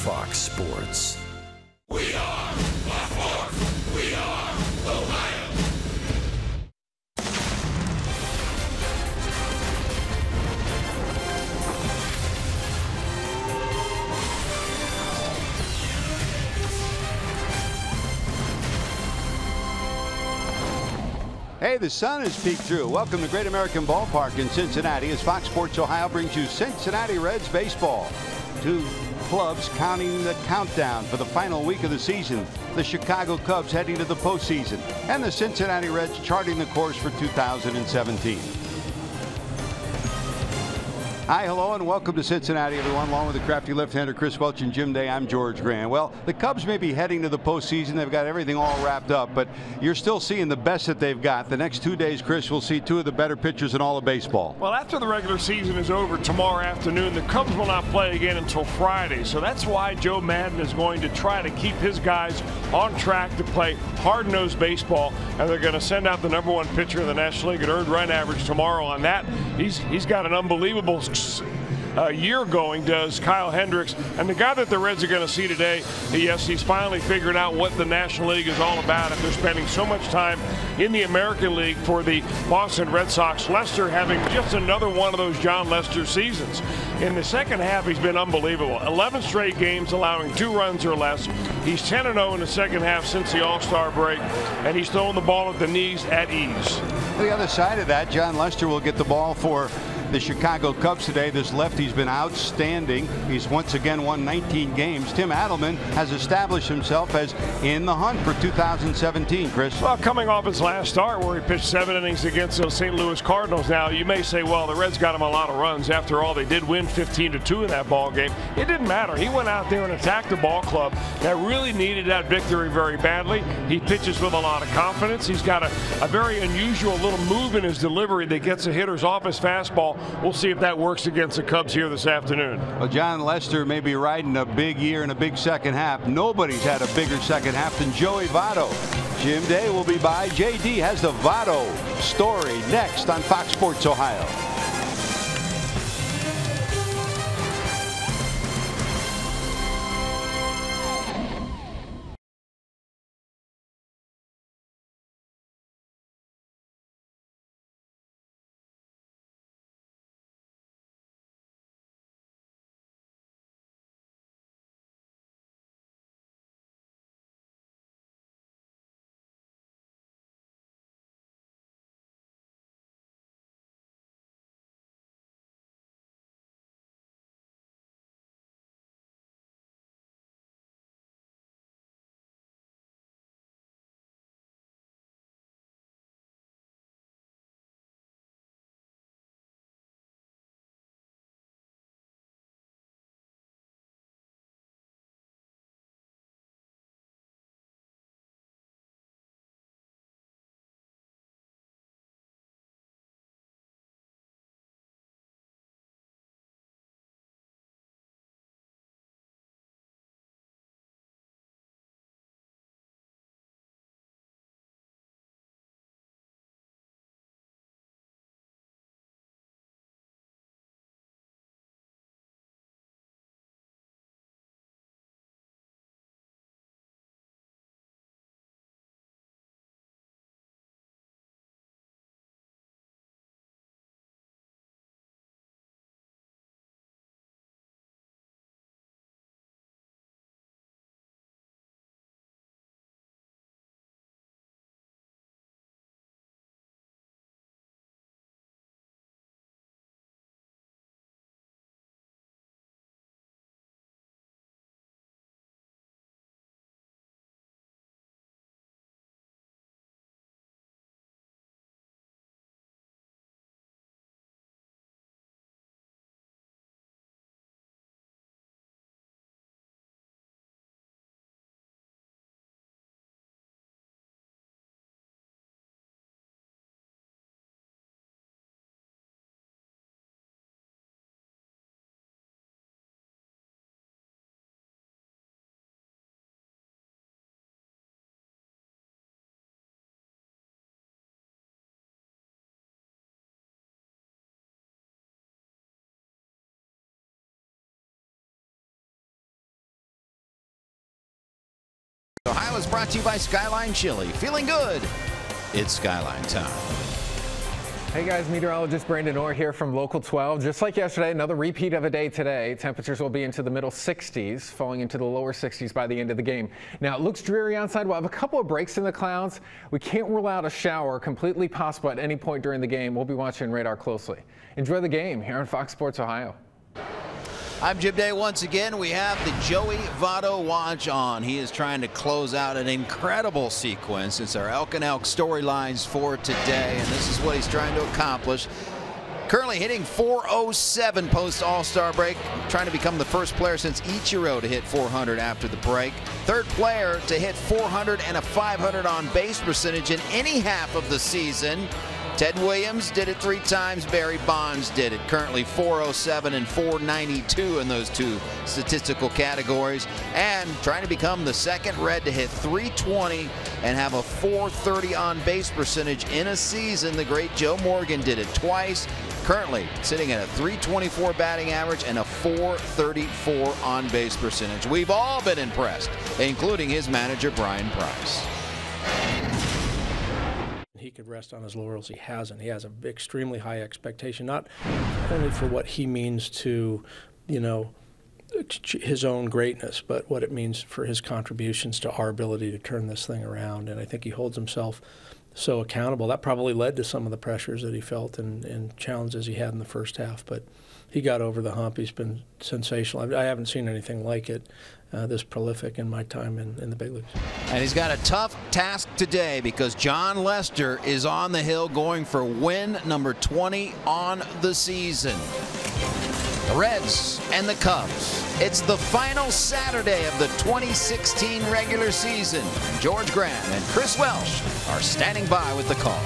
Fox Sports. We are Fox Sports. We are Ohio. Hey, the sun has peeked through. Welcome to Great American Ballpark in Cincinnati as Fox Sports Ohio brings you Cincinnati Reds baseball. Two clubs counting the countdown for the final week of the season. The Chicago Cubs heading to the postseason, and the Cincinnati Reds charting the course for 2017. Hi, hello, and welcome to Cincinnati, everyone. Along with the crafty left-hander Chris Welch and Jim Day, I'm George Grant. Well, the Cubs may be heading to the postseason. They've got everything all wrapped up, but you're still seeing the best that they've got. The next 2 days, Chris, we'll see two of the better pitchers in all of baseball. Well, after the regular season is over tomorrow afternoon, the Cubs will not play again until Friday. So that's why Joe Maddon is going to try to keep his guys on track to play hard-nosed baseball, and they're going to send out the #1 pitcher in the National League at earned run average tomorrow on that. He's got an unbelievable year going, does Kyle Hendricks. And the guy that the Reds are going to see today, yes, he's finally figured out what the National League is all about after spending so much time in the American League for the Boston Red Sox. Lester having just another one of those John Lester seasons. In the second half, he's been unbelievable. 11 straight games allowing 2 runs or less. He's 10-0 in the second half since the All-Star break, and he's throwing the ball at the knees at ease. On the other side of that, John Lester will get the ball for the Chicago Cubs today. This lefty's been outstanding. He's once again won 19 games. Tim Adelman has established himself as in the hunt for 2017, Chris. Well, coming off his last start where he pitched 7 innings against the St. Louis Cardinals. Now, you may say, well, the Reds got him a lot of runs. After all, they did win 15-2 in that ball game. It didn't matter. He went out there and attacked the ball club that really needed that victory very badly. He pitches with a lot of confidence. He's got a very unusual little move in his delivery that gets the hitters off his fastball. We'll see if that works against the Cubs here this afternoon. Well, John Lester may be riding a big year and a big second half. Nobody's had a bigger second half than Joey Votto. Jim Day will be by. JD has the Votto story next on Fox Sports Ohio. Ohio is brought to you by Skyline Chili. Feeling good? It's Skyline time. Hey guys, meteorologist Brandon Orr here from Local 12. Just like yesterday, another repeat of a day today. Temperatures will be into the middle 60s, falling into the lower 60s by the end of the game. Now, it looks dreary outside. We'll have a couple of breaks in the clouds. We can't rule out a shower, completely possible at any point during the game. We'll be watching radar closely. Enjoy the game here on Fox Sports Ohio. I'm Jim Day once again. We have the Joey Votto watch on. He is trying to close out an incredible sequence. It's our Elk and Elk storylines for today, and this is what he's trying to accomplish. Currently hitting .407 post All-Star break, trying to become the first player since Ichiro to hit 400 after the break. Third player to hit 400 and a 500 on base percentage in any half of the season. Ted Williams did it 3 times. Barry Bonds did it. Currently .407 and .492 in those 2 statistical categories. And trying to become the second Red to hit .320 and have a .430 on base percentage in a season. The great Joe Morgan did it twice. Currently sitting at a .324 batting average and a .434 on base percentage. We've all been impressed, including his manager Brian Price. He could rest on his laurels. He hasn't. He has an extremely high expectation, not only for what he means to, his own greatness, but what it means for his contributions to our ability to turn this thing around. And I think he holds himself so accountable. That probably led to some of the pressures that he felt and challenges he had in the first half. But he got over the hump. He's been sensational. I haven't seen anything like it. This prolific in my time in the big leagues. And he's got a tough task today because John Lester is on the hill going for win number 20 on the season. The Reds and the Cubs. It's the final Saturday of the 2016 regular season. George Graham and Chris Welsh are standing by with the call.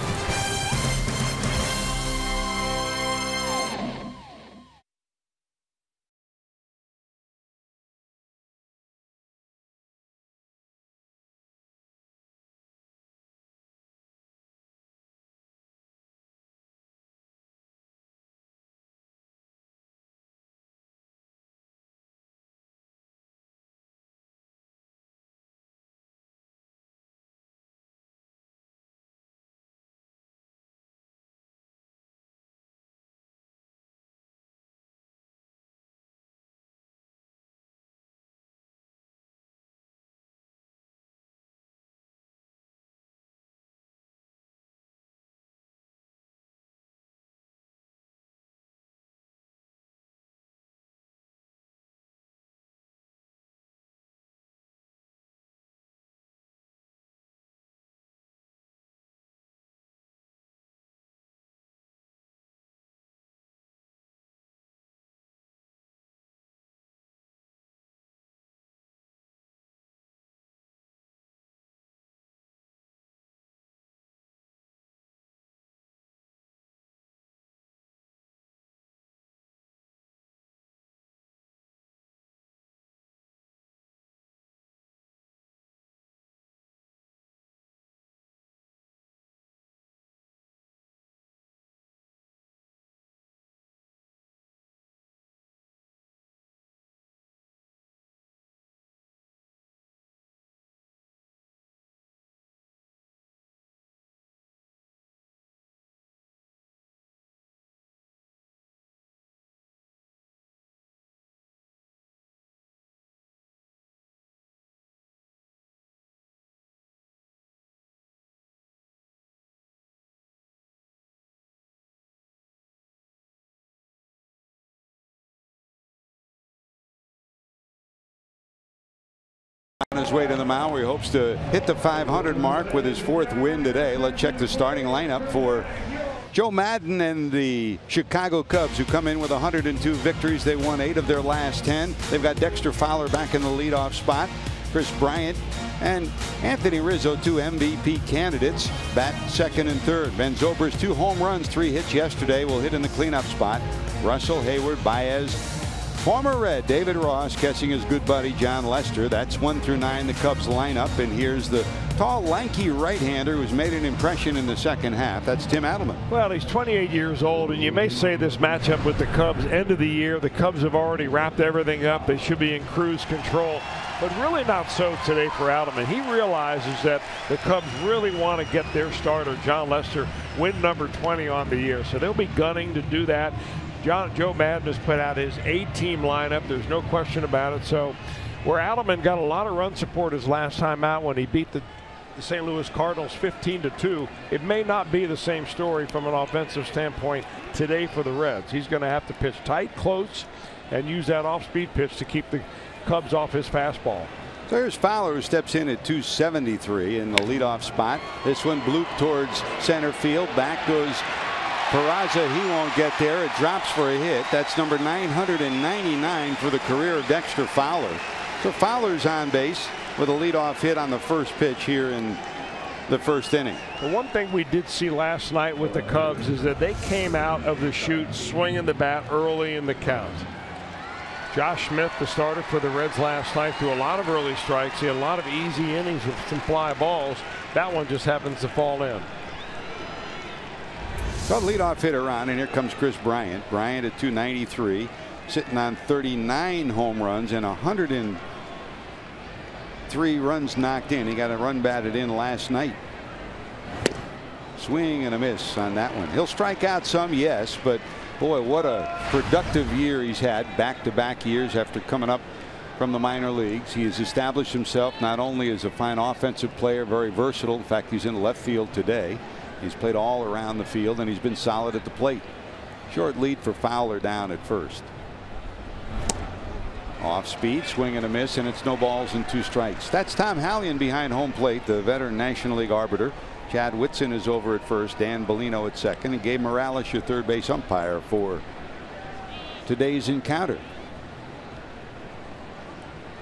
On his way to the mound, where he hopes to hit the 500 mark with his 4th win today. Let's check the starting lineup for Joe Maddon and the Chicago Cubs, who come in with 102 victories. They won 8 of their last 10. They've got Dexter Fowler back in the leadoff spot. Chris Bryant and Anthony Rizzo, 2 MVP candidates, bat 2nd and 3rd. Ben Zobrist, 2 home runs, 3 hits yesterday, will hit in the cleanup spot. Russell, Hayward, Baez. Former Red David Ross catching his good buddy John Lester. That's 1 through 9 the Cubs lineup. And here's the tall, lanky right-hander who's made an impression in the second half. That's Tim Adelman. Well, he's 28 years old, and you may say this matchup with the Cubs, end of the year, the Cubs have already wrapped everything up. They should be in cruise control, but really not so today for Adelman. He realizes that the Cubs really want to get their starter, John Lester, win number 20 on the year. So they'll be gunning to do that. Joe Maddon has put out his A-team lineup. There's no question about it. So where Adelman got a lot of run support his last time out when he beat the St. Louis Cardinals 15-2, it may not be the same story from an offensive standpoint today for the Reds. He's going to have to pitch tight, close, and use that off-speed pitch to keep the Cubs off his fastball. So here's Fowler, who steps in at 273 in the leadoff spot. This one blooped towards center field. Back goes Peraza. He won't get there. It drops for a hit. That's number 999 for the career of Dexter Fowler. So Fowler's on base with a leadoff hit on the first pitch here in the first inning. The one thing we did see last night with the Cubs is that they came out of the chute swinging the bat early in the count. Josh Smith, the starter for the Reds last night, threw a lot of early strikes. He had a lot of easy innings with some fly balls. That one just happens to fall in. So leadoff hitter on, and here comes Chris Bryant. Bryant at 293, sitting on 39 home runs and 103 runs knocked in. He got a run batted in last night. Swing and a miss on that one. He'll strike out some, yes, but boy, what a productive year he's had, back-to-back years after coming up from the minor leagues. He has established himself not only as a fine offensive player, very versatile. In fact, he's in left field today. He's played all around the field, and he's been solid at the plate. Short lead for Fowler down at first. Off speed, swing and a miss, and it's no balls and 2 strikes. That's Tom Hallion behind home plate, the veteran National League arbiter. Chad Whitson is over at first, Dan Bellino at second, and Gabe Morales, your third base umpire for today's encounter.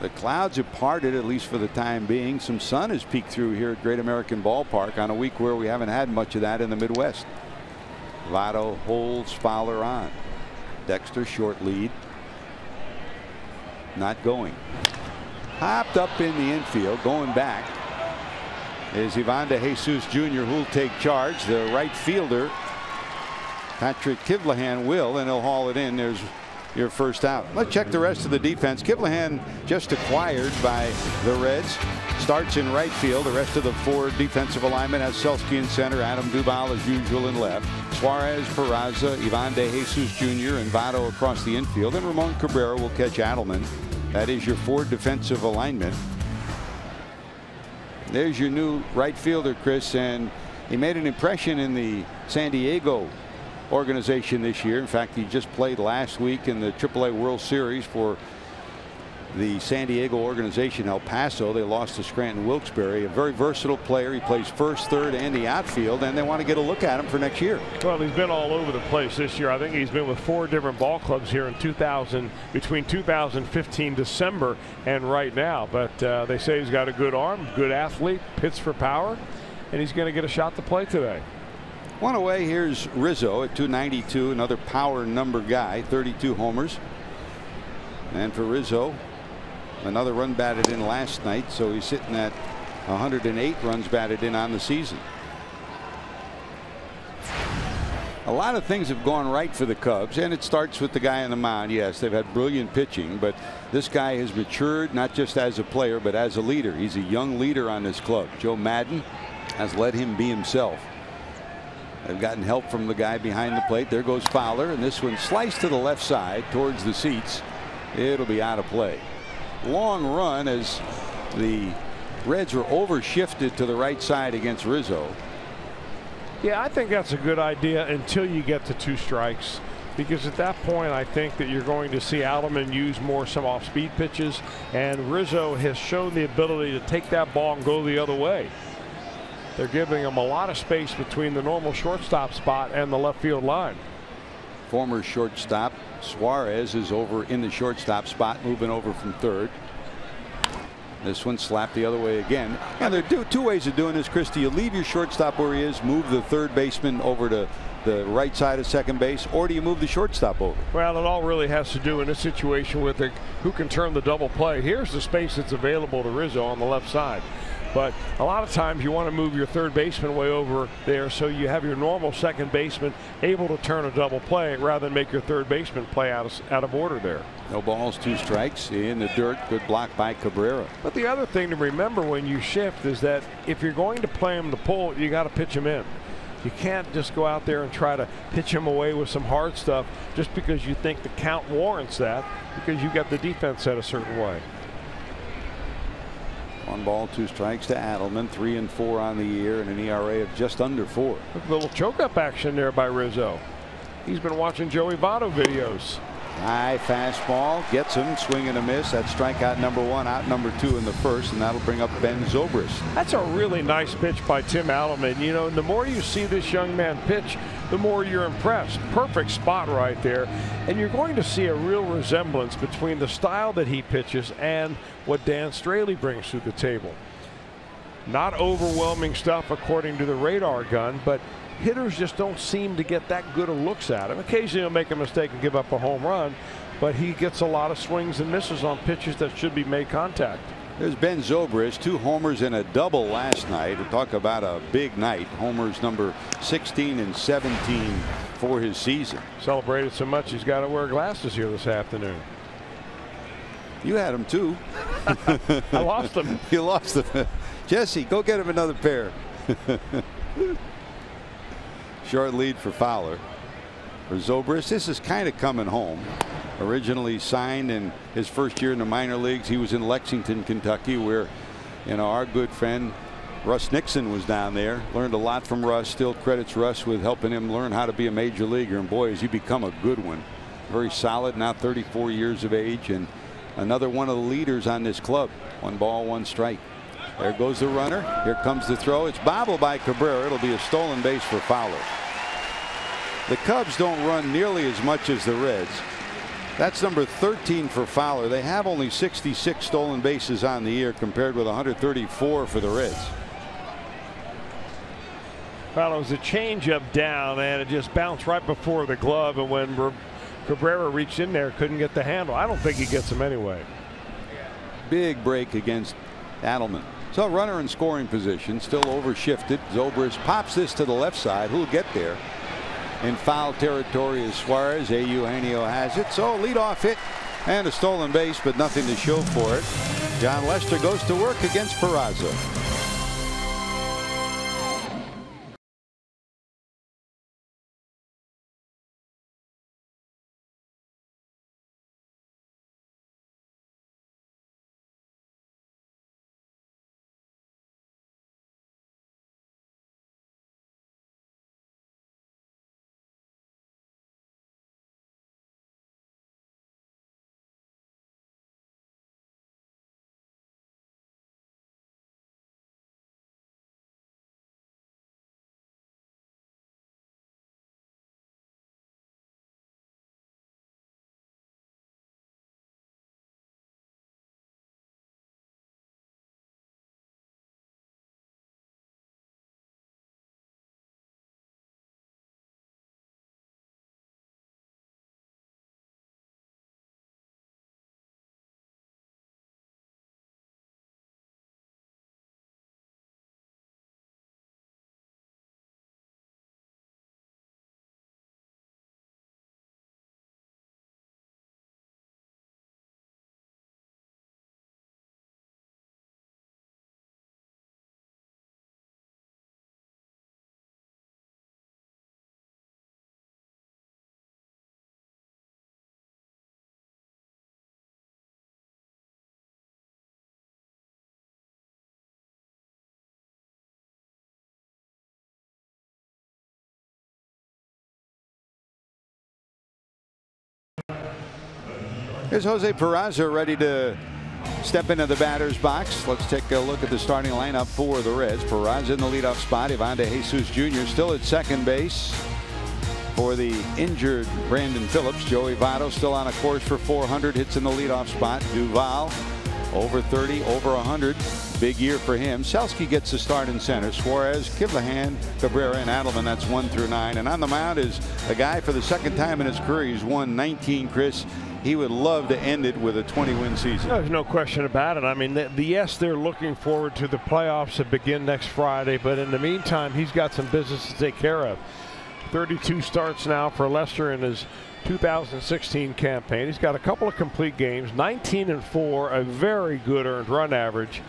The clouds have parted, at least for the time being. Some sun has peeked through here at Great American Ballpark on a week where we haven't had much of that in the Midwest. Votto holds Fowler on. Dexter short lead. Not going. Hopped up in the infield, going back is Ivan De Jesus Jr. who'll take charge. The right fielder Patrick Kivlahan will, and he'll haul it in. There's your first out. Let's check the rest of the defense. Kivlahan just acquired by the Reds. Starts in right field. The rest of the 4 defensive alignment has Selsky in center, Adam Duvall as usual in left, Suarez, Peraza, Ivan De Jesus Jr. and Votto across the infield, and Ramon Cabrera will catch Adelman. That is your 4 defensive alignment. There's your new right fielder, Chris, and he made an impression in the San Diego organization this year. In fact, he just played last week in the AAA World Series for the San Diego organization, El Paso. They lost to Scranton Wilkes-Barre. A very versatile player. He plays first, third, and the outfield, and they want to get a look at him for next year. Well, he's been all over the place this year. I think he's been with 4 different ball clubs here in between 2015 December and right now. But they say he's got a good arm, good athlete, hits for power, and he's going to get a shot to play today. One away, here's Rizzo at 292, another power number guy, 32 homers. And for Rizzo, another run batted in last night, so he's sitting at 108 runs batted in on the season. A lot of things have gone right for the Cubs, and it starts with the guy on the mound. Yes, they've had brilliant pitching, but this guy has matured not just as a player but as a leader. He's a young leader on this club. Joe Maddon has let him be himself. They've gotten help from the guy behind the plate. There goes Fowler, and this one sliced to the left side towards the seats. It'll be out of play. Long run as the Reds were overshifted to the right side against Rizzo. Yeah, I think that's a good idea until you get to 2 strikes, because at that point I think that you're going to see Adelman use more some off-speed pitches, and Rizzo has shown the ability to take that ball and go the other way. They're giving him a lot of space between the normal shortstop spot and the left field line. Former shortstop Suarez is over in the shortstop spot, moving over from third. This one slapped the other way again. And there are 2 ways of doing this, Chris. Do you leave your shortstop where he is, move the third baseman over to the right side of second base, or do you move the shortstop over? Well, it all really has to do in this situation with who can turn the double play. Here's the space that's available to Rizzo on the left side. But a lot of times you want to move your third baseman way over there so you have your normal second baseman able to turn a double play rather than make your third baseman play out of order there. No balls, 2 strikes in the dirt. Good block by Cabrera. But the other thing to remember when you shift is that if you're going to play him to pull, you got to pitch him in. You can't just go out there and try to pitch him away with some hard stuff just because you think the count warrants that, because you got the defense set a certain way. 1 ball, 2 strikes to Adelman. 3 and 4 on the year and an ERA of just under 4. Look at the little choke-up action there by Rizzo. He's been watching Joey Votto videos. High fastball gets him, swing and a miss. That's strikeout number 1, out number 2 in the first, and that'll bring up Ben Zobrist. That's a really nice pitch by Tim Adelman. You know, the more you see this young man pitch, the more you're impressed. Perfect spot right there. And you're going to see a real resemblance between the style that he pitches and what Dan Straley brings to the table. Not overwhelming stuff according to the radar gun, but hitters just don't seem to get that good of looks at him. Occasionally he'll make a mistake and give up a home run, but he gets a lot of swings and misses on pitches that should be made contact. There's Ben Zobrist, 2 homers and a double last night. We'll talk about a big night. Homers number 16 and 17 for his season. Celebrated so much he's got to wear glasses here this afternoon. You had him too. I lost them. You lost them. Jesse, go get him another pair. Short lead for Fowler. For Zobrist, this is kind of coming home. Originally signed in his first year in the minor leagues. He was in Lexington, Kentucky, where, you know, our good friend Russ Nixon was down there. Learned a lot from Russ. Still credits Russ with helping him learn how to be a major leaguer. And boy, has he become a good one. Very solid, now 34 years of age, and another one of the leaders on this club. 1 ball, 1 strike. There goes the runner. Here comes the throw. It's bobbled by Cabrera. It'll be a stolen base for Fowler. The Cubs don't run nearly as much as the Reds. That's number 13 for Fowler. They have only 66 stolen bases on the year compared with 134 for the Reds. Well, it was a changeup down, and it just bounced right before the glove, and when Cabrera reached in there, couldn't get the handle. I don't think he gets him anyway. Big break against Adelman. So runner in scoring position, still overshifted. Zobrist pops this to the left side. Who'll get there? In foul territory is Suarez. Eugenio has it. So leadoff hit and a stolen base, but nothing to show for it. John Lester goes to work against Peraza. Here's Jose Peraza ready to step into the batter's box. Let's take a look at the starting lineup for the Reds. Peraza in the leadoff spot. Ivan De Jesus Jr. still at second base for the injured Brandon Phillips. Joey Votto still on a course for 400 hits in the leadoff spot. Duval over 30, over 100. Big year for him. Selski gets the start in center. Suarez, Kivlahan, Cabrera, and Adelman. That's 1 through 9. And on the mound is a guy for the second time in his career. He's won 19, Chris. he would love to end it with a 20-win season. There's no question about it. I mean, yes, they're looking forward to the playoffs that begin next Friday, but in the meantime, he's got some business to take care of. 32 starts now for Lester in his 2016 campaign. He's got a couple of complete games, 19-4, a very good earned run average,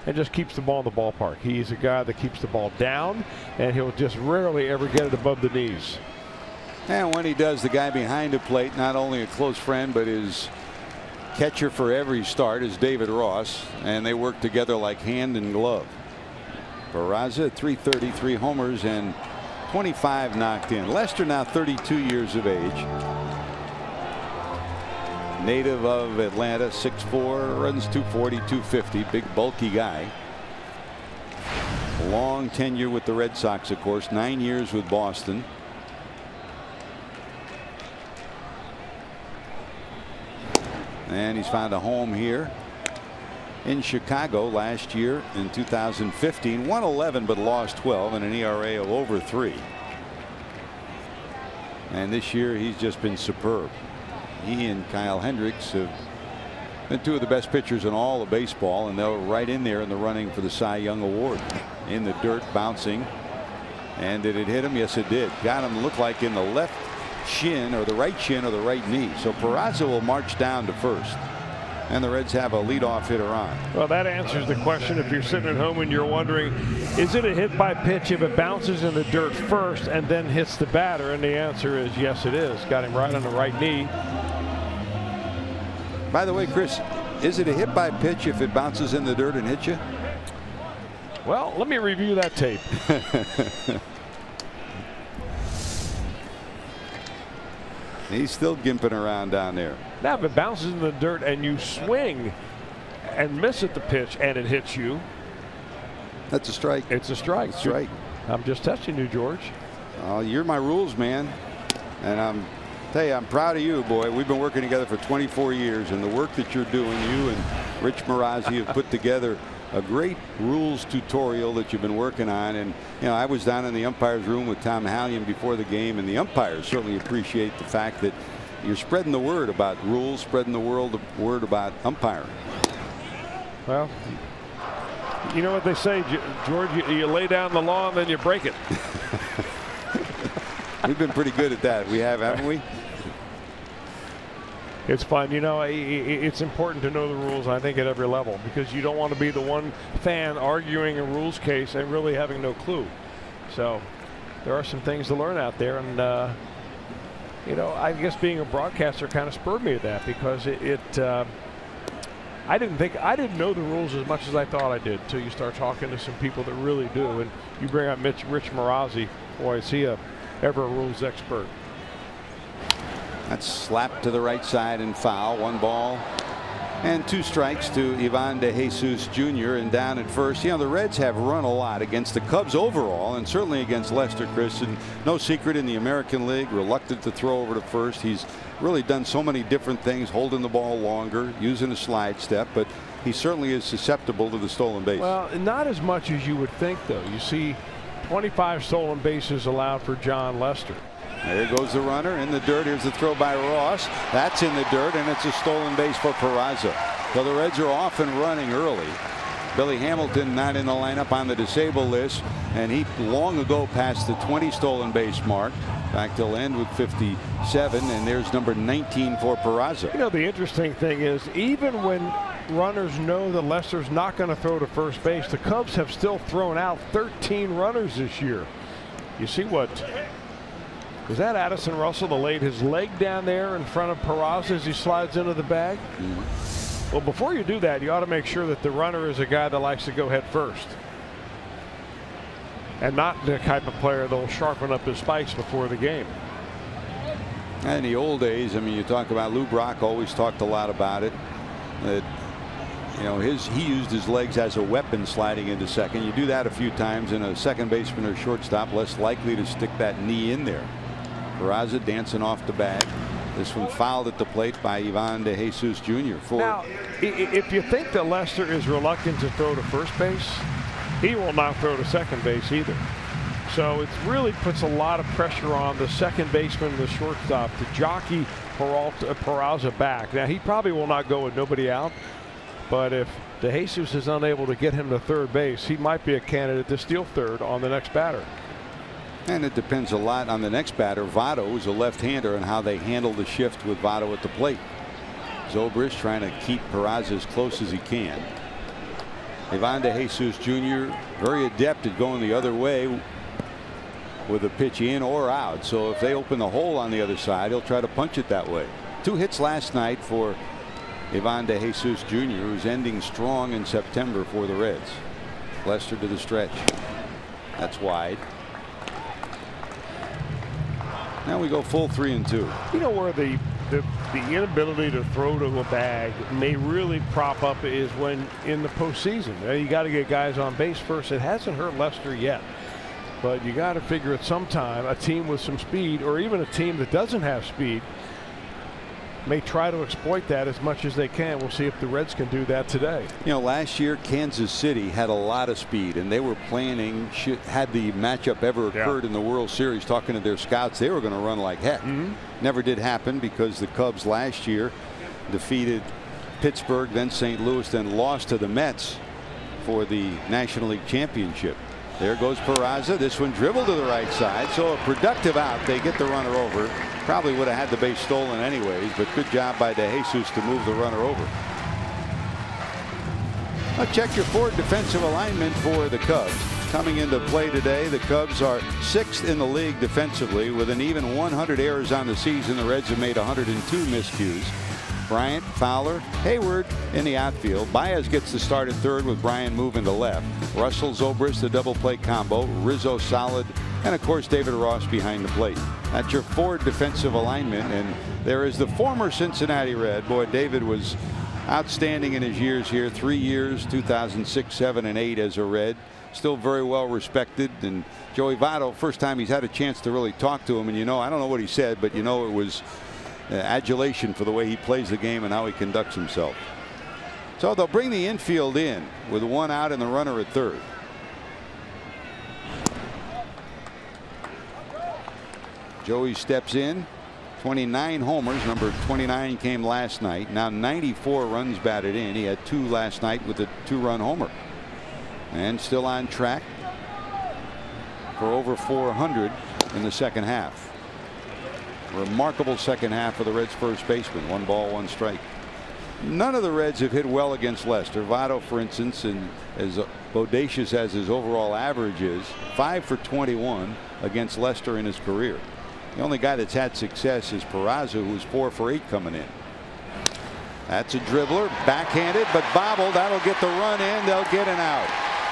and just keeps the ball in the ballpark. He's a guy that keeps the ball down, and he'll just rarely ever get it above the knees. And when he does, the guy behind the plate, not only a close friend, but his catcher for every start is David Ross, and they work together like hand and glove. Peraza, 333 homers and 25 knocked in. Lester now 32 years of age. Native of Atlanta, 6'4", runs 240, 250, big bulky guy. Long tenure with the Red Sox, of course, 9 years with Boston. And he's found a home here in Chicago last year in 2015. Won 11 but lost 12 and an ERA of over 3. And this year he's just been superb. He and Kyle Hendricks have been two of the best pitchers in all of baseball, and they're right in there in the running for the Cy Young Award. In the dirt, bouncing. And did it hit him? Yes, it did. Got him, looked like in the left shin or the right shin or the right knee. So Peraza will march down to first, and the Reds have a leadoff hitter on. Well, that answers the question. If you're sitting at home and you're wondering, is it a hit by pitch if it bounces in the dirt first and then hits the batter? And the answer is yes, it is. Got him right on the right knee. By the way, Chris, is it a hit by pitch if it bounces in the dirt and hits you? Well, let me review that tape. He's still gimping around down there. Now, if it bounces in the dirt and you swing and miss at the pitch and it hits you, that's a strike. It's a strike. That's right. I'm just testing you, George. You're my rules man, and I'm proud of you, boy. We've been working together for 24 years, and the work that you're doing, you and Rich Marazzi have put together a great rules tutorial that you've been working on. And I was down in the umpires room with Tom Hallion before the game, and the umpires certainly appreciate the fact that you're spreading the word about rules, spreading the word about umpiring. Well, you know what they say, George, you lay down the law and then you break it. We've been pretty good at that. We have, haven't we? It's fun. It's important to know the rules, I think, at every level, because you don't want to be the one fan arguing a rules case and really having no clue. So there are some things to learn out there. And, I guess being a broadcaster kind of spurred me to that, because I didn't know the rules as much as I thought I did until you start talking to some people that really do. And you bring up Rich Marazzi. Boy, is he ever a rules expert. That's slapped to the right side and foul. 1 ball and 2 strikes to Ivan De Jesus Jr. and down at first. The Reds have run a lot against the Cubs overall, and certainly against Lester, Chris. And no secret in the American League, reluctant to throw over to first. He's really done so many different things, holding the ball longer, using a slide step, but he certainly is susceptible to the stolen base. Well, not as much as you would think, though. You see 25 stolen bases allowed for John Lester. There goes the runner in the dirt. Here's the throw by Ross. That's in the dirt, and it's a stolen base for Peraza. So the Reds are off and running early. Billy Hamilton not in the lineup on the disabled list, and he long ago passed the 20 stolen base mark. In fact, he'll end with 57, and there's number 19 for Peraza. The interesting thing is, even when runners know that Lester's not going to throw to first base, the Cubs have still thrown out 13 runners this year. You see what? Was that Addison Russell that laid his leg down there in front of Peraza as he slides into the bag? Mm-hmm. Well, before you do that, you ought to make sure that the runner is a guy that likes to go head first, and not the type of player that will sharpen up his spikes before the game. In the old days, you talk about Lou Brock, always talked a lot about it. That he used his legs as a weapon sliding into second. You do that a few times, and a second baseman or shortstop less likely to stick that knee in there. Peraza dancing off the bag. This one fouled at the plate by Ivan De Jesus Jr. Now, if you think that Lester is reluctant to throw to first base, he will not throw to second base either. So it really puts a lot of pressure on the second baseman and the shortstop to jockey Peraza back. Now, he probably will not go with nobody out, but if De Jesus is unable to get him to third base, he might be a candidate to steal third on the next batter. And it depends a lot on the next batter. Votto is a left-hander, and how they handle the shift with Votto at the plate. Zobrist trying to keep Peraza as close as he can. Ivan De Jesus Jr. very adept at going the other way with a pitch in or out. So if they open the hole on the other side, he'll try to punch it that way. 2 hits last night for Ivan De Jesus Jr., who's ending strong in September for the Reds. Lester to the stretch. That's wide. Now we go full 3-2. You know where the inability to throw to a bag may really prop up is when in the postseason. You got to get guys on base first. It hasn't hurt Lester yet, but you got to figure at some time a team with some speed, or even a team that doesn't have speed, may try to exploit that as much as they can. We'll see if the Reds can do that today. You know, last year Kansas City had a lot of speed, and they were planning, had the matchup ever occurred in the World Series, talking to their scouts, they were going to run like heck. Never did happen because the Cubs last year defeated Pittsburgh, then St. Louis, then lost to the Mets for the National League Championship. There goes Peraza. This one dribbled to the right side, so a productive out. They get the runner over. Probably would have had the base stolen anyways, but good job by De Jesus to move the runner over. Now check your forward defensive alignment for the Cubs. Coming into play today, the Cubs are 6th in the league defensively with an even 100 errors on the season. The Reds have made 102 miscues. Bryant, Fowler, Hayward in the outfield. Baez gets the start at third with Brian moving to left. Russell, Zobrist, the double play combo. Rizzo solid, and of course David Ross behind the plate. That's your forward defensive alignment, and there is the former Cincinnati Red. Boy, David was outstanding in his years here. 3 years, 2006, 7, and 8 as a Red. Still very well respected. And Joey Votto, first time he's had a chance to really talk to him, and you know, I don't know what he said, but you know, it was adulation for the way he plays the game and how he conducts himself. So they'll bring the infield in with 1 out and the runner at third. Joey steps in. 29 homers. Number 29 came last night. Now 94 runs batted in. He had 2 last night with a 2-run homer. And still on track for over 400 in the second half. Remarkable second half for the Reds first baseman. 1 ball, 1 strike. None of the Reds have hit well against Lester. Votto, for instance, and as bodacious as his overall average is, 5 for 21 against Lester in his career. The only guy that's had success is Peraza, who's 4 for 8 coming in. That's a dribbler, backhanded, but bobbled. That'll get the run in. They'll get an out.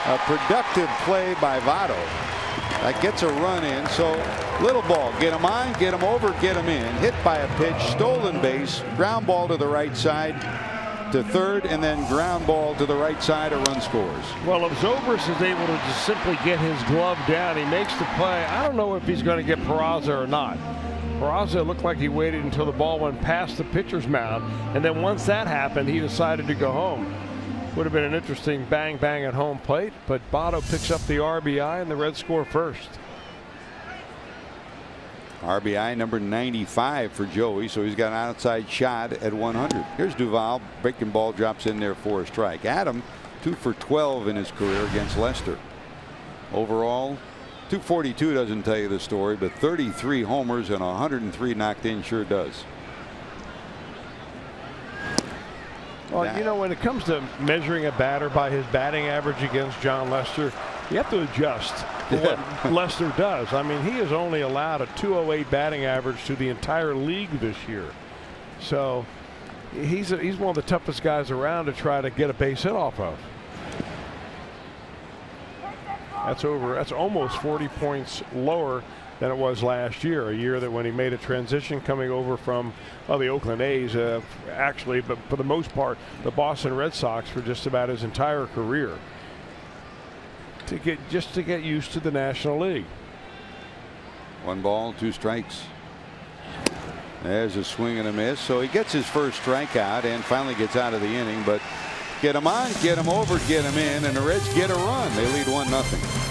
A productive play by Votto. That gets a run in. So little ball, get him on, get him over, get him in. Hit by a pitch, stolen base, ground ball to the right side to third, and then ground ball to the right side. A run scores. Well, if Zobrist is able to just simply get his glove down, he makes the play. I don't know if he's going to get Peraza or not. Peraza looked like he waited until the ball went past the pitcher's mound, and then once that happened, he decided to go home. Would have been an interesting bang bang at home plate, but Votto picks up the RBI and the Reds score first. RBI number 95 for Joey, so he's got an outside shot at 100. Here's Duvall. Breaking ball drops in there for a strike. Adam 2 for 12 in his career against Lester. Overall 242 doesn't tell you the story, but 33 homers and 103 knocked in sure does. Well, you know, when it comes to measuring a batter by his batting average against John Lester, you have to adjust for what Lester does. I mean, he has only allowed a .208 batting average to the entire league this year. So he's one of the toughest guys around to try to get a base hit off of. That's almost 40 points lower than it was last year, a year that when he made a transition coming over from the Oakland A's, actually, but for the most part, the Boston Red Sox for just about his entire career, to get used to the National League. 1 ball, 2 strikes. There's a swing and a miss, so he gets his first strikeout and finally gets out of the inning. But get him on, get him over, get him in, and the Reds get a run. They lead 1-0.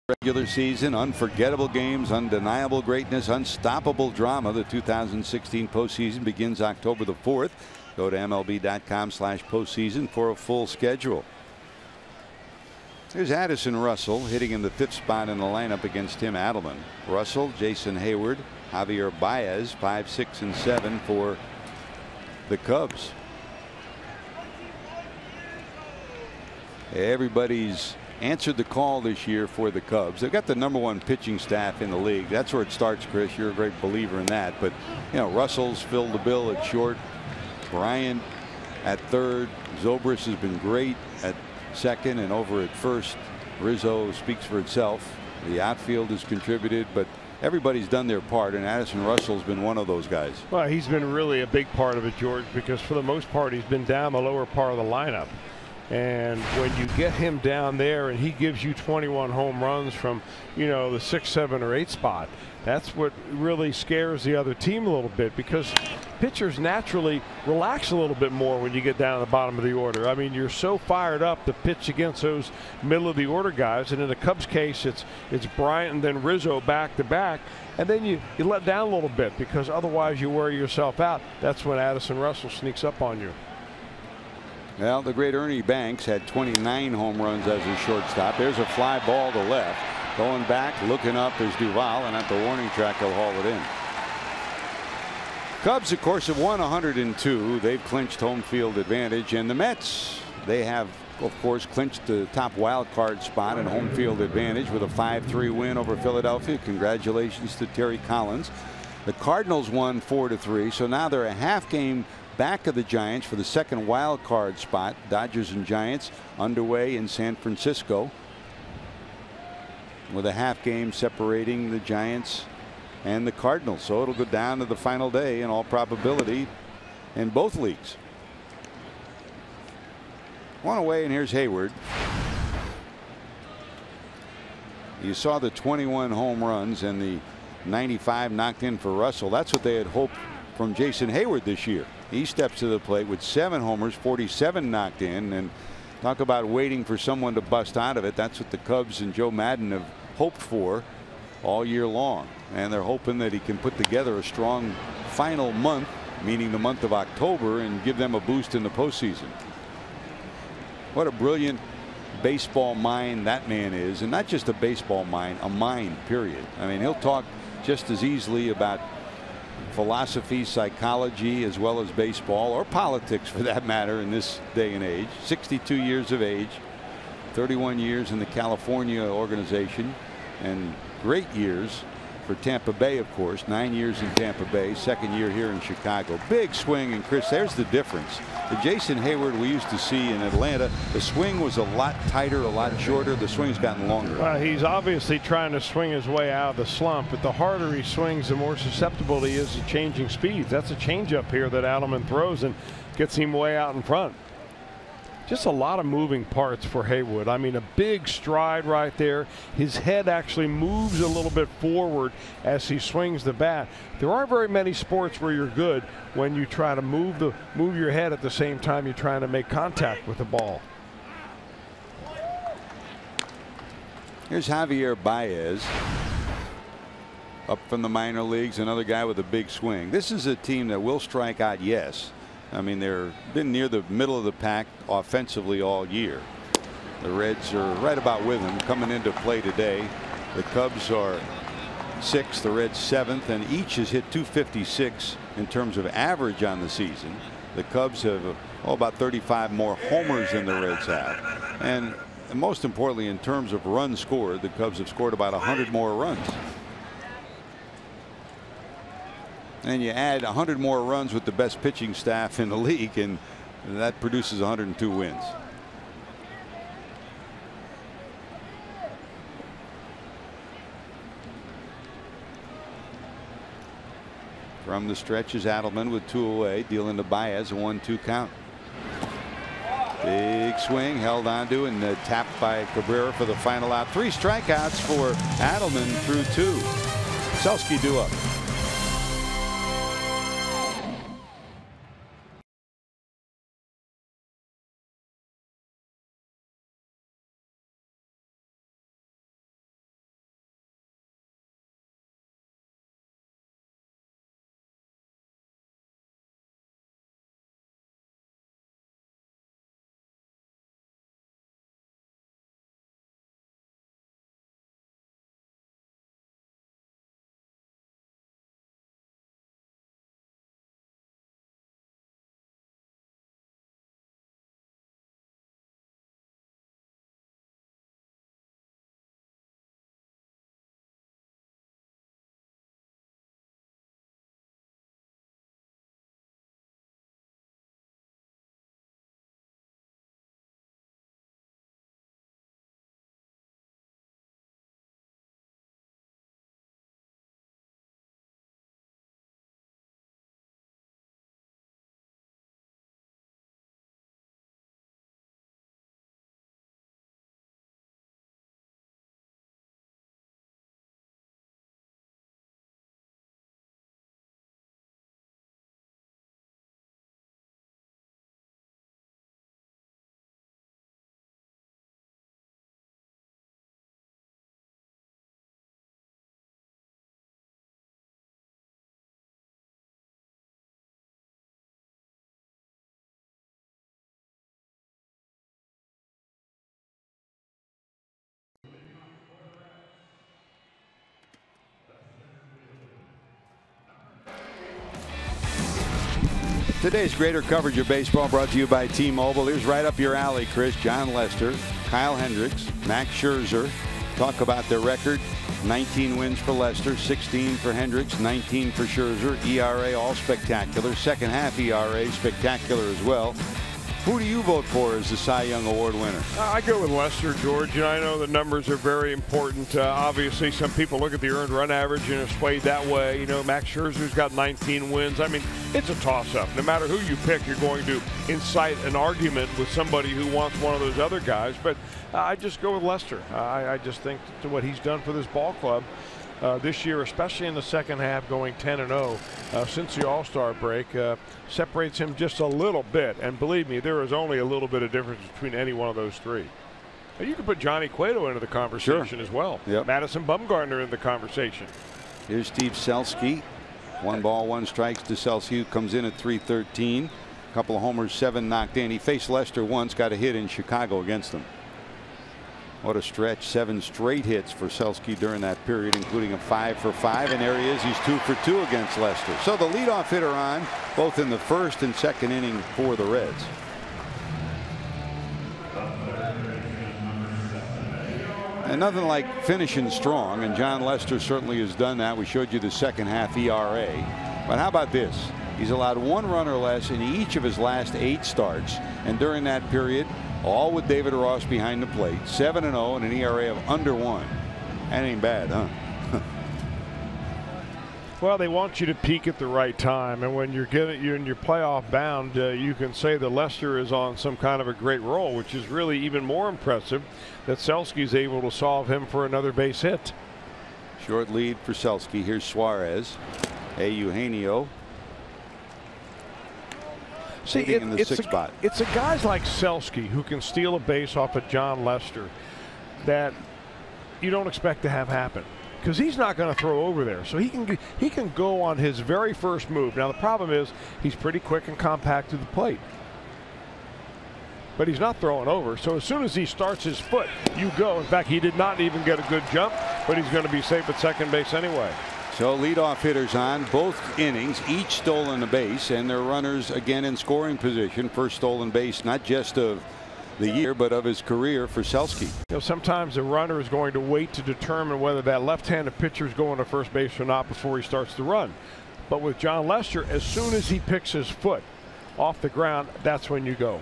Regular season, unforgettable games, undeniable greatness, unstoppable drama. The 2016 postseason begins October the 4th. Go to MLB.com/postseason for a full schedule. Here's Addison Russell hitting in the 5th spot in the lineup against Tim Adelman. Russell, Jason Hayward, Javier Baez, 5, 6, and 7 for the Cubs. Everybody's answered the call this year for the Cubs. They've got the #1 pitching staff in the league. That's where it starts, Chris. You're a great believer in that. But, you know, Russell's filled the bill at short. Bryant at third. Zobrist has been great at second, and over at first. Rizzo speaks for itself. The outfield has contributed, but everybody's done their part, and Addison Russell's been one of those guys. Well, he's been really a big part of it, George, because for the most part he's been down the lower part of the lineup. And when you get him down there and he gives you 21 home runs from, you know, the 6, 7, or 8 spot, that's what really scares the other team a little bit, because pitchers naturally relax a little bit more when you get down to the bottom of the order. I mean, you're so fired up to pitch against those middle of the order guys, and in the Cubs case it's Bryant and then Rizzo back to back, and then you let down a little bit because otherwise you wear yourself out. That's when Addison Russell sneaks up on you. Well, the great Ernie Banks had 29 home runs as a shortstop. There's a fly ball to left. Going back, looking up is Duvall, and at the warning track he'll haul it in. Cubs, of course, have won 102. They've clinched home field advantage, and the Mets, they have, of course, clinched the top wild card spot and home field advantage with a 5-3 win over Philadelphia. Congratulations to Terry Collins. The Cardinals won 4-3, so now they're a half game back of the Giants for the second wild card spot. Dodgers and Giants underway in San Francisco, with a half game separating the Giants and the Cardinals. So it'll go down to the final day in all probability in both leagues. One away, and here's Hayward. You saw the 21 home runs and the 95 knocked in for Russell. That's what they had hoped from Jason Hayward this year. He steps to the plate with 7 homers, 47 knocked in, and talk about waiting for someone to bust out of it. That's what the Cubs and Joe Maddon have hoped for all year long, and they're hoping that he can put together a strong final month, meaning the month of October, and give them a boost in the postseason. What a brilliant baseball mind that man is, and not just a baseball mind, a mind, period. I mean, he'll talk just as easily about philosophy, psychology, as well as baseball, or politics for that matter, in this day and age. 62 years of age, 31 years in the California organization, and great years for Tampa Bay, of course. 9 years in Tampa Bay, second year here in Chicago. Big swing, and Chris, there's the difference. The Jason Hayward we used to see in Atlanta, the swing was a lot tighter, a lot shorter. The swing's gotten longer. Well, he's obviously trying to swing his way out of the slump, but the harder he swings, the more susceptible he is to changing speeds. That's a changeup here that Adelman throws and gets him way out in front. Just a lot of moving parts for Haywood. I mean, a big stride right there. His head actually moves a little bit forward as he swings the bat. There aren't very many sports where you're good when you try to move your head at the same time you're trying to make contact with the ball. Here's Javier Baez, up from the minor leagues, another guy with a big swing. This is a team that will strike out, yes. I mean, they've been near the middle of the pack offensively all year. The Reds are right about with them coming into play today. The Cubs are 6th, the Reds 7th, and each has hit .256 in terms of average on the season. The Cubs have about 35 more homers than the Reds have. And most importantly, in terms of runs scored, the Cubs have scored about 100 more runs. And you add 100 more runs with the best pitching staff in the league, and that produces 102 wins. From the stretch is Adelman with 2 away, dealing to Baez, a 1-2 count. Big swing, held onto, and tapped by Cabrera for the final out. 3 strikeouts for Adelman through 2. Selski due up. Today's greater coverage of baseball brought to you by T-Mobile. Here's right up your alley, Chris. John Lester, Kyle Hendricks, Max Scherzer. Talk about their record. 19 wins for Lester, 16 for Hendricks, 19 for Scherzer. ERA all spectacular. Second half ERA spectacular as well. Who do you vote for as the Cy Young Award winner? I go with Lester, George. You know, I know the numbers are very important. Obviously, some people look at the earned run average and are swayed that way. You know, Max Scherzer's got 19 wins. I mean, it's a toss-up. No matter who you pick, you're going to incite an argument with somebody who wants one of those other guys. But I just go with Lester. I just think that what he's done for this ball club this year, especially in the second half, going 10-0 since the All-Star break, separates him just a little bit. And believe me, there is only a little bit of difference between any one of those three. And you can put Johnny Cueto into the conversation as well. Yep. Madison Bumgarner in the conversation. Here's Steve Selski. 1 ball, 1 strike to Selski, who comes in at .313. A couple of homers, 7 knocked in. He faced Lester once, got a hit in Chicago against them. What a stretch. 7 straight hits for Selski during that period, including a 5 for 5. And there he is. He's 2 for 2 against Lester. So the leadoff hitter on both in the first and second inning for the Reds. And nothing like finishing strong, and John Lester certainly has done that. We showed you the second half ERA. But how about this? He's allowed 1 run or less in each of his last 8 starts. And during that period, all with David Ross behind the plate, 7-0 and an ERA of under 1. That ain't bad, huh? Well, they want you to peak at the right time, and when you're in your playoff bound, you can say that Lester is on some kind of a great roll, which is really even more impressive that Selski's able to solve him for another base hit. Short lead for Selski. Here's Suarez. Hey, Eugenio. See, in the 6th spot. It's a guys like Selski who can steal a base off of John Lester that you don't expect to have happen, because he's not going to throw over there. So he can go on his very first move. Now the problem is he's pretty quick and compact to the plate, but he's not throwing over. So as soon as he starts his foot, you go. In fact, he did not even get a good jump, but he's going to be safe at second base anyway. So leadoff hitters on both innings, each stolen a base, and their runners again in scoring position. First stolen base, not just of the year, but of his career for Selski. You know, sometimes the runner is going to wait to determine whether that left-handed pitcher is going to first base or not before he starts the run. But with John Lester, as soon as he picks his foot off the ground, that's when you go.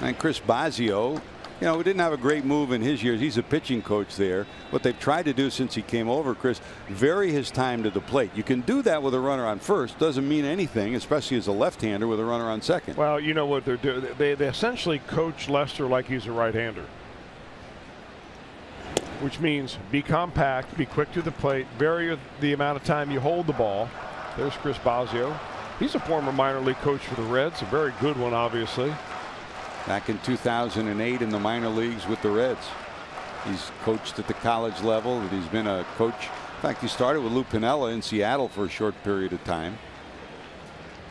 And Chris Bosio, you know, we didn't have a great move in his years. He's a pitching coach there. What they've tried to do since he came over, Chris, vary his time to the plate. You can do that with a runner on first. Doesn't mean anything, especially as a left-hander with a runner on second. Well, you know what they're doing. They essentially coach Lester like he's a right-hander, which means be compact, be quick to the plate, vary the amount of time you hold the ball. There's Chris Bosio. He's a former minor league coach for the Reds, a very good one, obviously. Back in 2008 in the minor leagues with the Reds. He's coached at the college level. He's been a coach. In fact, he started with Lou Piniella in Seattle for a short period of time.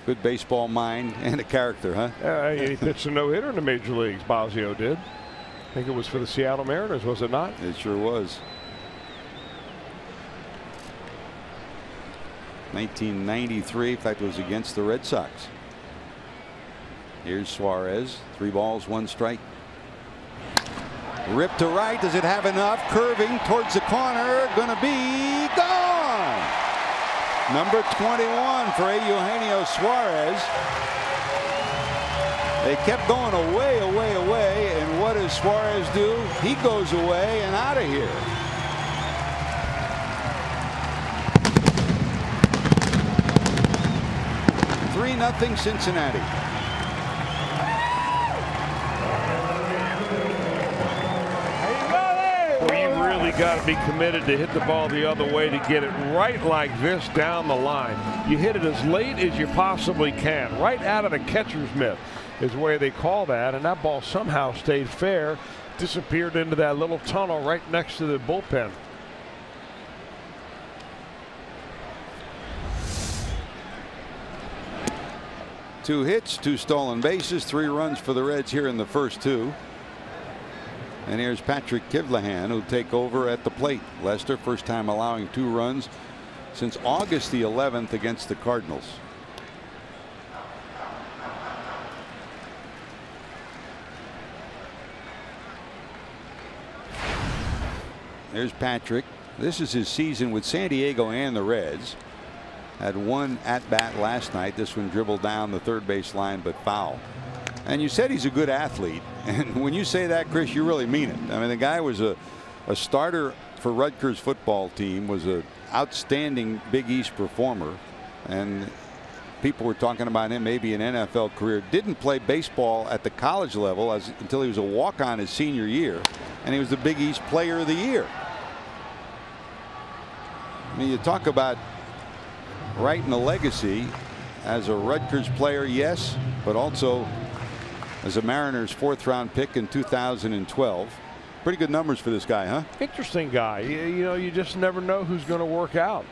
Good baseball mind and a character, huh? He pitched a no-hitter in the major leagues, Bosio did. I think it was for the Seattle Mariners, was it not? It sure was. 1993, in fact, it was against the Red Sox. Here's Suarez. 3 balls, 1 strike. Ripped to right. Does it have enough? Curving towards the corner. Gonna be gone. Number 21 for Eugenio Suarez. They kept going away, away, away. And what does Suarez do? He goes away and out of here. Nothing Cincinnati. Well, you really got to be committed to hit the ball the other way to get it right like this down the line. You hit it as late as you possibly can, right out of the catcher's mitt is the way they call that, and that ball somehow stayed fair, disappeared into that little tunnel right next to the bullpen. Two hits, 2 stolen bases, 3 runs for the Reds here in the first 2. And here's Patrick Kivlahan, who'll take over at the plate. Lester, first time allowing 2 runs since August the 11th against the Cardinals. There's Patrick. This is his season with San Diego and the Reds. Had one at bat last night. This one dribbled down the third base line, but foul. And you said he's a good athlete. And when you say that, Chris, you really mean it. I mean, the guy was a starter for Rutgers football team, was an outstanding Big East performer. And people were talking about him maybe an NFL career. Didn't play baseball at the college level until he was a walk-on his senior year. And he was the Big East Player of the Year. I mean, you talk about writing a legacy as a Rutgers player, yes, but also as a Mariners 4th-round pick in 2012. Pretty good numbers for this guy, huh? Interesting guy. You know, you just never know who's going to work out.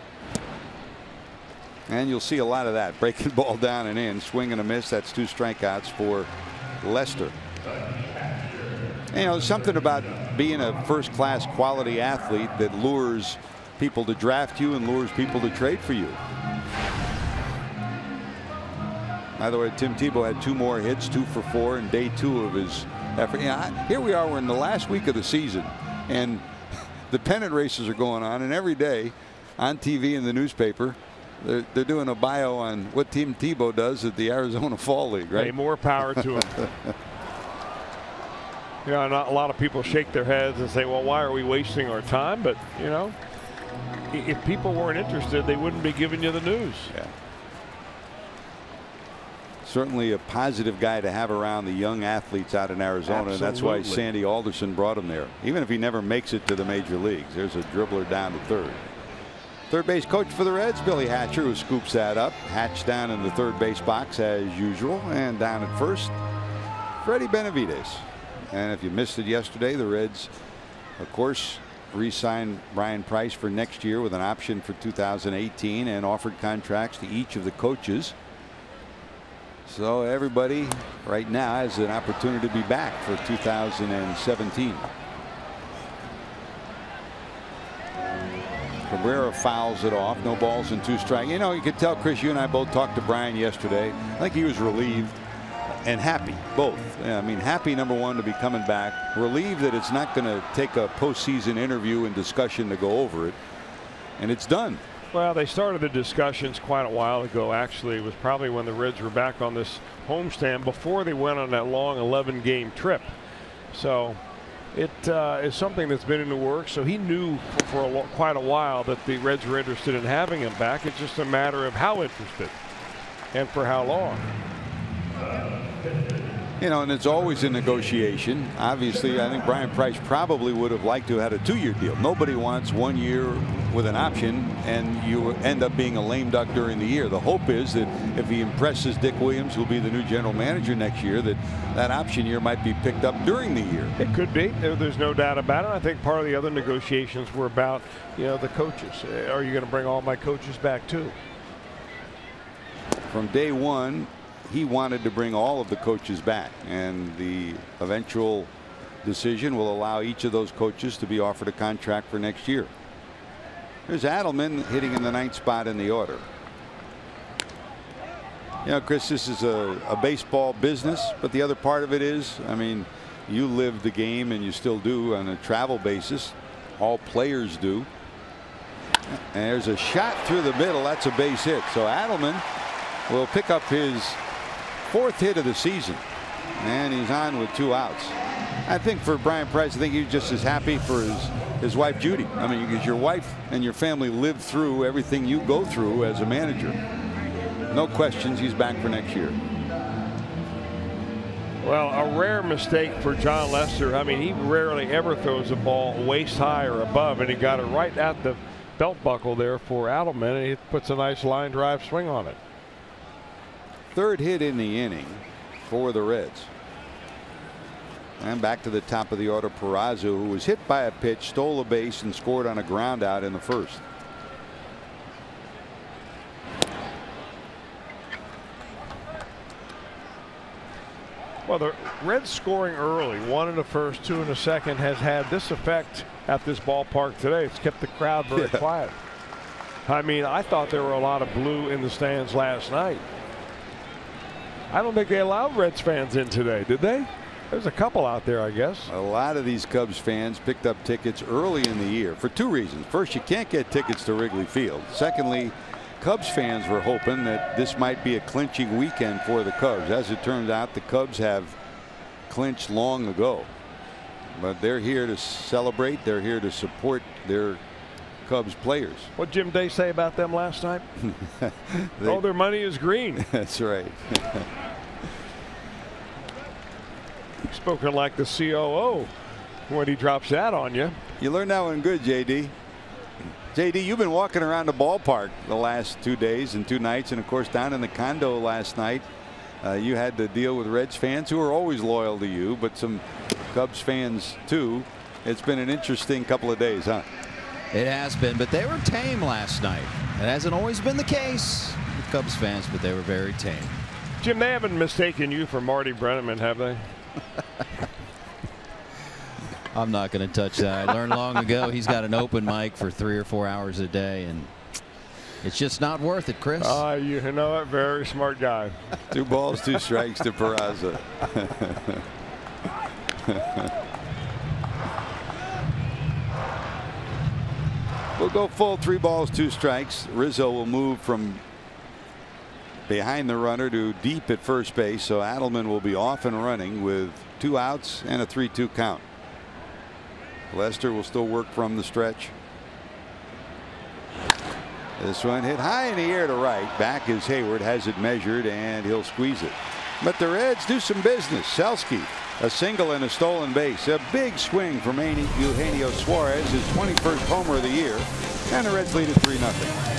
And you'll see a lot of that. Breaking ball down and in, swing and a miss. That's 2 strikeouts for Lester. You know, something about being a first-class quality athlete that lures people to draft you and lures people to trade for you. By the way, Tim Tebow had 2 more hits, 2 for 4 in day 2 of his effort. You know, here we are, we're in the last week of the season, and the pennant races are going on, and every day on TV and the newspaper they're doing a bio on what Tim Tebow does at the Arizona Fall League, right? Hey, more power to him. You know, not a lot of people shake their heads and say, well, why are we wasting our time? But, you know, if people weren't interested, they wouldn't be giving you the news. Yeah. Certainly a positive guy to have around the young athletes out in Arizona. Absolutely. And that's why Sandy Alderson brought him there. Even if he never makes it to the major leagues. There's a dribbler down to third. Third base coach for the Reds, Billy Hatcher, who scoops that up. Hatch down in the third base box as usual. And down at first, Freddie Benavides. And if you missed it yesterday, the Reds, of course, re-signed Brian Price for next year with an option for 2018 and offered contracts to each of the coaches. So everybody right now has an opportunity to be back for 2017. Cabrera fouls it off. No balls and 2 strikes. You know, you could tell, Chris, you and I both talked to Brian yesterday. I think he was relieved and happy, both. I mean, happy, number one, to be coming back. Relieved that it's not going to take a postseason interview and discussion to go over it. And it's done. Well, they started the discussions quite a while ago. Actually, it was probably when the Reds were back on this homestand before they went on that long 11-game trip. So it is something that's been in the works. So he knew for quite a while that the Reds were interested in having him back. It's just a matter of how interested and for how long. You know, and it's always a negotiation. Obviously, I think Brian Price probably would have liked to have had a 2-year deal. Nobody wants 1 year with an option and you end up being a lame duck during the year. The hope is that if he impresses Dick Williams, who'll be the new general manager next year, that option year might be picked up during the year. It could be. There's no doubt about it. I think part of the other negotiations were about, you know, the coaches. Are you going to bring all my coaches back too? From day one, he wanted to bring all of the coaches back, and the eventual decision will allow each of those coaches to be offered a contract for next year. There's Adelman hitting in the 9th spot in the order. You know, Chris, this is a baseball business, but the other part of it is, I mean, you live the game and you still do on a travel basis. All players do. And there's a shot through the middle. That's a base hit. So Adelman will pick up his 4th hit of the season, and he's on with 2 outs. I think for Brian Price, I think he's just as happy for his wife Judy. I mean, because your wife and your family live through everything you go through as a manager. No questions, he's back for next year. Well, a rare mistake for John Lester. I mean, he rarely ever throws a ball waist high or above, and he got it right at the belt buckle there for Adelman, and he puts a nice line drive swing on it. 3rd hit in the inning for the Reds. And back to the top of the order, Peraza, who was hit by a pitch, stole a base, and scored on a ground out in the 1st. Well, the Reds scoring early, 1 in the 1st, 2 in the 2nd, has had this effect at this ballpark today. It's kept the crowd very quiet. I mean, I thought there were a lot of blue in the stands last night. I don't think they allowed Reds fans in today, did they? There's a couple out there, I guess. A lot of these Cubs fans picked up tickets early in the year for two reasons. First, you can't get tickets to Wrigley Field. Secondly, Cubs fans were hoping that this might be a clinching weekend for the Cubs. As it turns out, the Cubs have clinched long ago. But they're here to celebrate. They're here to support their Cubs players. What Jim Day say about them last night? Oh, their money is green. That's right. Spoken like the COO when he drops that on you. You learned that one good, JD. JD, you've been walking around the ballpark the last 2 days and 2 nights, and of course down in the condo last night you had to deal with Reds fans who are always loyal to you, but some Cubs fans too. It's been an interesting couple of days, huh? It has been, but they were tame last night. It hasn't always been the case with Cubs fans, but they were very tame. Jim, they haven't mistaken you for Marty Brennaman, have they? I'm not going to touch that. I learned long ago he's got an open mic for 3 or 4 hours a day, and it's just not worth it, Chris. You know what? Very smart guy. 2 balls, 2 strikes to Peraza. We'll go full 3 balls, 2 strikes. Rizzo will move from behind the runner to deep at first base, so Adelman will be off and running with 2 outs and a 3-2 count. Lester will still work from the stretch. This one hit high in the air to right. Back is Hayward, has it measured, and he'll squeeze it. But the Reds do some business. Selski, a single and a stolen base. A big swing from Eugenio Suarez, his 21st homer of the year, and the Reds lead at 3-0.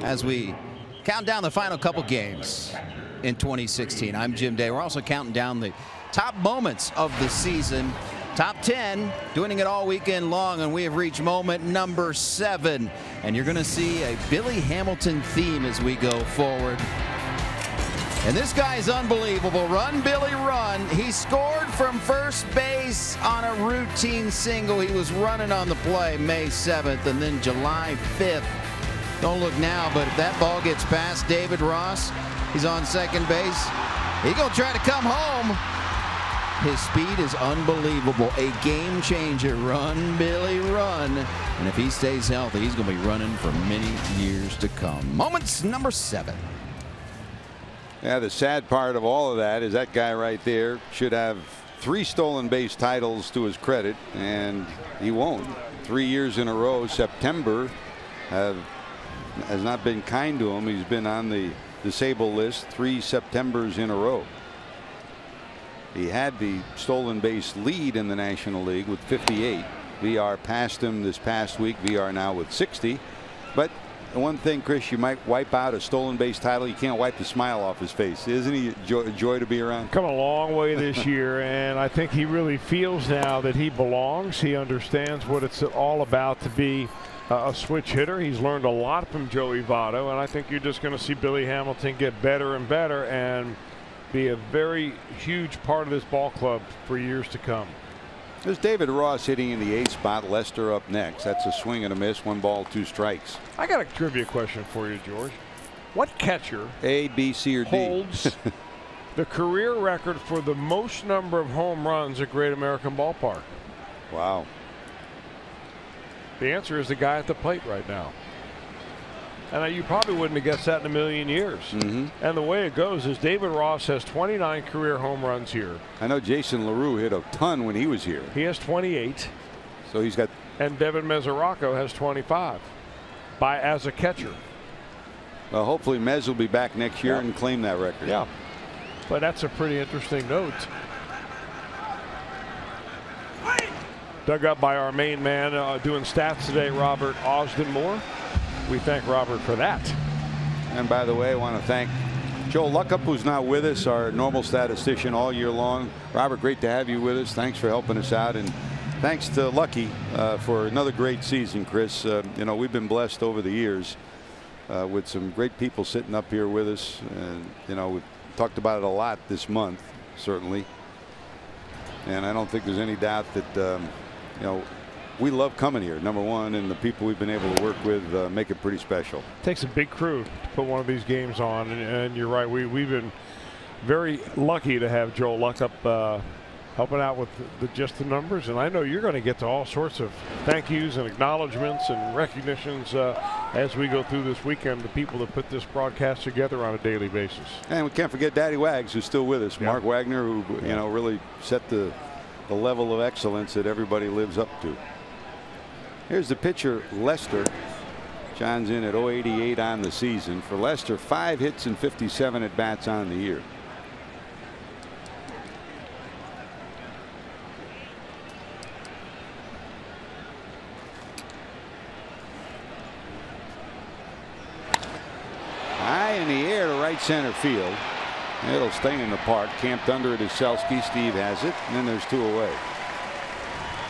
As we count down the final couple games in 2016, I'm Jim Day. We're also counting down the top moments of the season. Top 10, doing it all weekend long, and we have reached moment number 7. And you're going to see a Billy Hamilton theme as we go forward. And this guy is unbelievable. Run, Billy, run. He scored from first base on a routine single. He was running on the play May 7th, and then July 5th. Don't look now, but if that ball gets past David Ross, he's on second base. He's going to try to come home. His speed is unbelievable. A game changer. Run, Billy, run. And if he stays healthy, he's going to be running for many years to come. Moments number 7. Yeah, the sad part of all of that is that guy right there should have 3 stolen base titles to his credit, and he won't. 3 years in a row. September has not been kind to him. He's been on the disabled list 3 Septembers in a row. He had the stolen base lead in the National League with 58. VR passed him this past week. VR now with 60. But the one thing, Chris, you might wipe out a stolen base title. You can't wipe the smile off his face. Isn't he a joy to be around? Come a long way this year, and I think he really feels now that he belongs. He understands what it's all about to be a switch hitter. He's learned a lot from Joey Votto, and I think you're just going to see Billy Hamilton get better and better and be a very huge part of this ball club for years to come. There's David Ross hitting in the 8th spot. Lester up next. That's a swing and a miss. 1 ball, 2 strikes. I got a trivia question for you, George. What catcher A, B, C, or D holds the career record for the most number of home runs at Great American Ballpark? Wow. The answer is the guy at the plate right now. And you probably wouldn't have guessed that in a million years. And the way it goes is David Ross has 29 career home runs here. I know Jason LaRue hit a ton when he was here. He has 28. So he's got. And Devin Mesoraco has 25 as a catcher. Well, hopefully Mez will be back next year and claim that record. Yeah. But that's a pretty interesting note. Dug up by our main man doing stats today, Robert Osdenmore. We thank Robert for that. And by the way, I want to thank Joe Luckup, who's now with us, our normal statistician all year long. Robert, great to have you with us. Thanks for helping us out. And thanks to Lucky for another great season, Chris. You know, we've been blessed over the years with some great people sitting up here with us. And, you know, we've talked about it a lot this month, certainly. And I don't think there's any doubt that, you know, we love coming here, number one, and the people we've been able to work with make it pretty special. Takes a big crew to put one of these games on, and you're right. We've been very lucky to have Joel Luckup helping out with just the numbers, and I know you're going to get to all sorts of thank yous and acknowledgments and recognitions as we go through this weekend. The people that put this broadcast together on a daily basis. And we can't forget Daddy Wags, who's still with us. Mark Wagner, who you know really set the level of excellence that everybody lives up to. Here's the pitcher, Lester. John's in at 088 on the season. For Lester, 5 hits and 57 at bats on the year. High in the air to right center field. It'll stay in the park. Camped under it is Selsky. Steve has it. And then there's 2 away.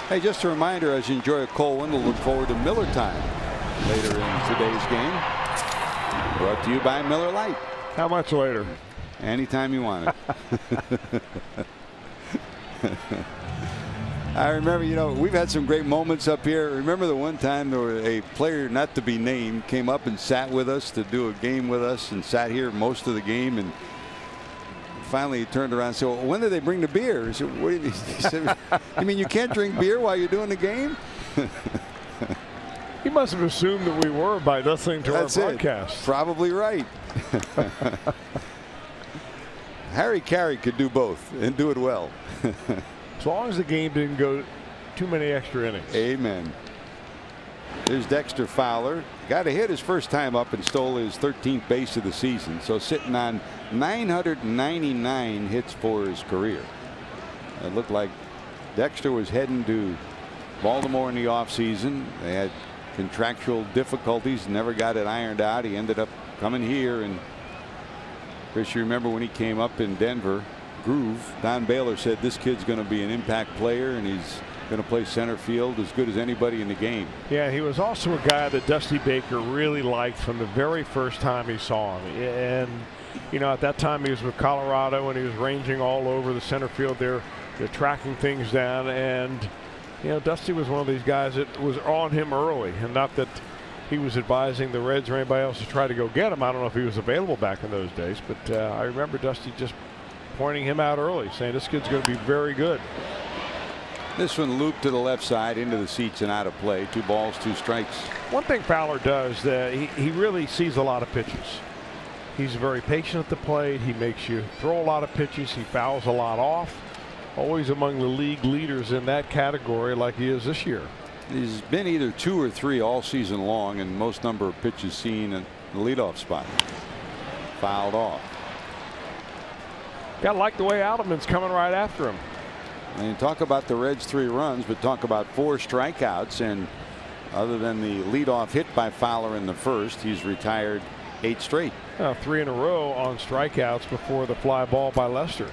Hey, just a reminder, as you enjoy a cold one, we'll look forward to Miller time later in today's game. Brought to you by Miller Lite. How much later? Anytime you want it. I remember, you know, we've had some great moments up here. Remember the one time there was a player not to be named came up and sat with us to do a game with us and sat here most of the game, and finally he turned around and said, well, when did they bring the beer? He said, what do you, he said, you mean you can't drink beer while you're doing the game? He must have assumed that we were by listening to our broadcast. Probably right. Harry Carey could do both and do it well. As long as the game didn't go too many extra innings. Amen. There's Dexter Fowler. Got a hit his first time up and stole his 13th base of the season. So sitting on 999 hits for his career. It looked like Dexter was heading to Baltimore in the offseason. They had contractual difficulties, never got it ironed out. He ended up coming here, and Chris, you remember when he came up in Denver, Groove, Don Baylor said this kid's going to be an impact player and he's going to play center field as good as anybody in the game. Yeah, he was also a guy that Dusty Baker really liked from the very first time he saw him. And you know, at that time he was with Colorado and he was ranging all over the center field there. They're tracking things down, and you know, Dusty was one of these guys that was on him early, and not that he was advising the Reds or anybody else to try to go get him. I don't know if he was available back in those days, but I remember Dusty just pointing him out early, saying this kid's going to be very good. This one looped to the left side into the seats and out of play. 2 balls, 2 strikes. One thing Fowler does, he really sees a lot of pitches. He's very patient at the plate. He makes you throw a lot of pitches. He fouls a lot off. Always among the league leaders in that category, like he is this year. He's been either 2 or 3 all season long, and most number of pitches seen in the leadoff spot. Fouled off. Got to like the way Alderman's coming right after him. And talk about the Reds' 3 runs, but talk about 4 strikeouts. And other than the leadoff hit by Fowler in the first, he's retired 8 straight. 3 in a row on strikeouts before the fly ball by Lester.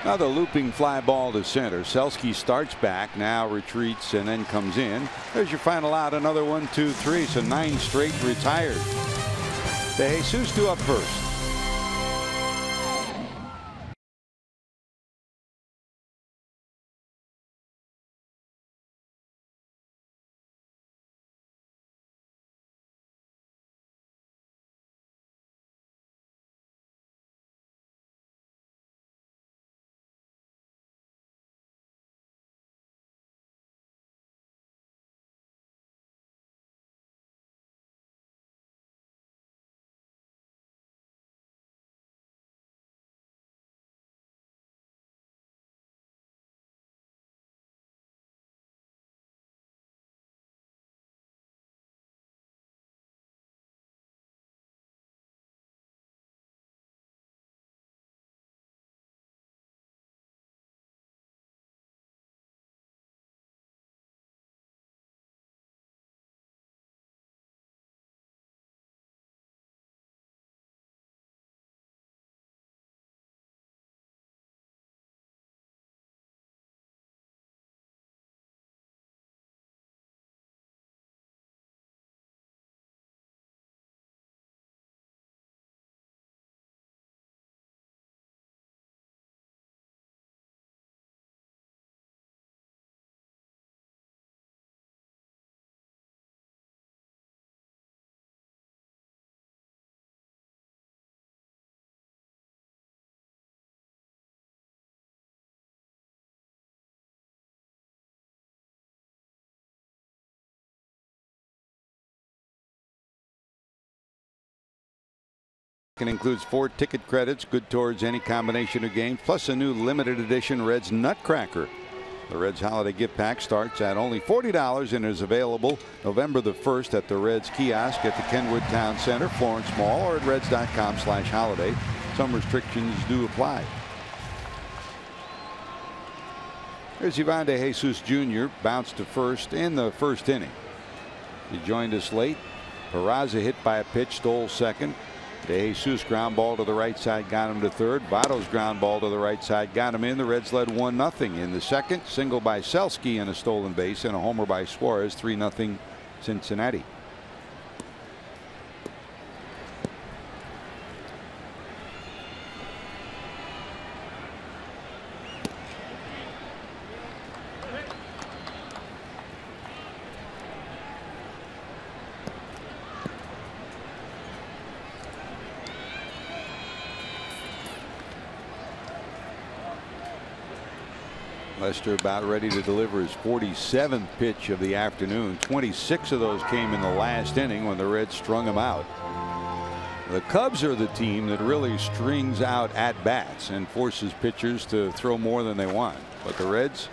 Now the looping fly ball to center. Selski starts back, now retreats and then comes in. There's your final out. Another 1, 2, 3. So 9 straight retired. De Jesus due up first. It includes 4 ticket credits, good towards any combination of games, plus a new limited edition Reds Nutcracker. The Reds holiday gift pack starts at only $40 and is available November the 1st at the Reds kiosk at the Kenwood Town Center, Florence Mall, or at reds.com/holiday. Some restrictions do apply. Here's Ivan De Jesus Jr. bounced to first in the first inning. He joined us late. Peraza hit by a pitch, stole second. De Jesus ground ball to the right side, got him to third. Votto's ground ball to the right side, got him in. The Reds led 1-0 in the second. Single by Selski and a stolen base, and a homer by Suarez. 3-0 Cincinnati. Lester about ready to deliver his 47th pitch of the afternoon. 26 of those came in the last inning when the Reds strung him out. The Cubs are the team that really strings out at bats and forces pitchers to throw more than they want. But the Reds,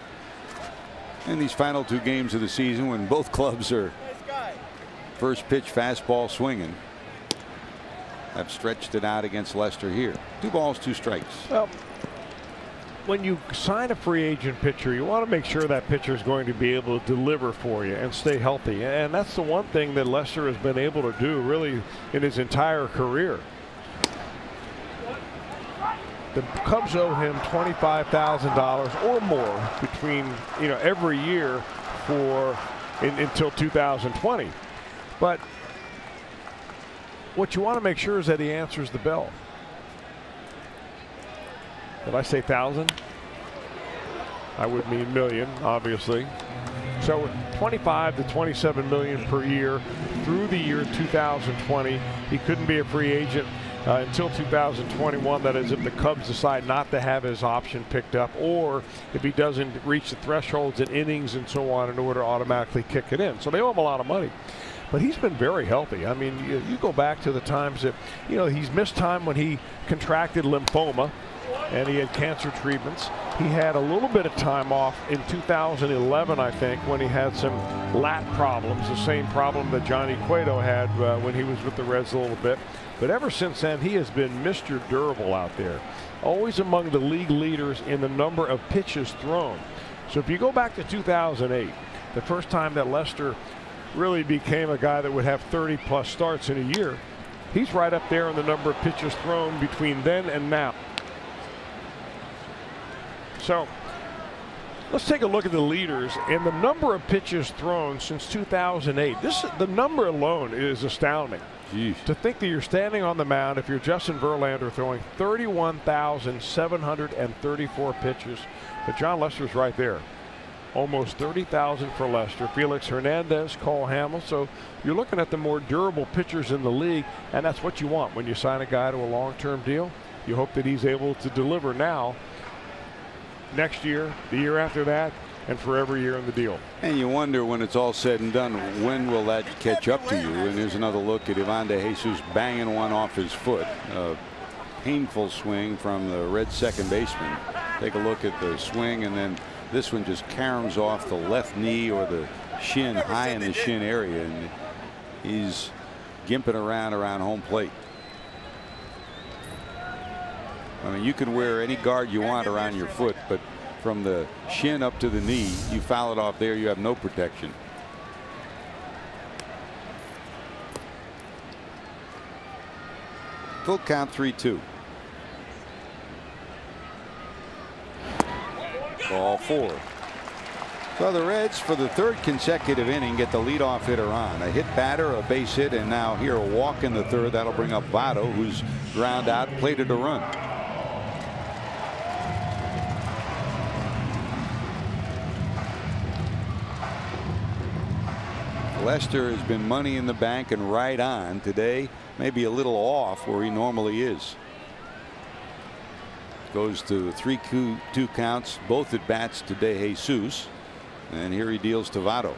in these final 2 games of the season, when both clubs are first pitch fastball swinging, have stretched it out against Lester here. 2 balls, 2 strikes. Well, when you sign a free agent pitcher, you want to make sure that pitcher is going to be able to deliver for you and stay healthy. And that's the one thing that Lester has been able to do really in his entire career. The Cubs owe him $25,000 or more between, every year until 2020. But what you want to make sure is that he answers the bell. Did I say 1,000? I would mean million, obviously. So 25 to 27 million per year through the year 2020. He couldn't be a free agent until 2021. That is, if the Cubs decide not to have his option picked up, or if he doesn't reach the thresholds in innings and so on in order to automatically kick it in. So they owe him a lot of money. but he's been very healthy. I mean, you go back to the times that, he's missed time when he contracted lymphoma and he had cancer treatments. He had a little bit of time off in 2011, I think, when he had some lat problems, the same problem that Johnny Cueto had when he was with the Reds a little bit. But ever since then, he has been Mr. Durable out there, always among the league leaders in the number of pitches thrown. So if you go back to 2008, the first time that Lester really became a guy that would have 30+ starts in a year, he's right up there in the number of pitches thrown between then and now. So let's take a look at the leaders and the number of pitches thrown since 2008. The number alone is astounding. Jeez. To think that you're standing on the mound, if you're Justin Verlander, throwing 31,734 pitches, but John Lester's right there. Almost 30,000 for Lester, Felix Hernandez, Cole Hamels. So you're looking at the more durable pitchers in the league, and that's what you want when you sign a guy to a long-term deal. You hope that he's able to deliver now, next year, the year after that, and for every year in the deal. And you wonder when it's all said and done, when will that catch up to you? And here's another look at Ivan De Jesus banging one off his foot. A painful swing from the Red second baseman. Take a look at the swing, and then this one just caroms off the left knee or the shin, high in the shin area, and he's gimping around home plate. I mean, you can wear any guard you want around your foot, but from the shin up to the knee, you foul it off there, you have no protection. Full count, 3-2. Ball 4. So the Reds, for the third consecutive inning, get the leadoff hitter on. A hit batter, a base hit, and now here a walk in the third. That'll bring up Votto, who's ground out, plated a run. Lester has been money in the bank and right on today, maybe a little off where he normally is. Goes to 3-2 counts, both at bats to De Jesus, and here he deals to Votto.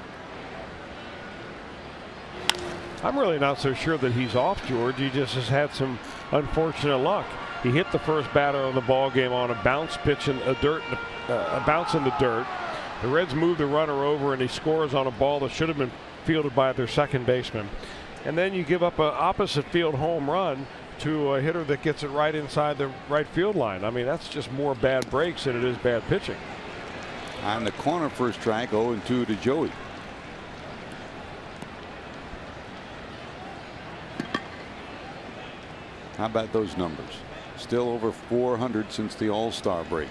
I'm really not so sure that he's off, George. He just has had some unfortunate luck. He hit the first batter of the ball game on a bounce pitch in a bounce in the dirt. The Reds move the runner over, and he scores on a ball that should have been fielded by their second baseman. And then you give up an opposite field home run to a hitter that gets it right inside the right field line. I mean, that's just more bad breaks than it is bad pitching. On the corner for a strike, 0-2 to Joey. How about those numbers? Still over 400 since the All-Star break.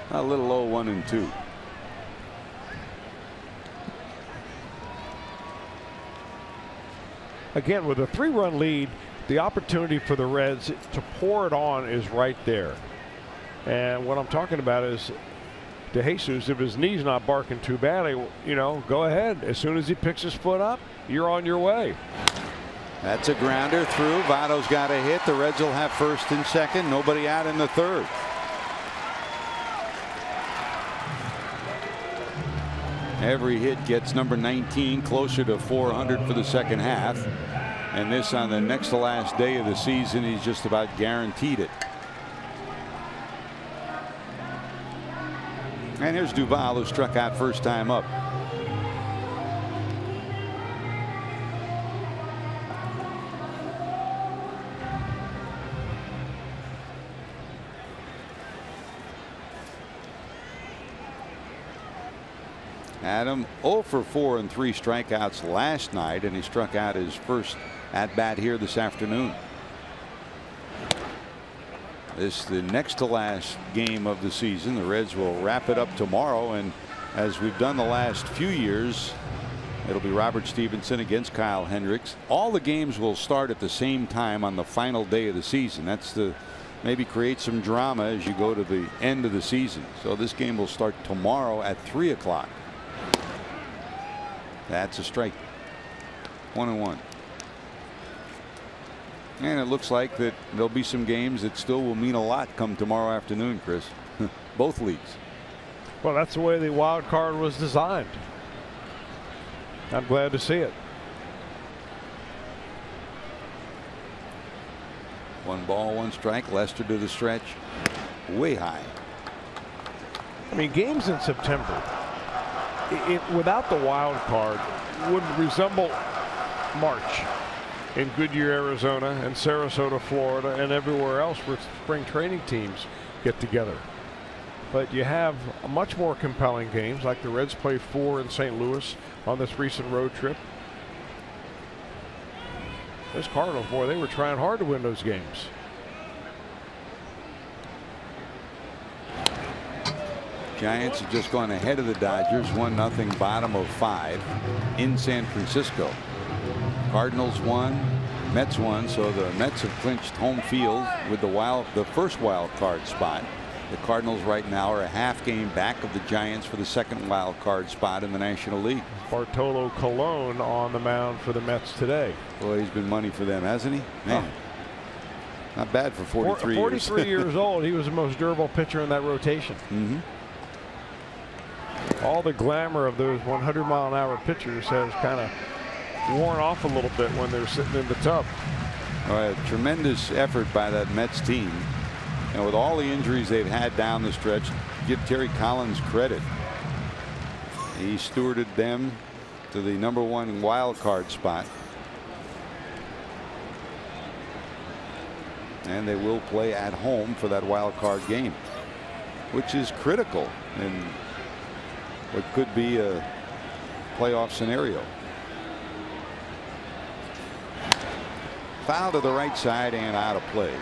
A little low, 1-2. Again, with a 3-run lead, the opportunity for the Reds to pour it on is right there. And what I'm talking about is De Jesus, if his knee's not barking too badly, go ahead. As soon as he picks his foot up, you're on your way. That's a grounder through. Votto's got a hit. The Reds will have first and second. Nobody out in the third. Every hit gets number 19 closer to 400 for the second half. And this on the next to last day of the season, he's just about guaranteed it. And here's Duvall, who struck out first time up. Adam 0 for 4 and 3 strikeouts last night, and he struck out his first at bat here this afternoon. This is the next to last game of the season. The Reds will wrap it up tomorrow, and as we've done the last few years, it'll be Robert Stevenson against Kyle Hendricks. All the games will start at the same time on the final day of the season. That's to maybe create some drama as you go to the end of the season. So this game will start tomorrow at 3 o'clock. That's a strike. 1-1. And it looks like that there'll be some games that still will mean a lot come tomorrow afternoon, Chris. Both leagues. Well, that's the way the wild card was designed. I'm glad to see it. 1 ball, 1 strike. Lester to the stretch. Way high. I mean, games in September, without the wild card, would resemble March in Goodyear, Arizona, and Sarasota, Florida, and everywhere else where spring training teams get together. But you have much more compelling games, like the Reds play 4 in St. Louis on this recent road trip. Those Cardinals, boy, they were trying hard to win those games. Giants have just gone ahead of the Dodgers, 1-0, bottom of 5 in San Francisco. Cardinals won, Mets won, so the Mets have clinched home field with the first wild card spot. The Cardinals right now are a half game back of the Giants for the second wild card spot in the National League. Bartolo Colon on the mound for the Mets today. Boy, he's been money for them, hasn't he? Man, not bad for 43 years. 43 years old. He was the most durable pitcher in that rotation. All the glamour of those 100-mile-an-hour pitchers has kind of worn off a little bit when they're sitting in the tub. Tremendous effort by that Mets team. And with all the injuries they've had down the stretch, give Terry Collins credit. He stewarded them to the #1 wild card spot. And they will play at home for that wild card game, which is critical in what could be a playoff scenario. Foul to the right side and out of play.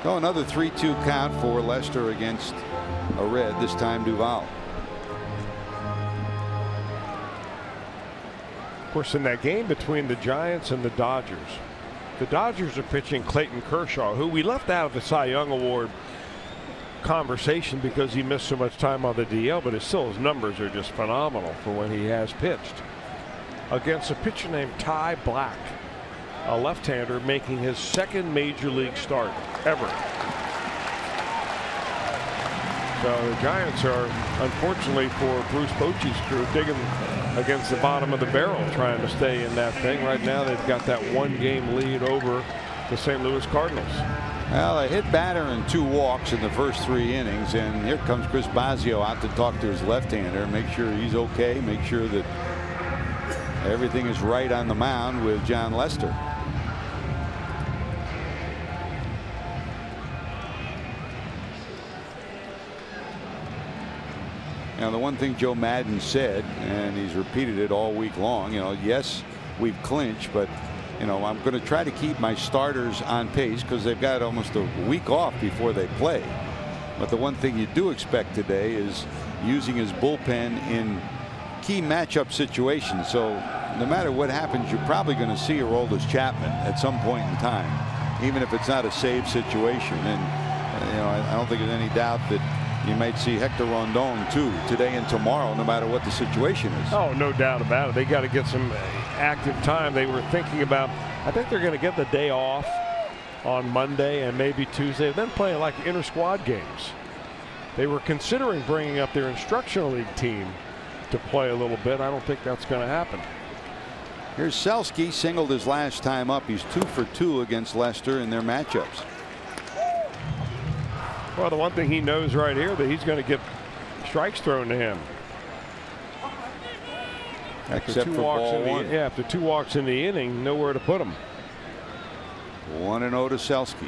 So another 3-2 count for Lester against a Red, this time Duvall. Of course, in that game between the Giants and the Dodgers are pitching Clayton Kershaw, who we left out of the Cy Young Award conversation because he missed so much time on the DL, but his numbers are just phenomenal for when he has pitched, against a pitcher named Ty Black, a left-hander making his second major league start ever. So the Giants are, unfortunately for Bruce Bochy's crew, digging against the bottom of the barrel trying to stay in that thing. Right now they've got that 1-game lead over the St. Louis Cardinals. Well, a hit batter and 2 walks in the first 3 innings, and here comes Chris Bosio out to talk to his left-hander, make sure he's okay, make sure that everything is right on the mound with John Lester. Now, the one thing Joe Madden said, and he's repeated it all week long, yes, we've clinched, but I'm going to try to keep my starters on pace because they've got almost a week off before they play. But the one thing you do expect today is using his bullpen in key matchup situations. So no matter what happens, you're probably going to see Aroldis Chapman at some point in time, even if it's not a save situation. And I don't think there's any doubt that you might see Hector Rondon too today and tomorrow, no matter what the situation is. Oh, no doubt about it. They got to get some active time. They were thinking about, I think they're going to get the day off on Monday and maybe Tuesday, then play like inter-squad games. They were considering bringing up their instructional league team to play a little bit. I don't think that's going to happen. Here's Selsky, singled his last time up. He's 2 for 2 against Lester in their matchups. Well, the one thing he knows right here that he's going to get strikes thrown to him. Except for ball 1. After 2 walks in the inning, nowhere to put him. 1-0 to Selsky.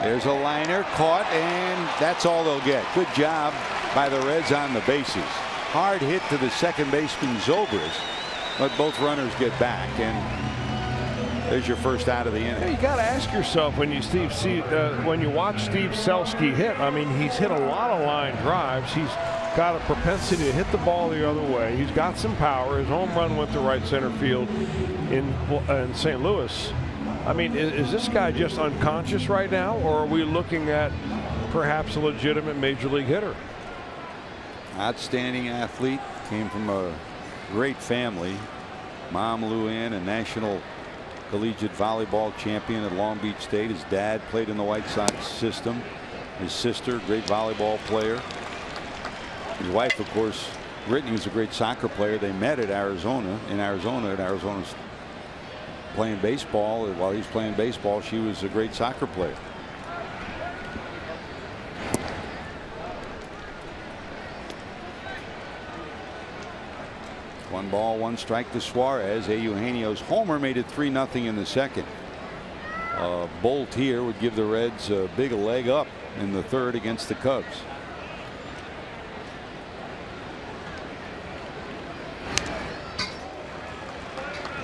There's a liner caught, and that's all they'll get. Good job by the Reds on the bases. Hard hit to the second baseman Zobrist, but both runners get back, and there's your first out of the inning. You got to ask yourself when you watch Steve Selsky hit. I mean, he's hit a lot of line drives. He's got a propensity to hit the ball the other way. He's got some power. His home run went to right center field in St. Louis. I mean, is this guy just unconscious right now, or are we looking at perhaps a legitimate major league hitter? Outstanding athlete, came from a great family. Mom Lou Ann, a national collegiate volleyball champion at Long Beach State. His dad played in the White Sox system. His sister, great volleyball player. His wife, of course, Brittany, was a great soccer player. They met at Arizona, and Arizona's playing baseball. While he's playing baseball, she was a great soccer player. One ball, one strike to Suarez. Eugenio's homer made it 3-0 in the second. Bolt here would give the Reds a big leg up in the third against the Cubs.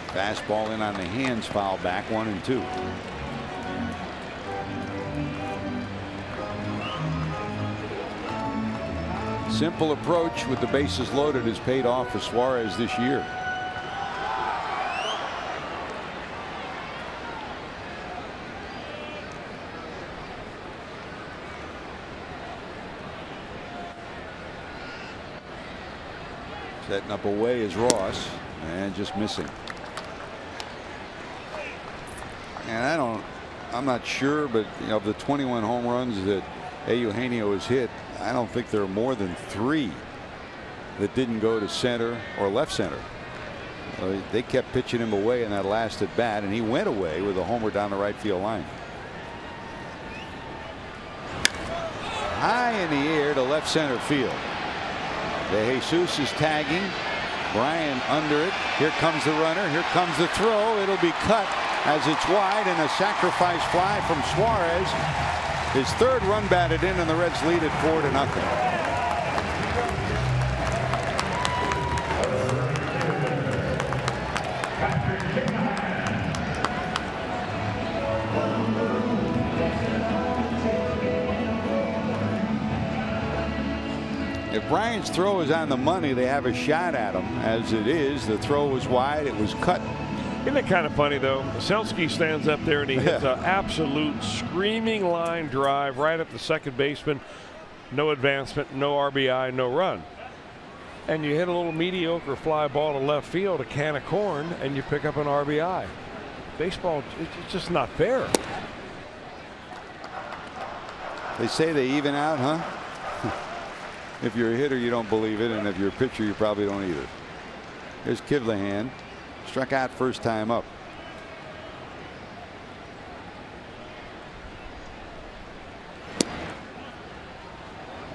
Fastball in on the hands, foul back, 1-2. Simple approach with the bases loaded has paid off for Suarez this year. Setting up away is Ross, and just missing. And I'm not sure, but of the 21 home runs that Eugenio has hit, I don't think there are more than 3 that didn't go to center or left center. They kept pitching him away in that last at bat, and he went away with a homer down the right field line. High in the air to left center field. De Jesus is tagging. Bryant under it. Here comes the runner. Here comes the throw. It'll be cut as it's wide, and a sacrifice fly from Suarez. His third run batted in, and the Reds lead it 4-0. If Bryant's throw is on the money, they have a shot at him. As it is, the throw was wide. It was cut. Isn't it kind of funny, though? Selski stands up there and he hits an absolute screaming line drive right at the second baseman. No advancement, no RBI, no run. And you hit a little mediocre fly ball to left field, a can of corn, and you pick up an RBI. Baseball, it's just not fair. They say they even out, huh? If you're a hitter, you don't believe it, and if you're a pitcher, you probably don't either. Here's Kivlehan. Struck out first time up.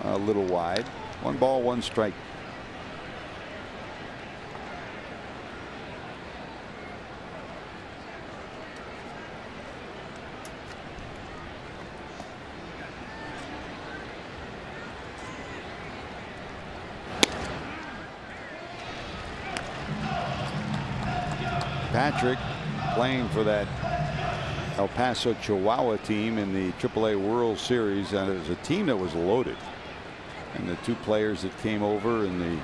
A little wide. 1 ball, 1 strike. Patrick playing for that El Paso Chihuahua team in the AAA World Series, and it was a team that was loaded. And the 2 players that came over in the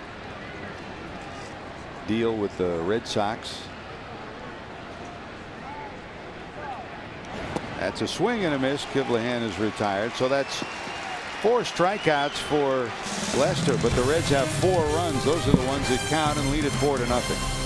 deal with the Red Sox. That's a swing and a miss. Kivlehan is retired. So that's 4 strikeouts for Lester, but the Reds have 4 runs. Those are the ones that count and lead it 4-0.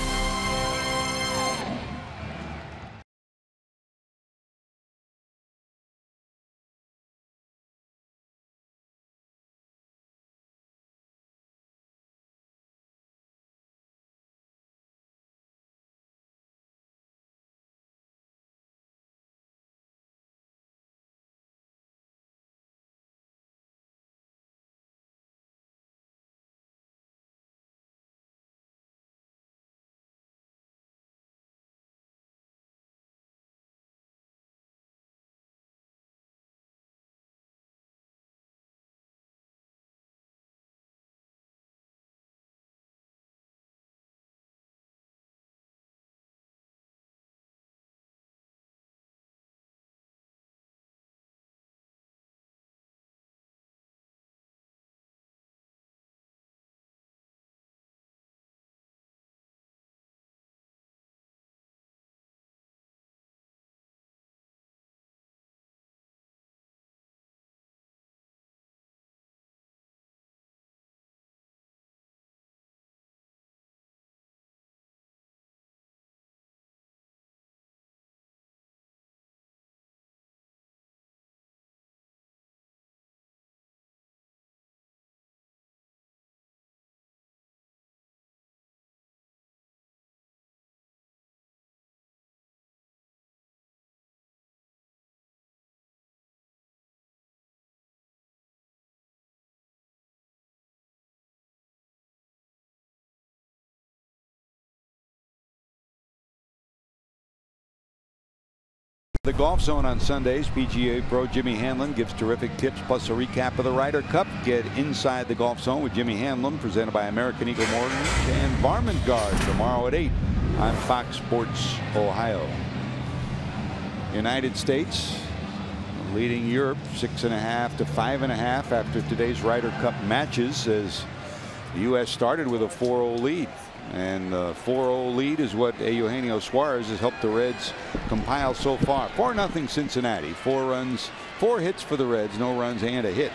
The Golf Zone on Sundays. PGA Pro Jimmy Hanlon gives terrific tips plus a recap of the Ryder Cup. Get inside the Golf Zone with Jimmy Hanlon, presented by American Eagle Mortgage and Varmint Guard, tomorrow at 8 on Fox Sports Ohio. United States leading Europe 6.5 to 5.5 after today's Ryder Cup matches, as the U.S. started with a 4-0 lead. And the 4-0 lead is what Eugenio Suarez has helped the Reds compile so far. 4-0 Cincinnati. 4 runs, 4 hits for the Reds, no runs and a hit.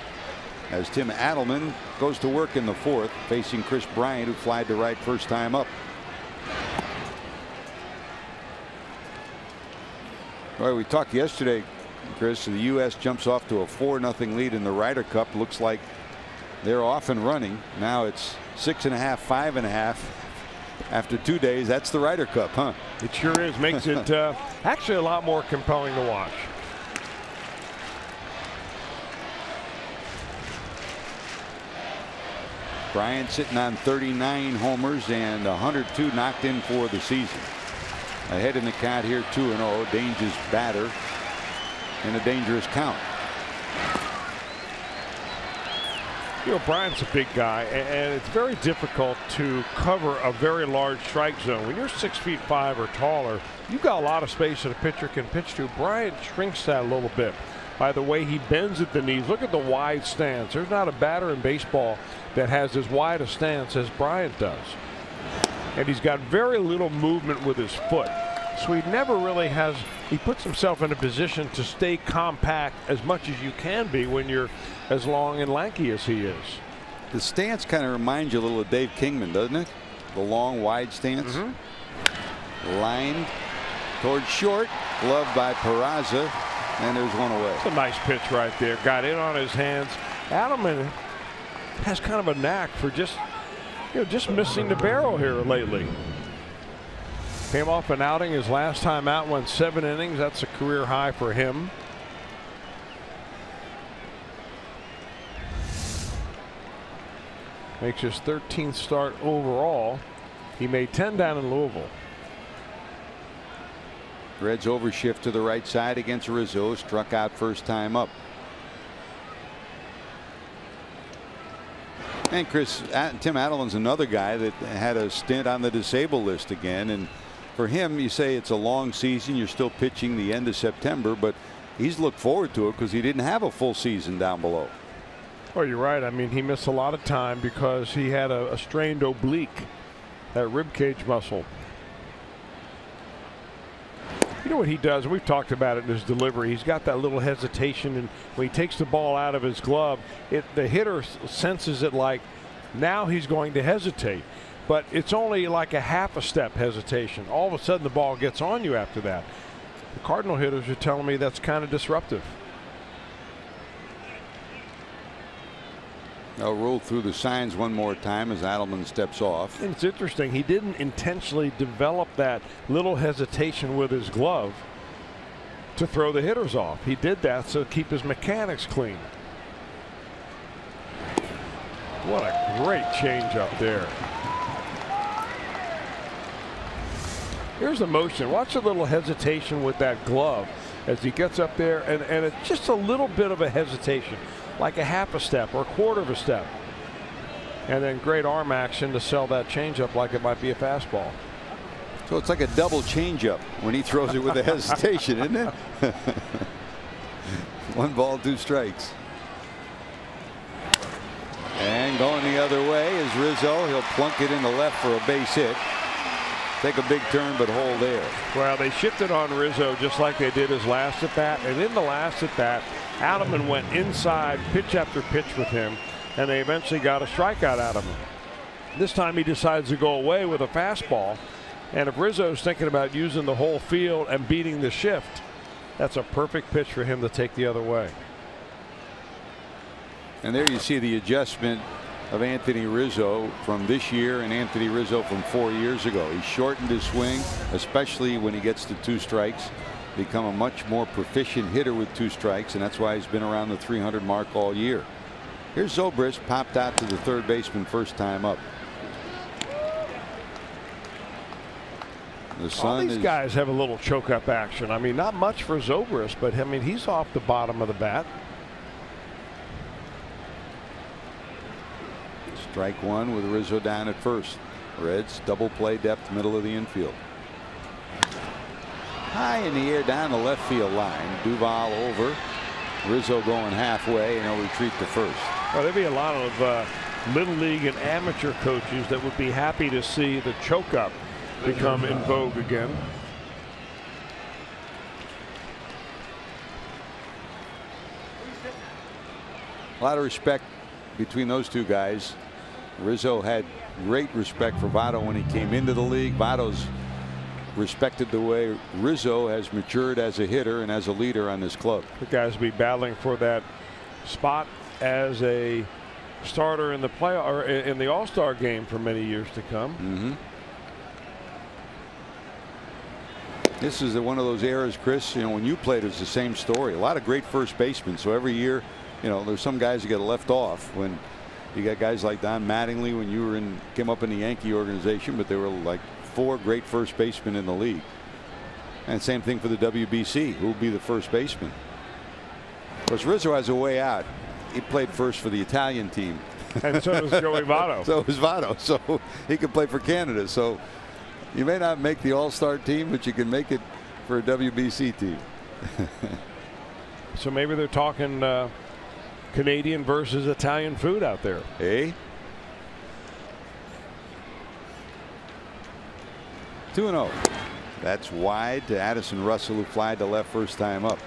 As Tim Adelman goes to work in the 4th, facing Chris Bryant, who flied to right first time up. Well, we talked yesterday, Chris, the U.S. jumps off to a 4-0 lead in the Ryder Cup. Looks like they're off and running. Now it's 6.5, 5.5. After 2 days, that's the Ryder Cup, huh? It sure is. Makes it actually a lot more compelling to watch. Bryant sitting on 39 homers and 102 knocked in for the season. Ahead in the count here, 2-0. Dangerous batter in a dangerous count. You know, Bryant's a big guy, and it's very difficult to cover a very large strike zone. When you're 6'5" or taller, you've got a lot of space that a pitcher can pitch to. Bryant shrinks that a little bit by the way he bends at the knees. Look at the wide stance. There's not a batter in baseball that has as wide a stance as Bryant does. And he's got very little movement with his foot. So he never really has, he puts himself in a position to stay compact as much as you can be when you're as long and lanky as he is. The stance kind of reminds you a little of Dave Kingman, doesn't it? The long, wide stance. Lined towards short, gloved by Peraza, and there's one away. It's a nice pitch right there. Got in on his hands. Adelman has kind of a knack for just missing the barrel here lately. Came off an outing his last time out, went 7 innings. That's a career high for him. Makes his 13th start overall. He made 10 down in Louisville. Reds overshift to the right side against Rizzo, struck out first time up. And Chris, Tim Adelman's another guy that had a stint on the disabled list again, and for him, you say it's a long season. You're still pitching the end of September, but he's looked forward to it because he didn't have a full season down below. Oh, you're right. I mean, he missed a lot of time because he had a strained oblique, that rib cage muscle. You know what he does? We've talked about it in his delivery. He's got that little hesitation, and when he takes the ball out of his glove, the hitter senses it like now he's going to hesitate. But it's only like a half a step hesitation. All of a sudden the ball gets on you after that. The Cardinal hitters are telling me that's kind of disruptive. They'll roll through the signs one more time as Adelman steps off. And it's interesting. He didn't intentionally develop that little hesitation with his glove to throw the hitters off. He did that so to keep his mechanics clean. What a great change up there. Here's the motion. Watch a little hesitation with that glove as he gets up there, and it's just a little bit of a hesitation, like a half a step or a quarter of a step. And then great arm action to sell that changeup like it might be a fastball. So it's like a double changeup when he throws it with a hesitation, isn't it? 1 ball, 2 strikes. And going the other way is Rizzo. He'll plunk it into left for a base hit. Take a big turn, but hold there. Well, they shifted on Rizzo just like they did his last at bat. And in the last at bat, Adelman went inside pitch after pitch with him, and they eventually got a strikeout out of him. This time he decides to go away with a fastball. And if Rizzo's thinking about using the whole field and beating the shift, that's a perfect pitch for him to take the other way. And there you see the adjustment of Anthony Rizzo from this year and Anthony Rizzo from 4 years ago. He shortened his swing, especially when he gets to 2 strikes. Become a much more proficient hitter with 2 strikes, and that's why he's been around the 300 mark all year. Here's Zobrist, popped out to the third baseman first time up. The sun All these guys have a little choke up action. I mean, not much for Zobrist, but I mean, he's off the bottom of the bat. Strike one with Rizzo down at first. Reds double play depth, middle of the infield. High in the air down the left field line. Duvall over. Rizzo going halfway, and he'll retreat to first. Well, there'd be a lot of little league and amateur coaches that would be happy to see the choke up become in vogue again. A lot of respect between those two guys. Rizzo had great respect for Votto when he came into the league. Votto's respected the way Rizzo has matured as a hitter and as a leader on this club. The guys will be battling for that spot as a starter in the or in the All-Star game for many years to come. This is one of those eras, Chris, you know, when you played, it was the same story. A lot of great first basemen. So every year, you know, there's some guys who get left off. When you got guys like Don Mattingly when you came up in the Yankee organization, but there were like 4 great first basemen in the league. And same thing for the WBC. Who will be the first baseman? Of course, Rizzo has a way out. He played first for the Italian team. And so does Joey Votto. So does Votto. So he can play for Canada. So you may not make the All-Star team, but you can make it for a WBC team. So maybe they're talking Canadian versus Italian food out there. Hey. 2-0. That's wide to Addison Russell, who flied to left first time up.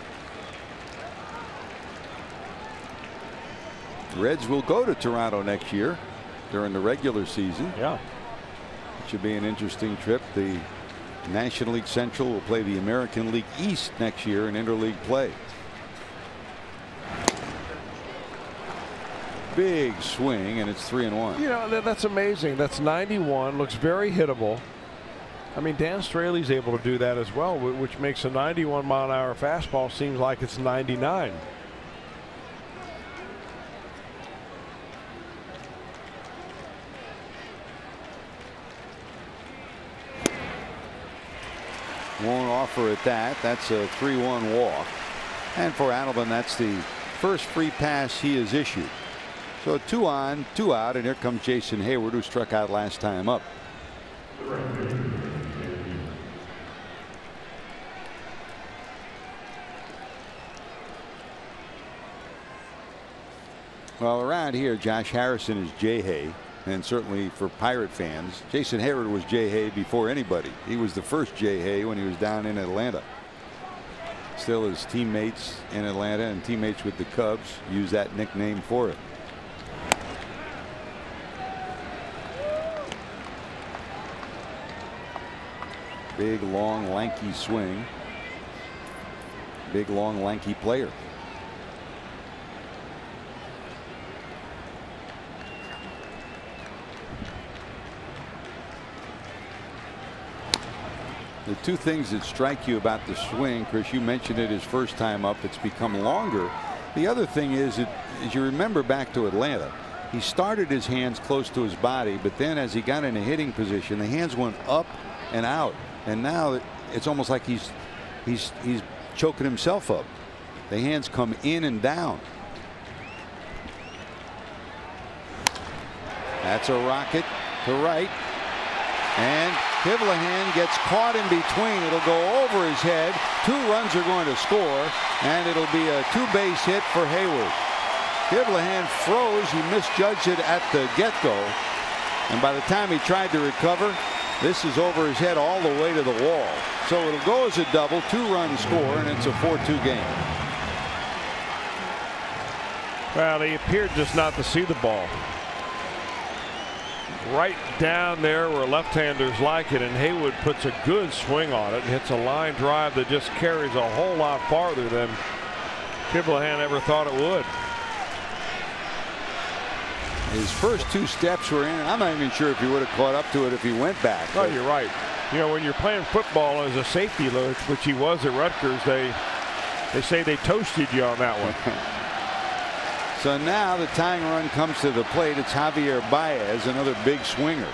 Reds will go to Toronto next year during the regular season. Yeah. It should be an interesting trip. The National League Central will play the American League East next year in interleague play. Big swing, and it's 3-1. You know, that's amazing. That's 91. Looks very hittable. I mean, Dan Straley's able to do that as well, which makes a 91-mile-an-hour fastball seems like it's 99. Won't offer at that. That's a 3-1 walk. And for Adelman, that's the first free pass he has issued. So 2 on, 2 out, and here comes Jason Hayward, who struck out last time up. Well, around here, Josh Harrison is J-Hay, and certainly for Pirate fans, Jason Hayward was J-Hay before anybody. He was the first J-Hay when he was down in Atlanta. Still, his teammates in Atlanta and teammates with the Cubs use that nickname for it. Big, long, lanky swing. Big, long, lanky player. The two things that strike you about the swing, Chris, you mentioned it his first time up, it's become longer. The other thing is, as you remember back to Atlanta, he started his hands close to his body, but then as he got in a hitting position, the hands went up and out. And now it's almost like he's choking himself up. The hands come in and down. That's a rocket to right. And Hivlahan gets caught in between. It'll go over his head. 2 runs are going to score, and it'll be a 2-base hit for Hayward. Hivlahan froze. He misjudged it at the get-go, and by the time he tried to recover, this is over his head all the way to the wall. So it'll go as a double, 2-run score, and it's a 4-2 game. Well, he appeared just not to see the ball. Right down there where left-handers like it, and Haywood puts a good swing on it and hits a line drive that just carries a whole lot farther than Hivlahan ever thought it would. His first 2 steps were in, and I'm not even sure if he would have caught up to it if he went back. Oh, you're right. You know, when you're playing football as a safety, which he was at Rutgers, they say they toasted you on that one. So now the tying run comes to the plate. It's Javier Baez, another big swinger.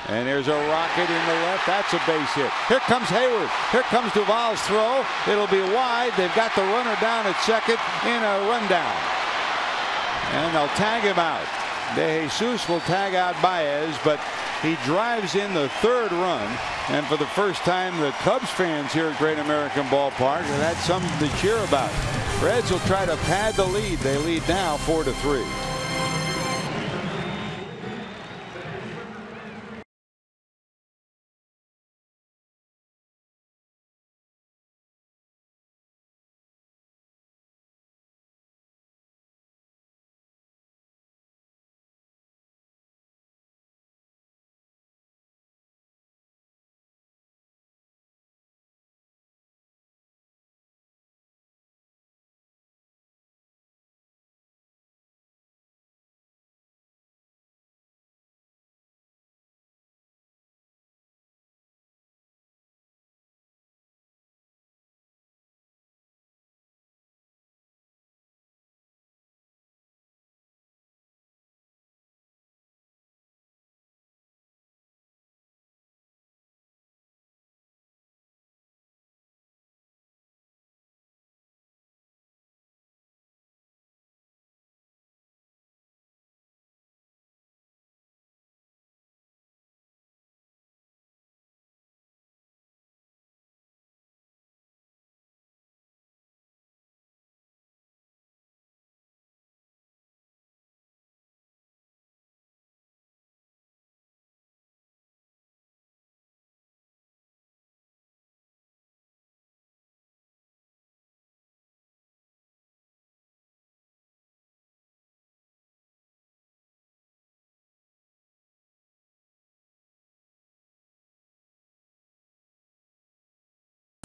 And there's a rocket in the left. That's a base hit. Here comes Hayward. Here comes Duvall's throw. It'll be wide. They've got the runner down at second in a rundown. And they'll tag him out. De Jesus will tag out Baez, but he drives in the third run. And for the first time, the Cubs fans here at Great American Ballpark have had something to cheer about. Reds will try to pad the lead. They lead now 4-3.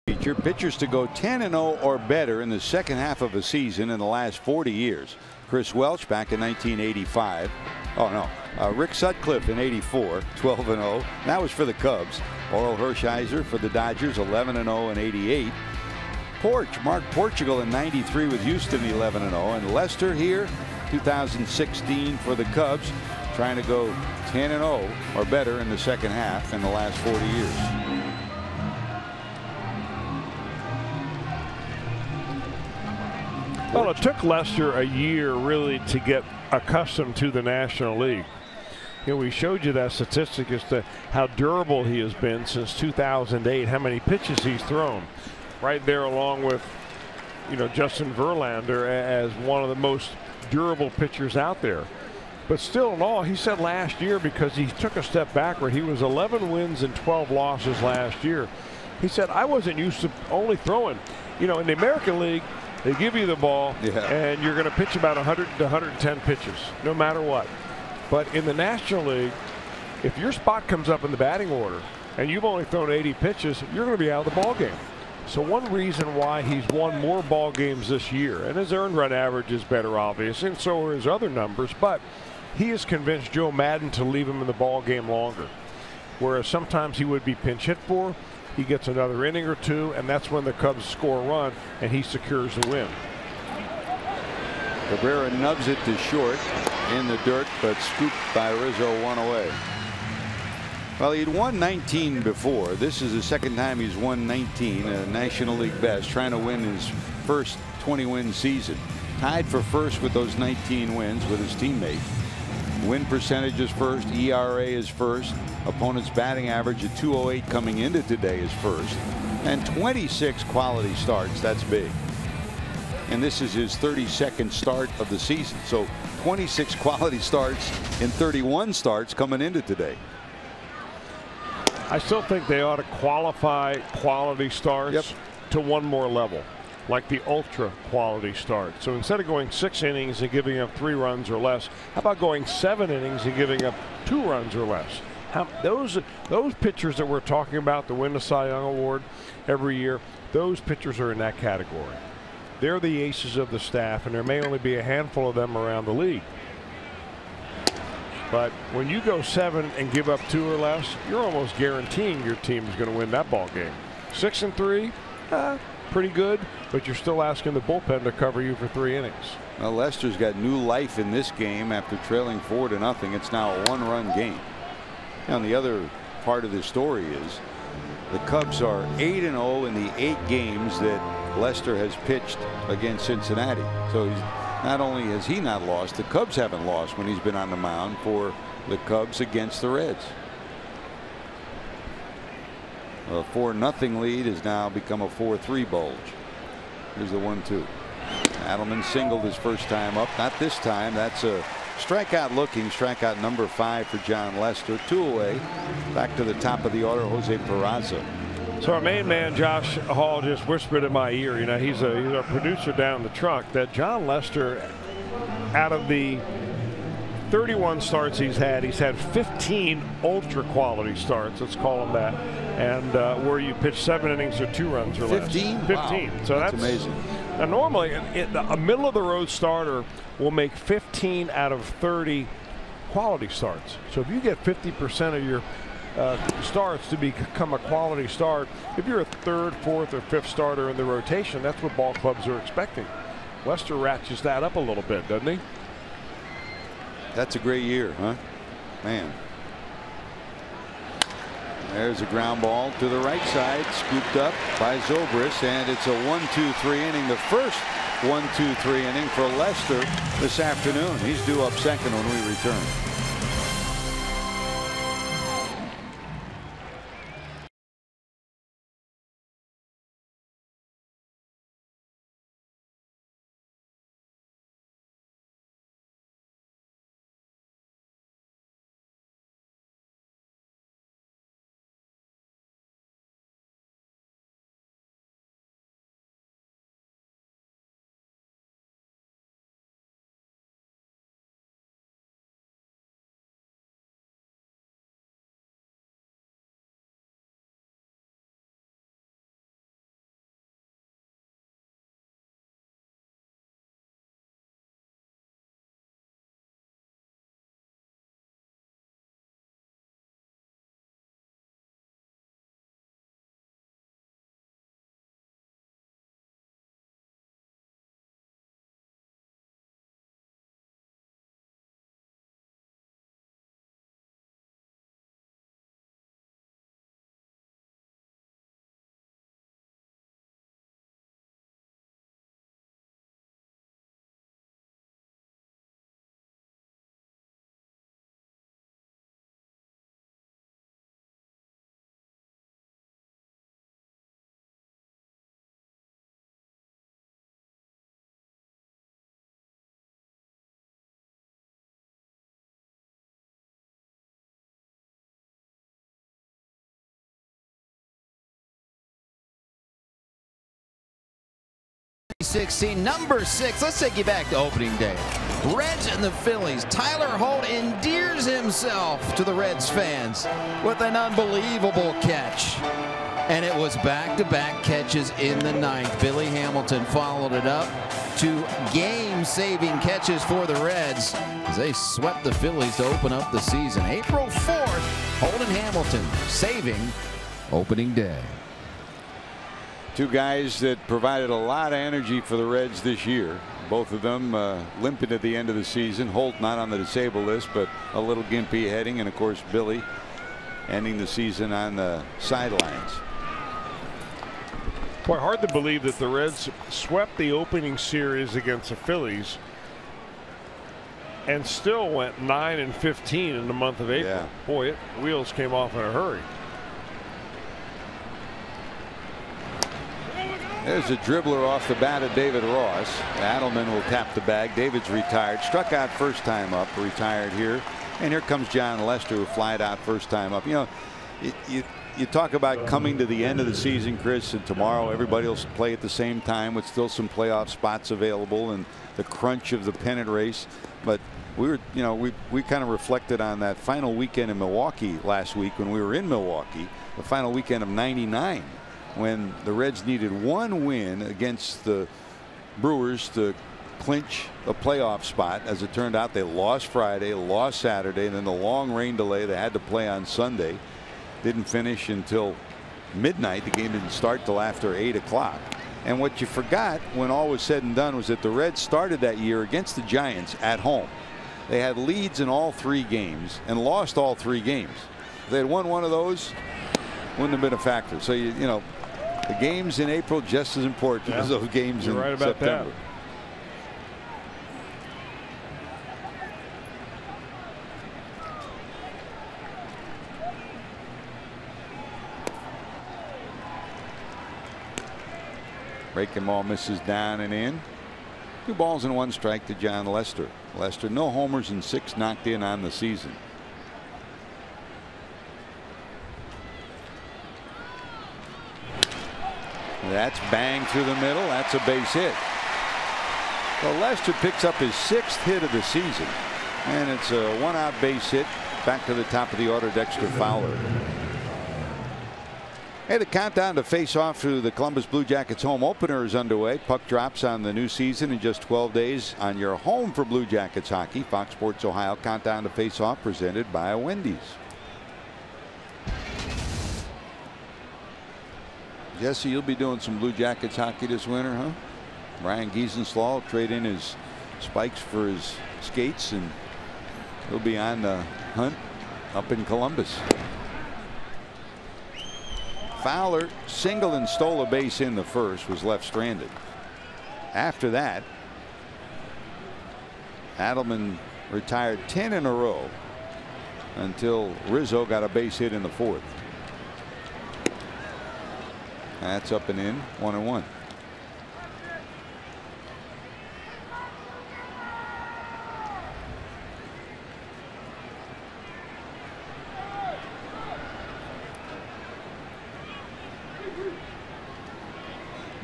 Feature pitchers to go 10-0 or better in the second half of a season in the last 40 years. Chris Welch back in 1985. Oh no, Rick Sutcliffe in '84, 12-0. That was for the Cubs. Oral Hershiser for the Dodgers, 11-0 in '88. Mark Portugal in '93 with Houston, 11-0, and Lester here, 2016 for the Cubs, trying to go 10-0 or better in the second half in the last 40 years. Well, it took Lester a year really to get accustomed to the National League. You know, we showed you that statistic as to how durable he has been since 2008, how many pitches he's thrown. Right there along with, you know, Justin Verlander as one of the most durable pitchers out there. But still in all, he said last year, because he took a step backward, he was 11 wins and 12 losses last year. He said, I wasn't used to only throwing. You know, in the American League, they give you the ball, and you're going to pitch about 100 to 110 pitches, no matter what. But in the National League, if your spot comes up in the batting order and you've only thrown 80 pitches, you're going to be out of the ball game. So one reason why he's won more ball games this year, and his earned run average is better, obviously, and so are his other numbers, but he has convinced Joe Maddon to leave him in the ball game longer. Whereas sometimes he would be pinch hit for. He gets another inning or two, and that's when the Cubs score a run, and he secures the win. Cabrera nubs it to short in the dirt, but scooped by Rizzo, one away. Well, he'd won 19 before. This is the second time he's won 19, a National League best, trying to win his first 20-win season. Tied for first with those 19 wins with his teammate. Win percentage is first, ERA is first, opponent's batting average at .208 coming into today is first, and 26 quality starts. That's big. And this is his 32nd start of the season. So 26 quality starts in 31 starts coming into today. I still think they ought to qualify quality starts to one more level, like the ultra quality start. So instead of going 6 innings and giving up 3 runs or less, how about going 7 innings and giving up 2 runs or less? Those pitchers that we're talking about to win the Cy Young Award every year, those pitchers are in that category. They're the aces of the staff, and there may only be a handful of them around the league. But when you go 7 and give up 2 or less, you're almost guaranteeing your team is going to win that ball game. 6 and 3, pretty good, but you're still asking the bullpen to cover you for 3 innings. Well, Lester's got new life in this game after trailing 4-0. It's now a 1-run game. And the other part of the story is the Cubs are 8-0 in the 8 games that Lester has pitched against Cincinnati. So he's not only has he not lost, the Cubs haven't lost when he's been on the mound for the Cubs against the Reds. A 4-0 lead has now become a 4-3 bulge. Here's the 1-2. Adelman singled his first time up. Not this time. That's a strikeout looking. Strikeout number 5 for John Lester. 2 away. Back to the top of the order, Jose Peraza. So our main man Josh Hall just whispered in my ear, you know, he's our producer down the truck, that John Lester, out of the 31 starts he's had 15 ultra quality starts, let's call them that, and where you pitch 7 innings or 2 runs or less. 15? 15. Wow. So that's amazing. Now normally a middle of the road starter will make 15 out of 30 quality starts. So if you get 50% of your starts to become a quality start, if you're a 3rd, 4th, or 5th starter in the rotation, that's what ball clubs are expecting. Lester ratchets that up a little bit, doesn't he? That's a great year, huh? Man. There's a ground ball to the right side, scooped up by Zobrist, and it's a 1-2-3 inning. The first 1-2-3 inning for Lester this afternoon. He's due up second when we return. Number 6. Let's take you back to opening day. Reds and the Phillies. Tyler Holt endears himself to the Reds fans with an unbelievable catch. And it was back-to-back catches in the 9th. Billy Hamilton followed it up to game-saving catches for the Reds as they swept the Phillies to open up the season. April 4th, Holt and Hamilton saving opening day. Two guys that provided a lot of energy for the Reds this year. Both of them limping at the end of the season. Holt not on the disabled list, but a little gimpy heading, and of course Billy ending the season on the sidelines. Boy, hard to believe that the Reds swept the opening series against the Phillies and still went 9-15 in the month of April. Yeah. Boy, wheels came off in a hurry. There's a dribbler off the bat of David Ross. Adelman will tap the bag. David's retired. Struck out first time up. Retired here. And here comes John Lester, who flied out first time up. You know, you talk about coming to the end of the season, Chris, and tomorrow everybody will play at the same time with still some playoff spots available and the crunch of the pennant race. But we were, you know, we kind of reflected on that final weekend in Milwaukee last week when we were in Milwaukee, the final weekend of '99. When the Reds needed one win against the Brewers to clinch a playoff spot. As it turned out, they lost Friday, lost Saturday, and then the long rain delay they had to play on Sunday didn't finish until midnight. The game didn't start till after 8 o'clock. And what you forgot when all was said and done was that the Reds started that year against the Giants at home. They had leads in all 3 games and lost all 3 games. they had won one of those, wouldn't have been a factor. So you know, the games in April just as important as those games in September. That. Breaking ball misses down and in. 2 balls and 1 strike to John Lester. Lester, no homers and 6 knocked in on the season. That's banged through the middle. That's a base hit. Well, Lester picks up his 6th hit of the season, and it's a 1-out base hit back to the top of the order. Dexter Fowler. Hey, the countdown to face off through the Columbus Blue Jackets home opener is underway. Puck drops on the new season in just 12 days on your home for Blue Jackets hockey. Fox Sports Ohio countdown to face off presented by Wendy's. Jesse, you'll be doing some Blue Jackets hockey this winter, huh? Ryan Giesenslaw will trade in his spikes for his skates, and he'll be on the hunt up in Columbus. Fowler singled and stole a base in the first, was left stranded. After that, Adelman retired 10 in a row until Rizzo got a base hit in the 4th. That's up and in, 1-1.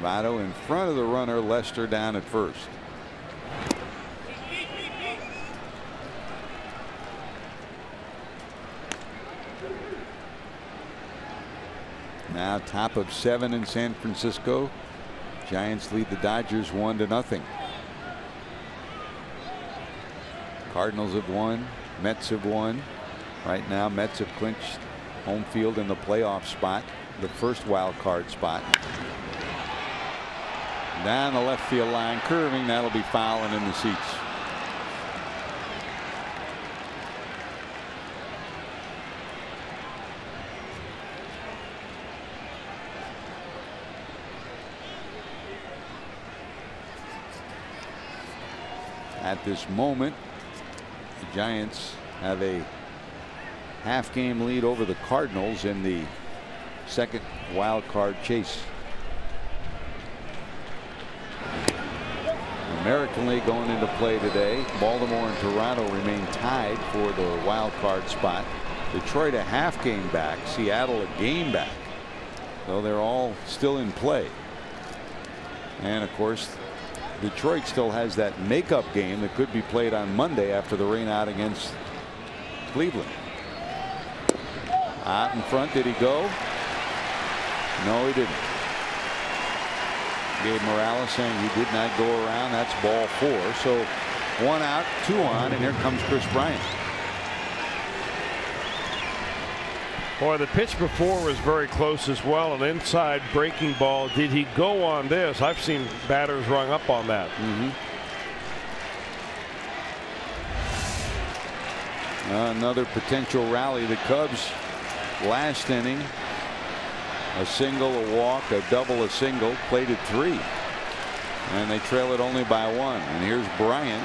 Votto in front of the runner. Lester down at first. Now top of 7 in San Francisco. Giants lead the Dodgers 1-0. Cardinals have won. Mets have won. Right now Mets have clinched home field in the playoff spot, the first wild card spot. Down the left field line, curving, that'll be foul and in the seats. At this moment, the Giants have a half-game lead over the Cardinals in the second wild card chase. American League going into play today. Baltimore and Toronto remain tied for the wild card spot. Detroit a half game back. Seattle a game back. So they're all still in play. And of course, Detroit still has that makeup game that could be played on Monday after the rain out against Cleveland. Out in front, did he go? No, he didn't. Gabe Morales saying he did not go around. That's ball 4. So 1 out, 2 on, and here comes Chris Bryant. Boy, the pitch before was very close as well. An inside breaking ball. Did he go on this? I've seen batters rung up on that. Another potential rally. The Cubs last inning. A single, a walk, a double, a single, played at 3. And they trail it only by 1. And here's Bryant.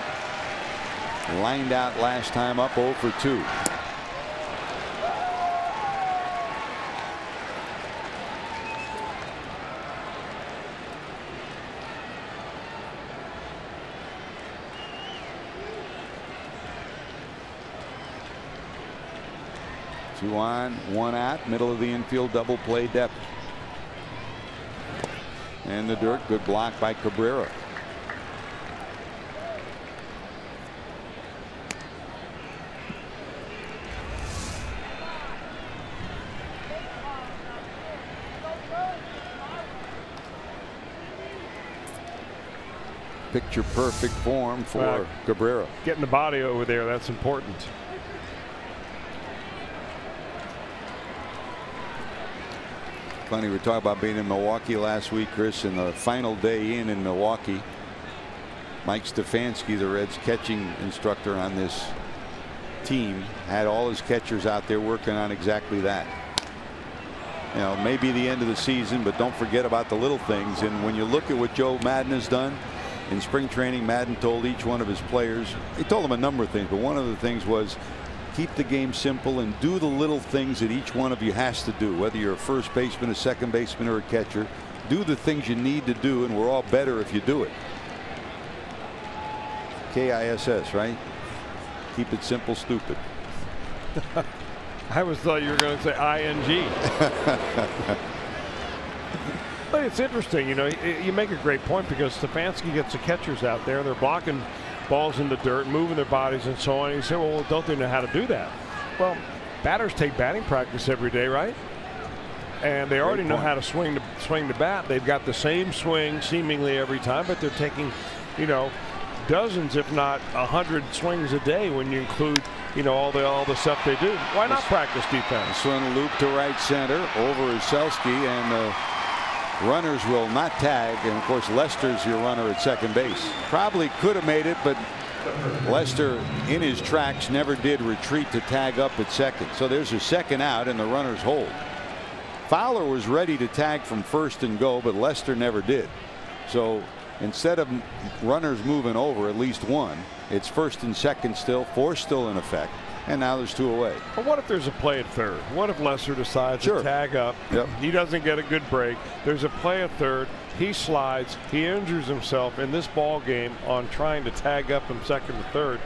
Lined out last time up 0 for 2. Two on, 1 out, middle of the infield, double play depth. And the dirt, good block by Cabrera. Picture perfect form for Cabrera. Getting the body over there, that's important. Funny, we were talking about being in Milwaukee last week, Chris, and the final day in Milwaukee. Mike Stefanski, the Reds catching instructor on this team had all his catchers out there working on exactly that. You know, maybe the end of the season, but don't forget about the little things. And when you look at what Joe Maddon has done in spring training, Maddon told each one of his players, he told them a number of things, but one of the things was keep the game simple and do the little things that each one of you has to do, whether you're a first baseman, a second baseman, or a catcher. Do the things you need to do, and we're all better if you do it. KISS, right? Keep it simple, stupid. I always thought you were going to say ING. But it's interesting, you know, you make a great point, because Stefanski gets the catchers out there. They're blocking balls in the dirt, moving their bodies and so on. And you say, well, don't they know how to do that? Well, batters take batting practice every day, right? And they already know how to swing the bat. They've got the same swing seemingly every time, but they're taking, you know, dozens, if not 100 swings a day when you include, you know, all the stuff they do. Why not practice defense? This one loop to right center over Selski, and the runners will not tag. And of course, Lester's your runner at second base. Probably could have made it, but Lester in his tracks never did retreat to tag up at second. So there's a second out, and the runners hold. Fowler was ready to tag from first and go, but Lester never did. So instead of runners moving over at least one, it's first and second still, four still in effect, and now there's two away. But what if there's a play at third? What if Lester decides to tag up? Yep. He doesn't get a good break. There's a play at third. He slides. He injures himself in this ball game on trying to tag up from second to third.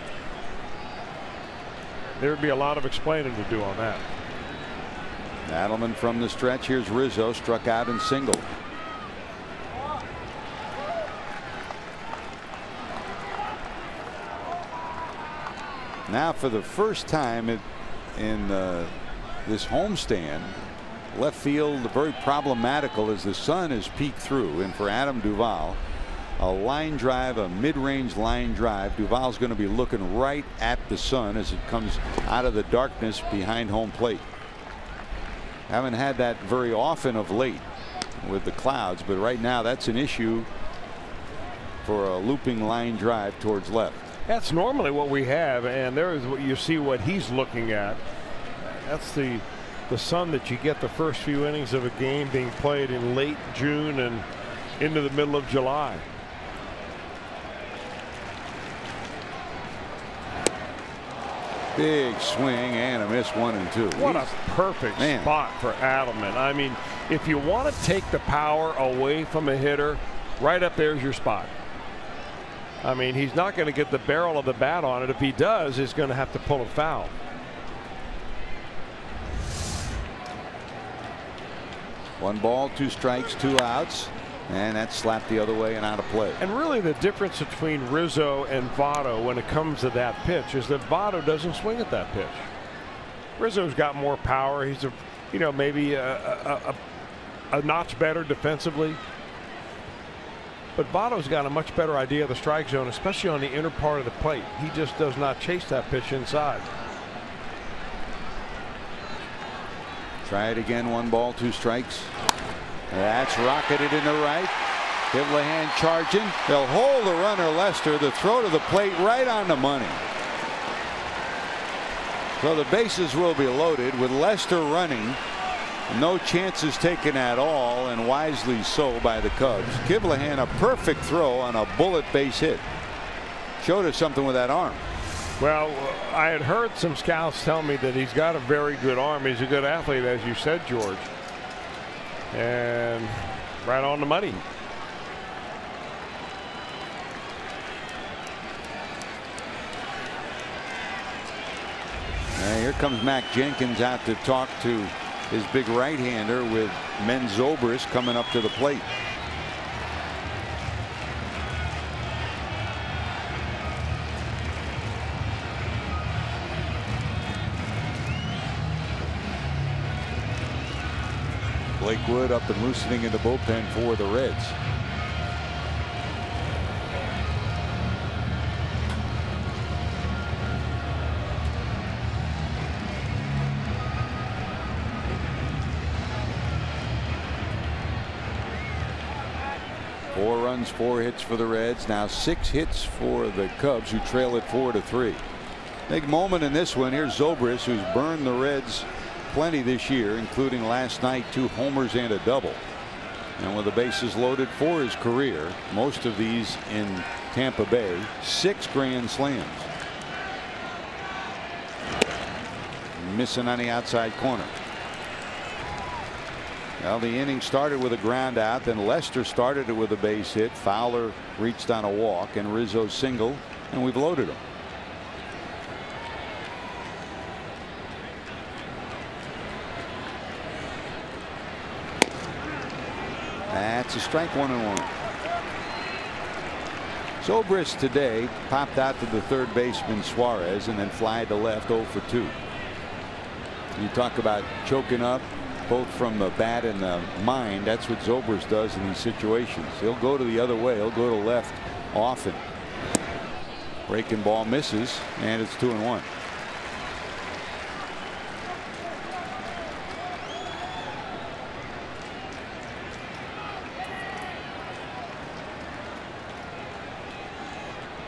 There would be a lot of explaining to do on that. Adelman from the stretch. Here's Rizzo, struck out and singled. Now, for the first time in this homestand, left field very problematical as the sun has peeked through. And for Adam Duvall, a line drive, a mid-range line drive. Duvall's going to be looking right at the sun as it comes out of the darkness behind home plate. Haven't had that very often of late with the clouds, but right now that's an issue for a looping line drive towards left. That's normally what we have, and there is what you see what he's looking at. That's the sun that you get the first few innings of a game being played in late June and into the middle of July. Big swing and a miss, 1 and 2. What a perfect spot for Adelman. I mean, if you want to take the power away from a hitter, right up there's your spot. I mean, he's not going to get the barrel of the bat on it. If he does, he's going to have to pull a foul. One ball, 2 strikes, 2 outs. And that's slapped the other way and out of play. And really the difference between Rizzo and Votto when it comes to that pitch is that Votto doesn't swing at that pitch. Rizzo's got more power. He's a, you know, maybe a notch better defensively. But Votto's got a much better idea of the strike zone, especially on the inner part of the plate. He just does not chase that pitch inside. Try it again. 1 ball, 2 strikes. That's rocketed into right. Kivlehan charging. They'll hold the runner Lester. The throw to the plate right on the money. So the bases will be loaded with Lester running. No chances taken at all, and wisely so by the Cubs. Kivlehan, a perfect throw on a bullet base hit. Showed us something with that arm. Well, I had heard some scouts tell me that he's got a very good arm. He's a good athlete, as you said, George. And right on the money. Now here comes Mac Jenkins out to talk to his big right-hander with Menzobris coming up to the plate. Lakewood up and loosening in the bullpen for the Reds. Four runs, 4 hits for the Reds. Now 6 hits for the Cubs, who trail it 4-3. Big moment in this one. Here's Zobrist, who's burned the Reds plenty this year, including last night 2 homers and a double. And with the bases loaded for his career, most of these in Tampa Bay, 6 grand slams. Missing on the outside corner. Well, the inning started with a ground out, then Lester started it with a base hit. Fowler reached on a walk, and Rizzo singled, and we've loaded him. That's a strike, 1-1. Zobrist today popped out to the third baseman Suarez and then fly to left, 0 for 2. You talk about choking up both from the bat and the mind. That's what Zobrist does in these situations. He'll go to the other way. He'll go to left often. Breaking ball misses, and it's 2-1.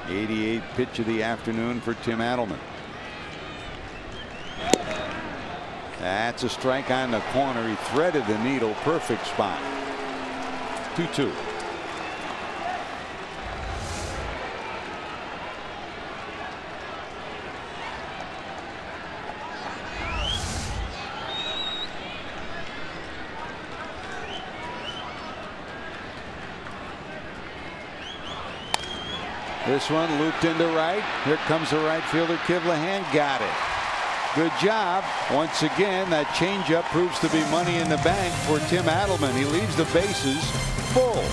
'88th pitch of the afternoon for Tim Adelman. That's a strike on the corner. He threaded the needle. Perfect spot. 2-2. This one looped into right. Here comes the right fielder. Kivlahan got it. Good job. Once again, that changeup proves to be money in the bank for Tim Adelman. He leaves the bases full.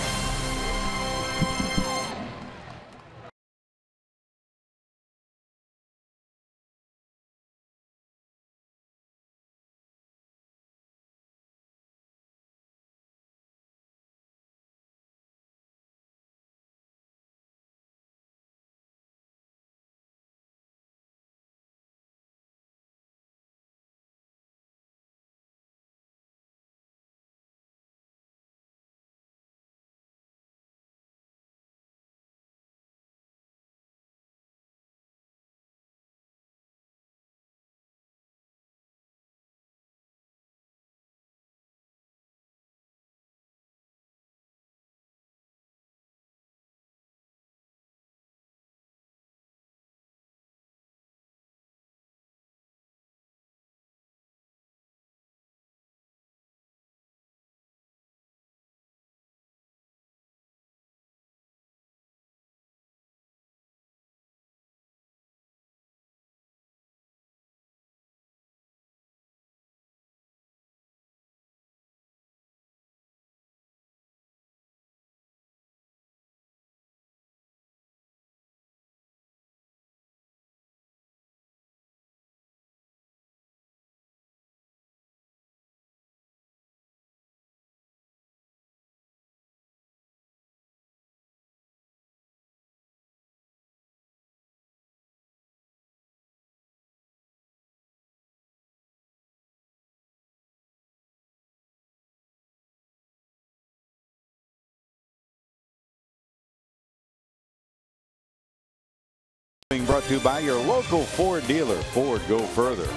Being brought to you by your local Ford dealer, Ford Go Further,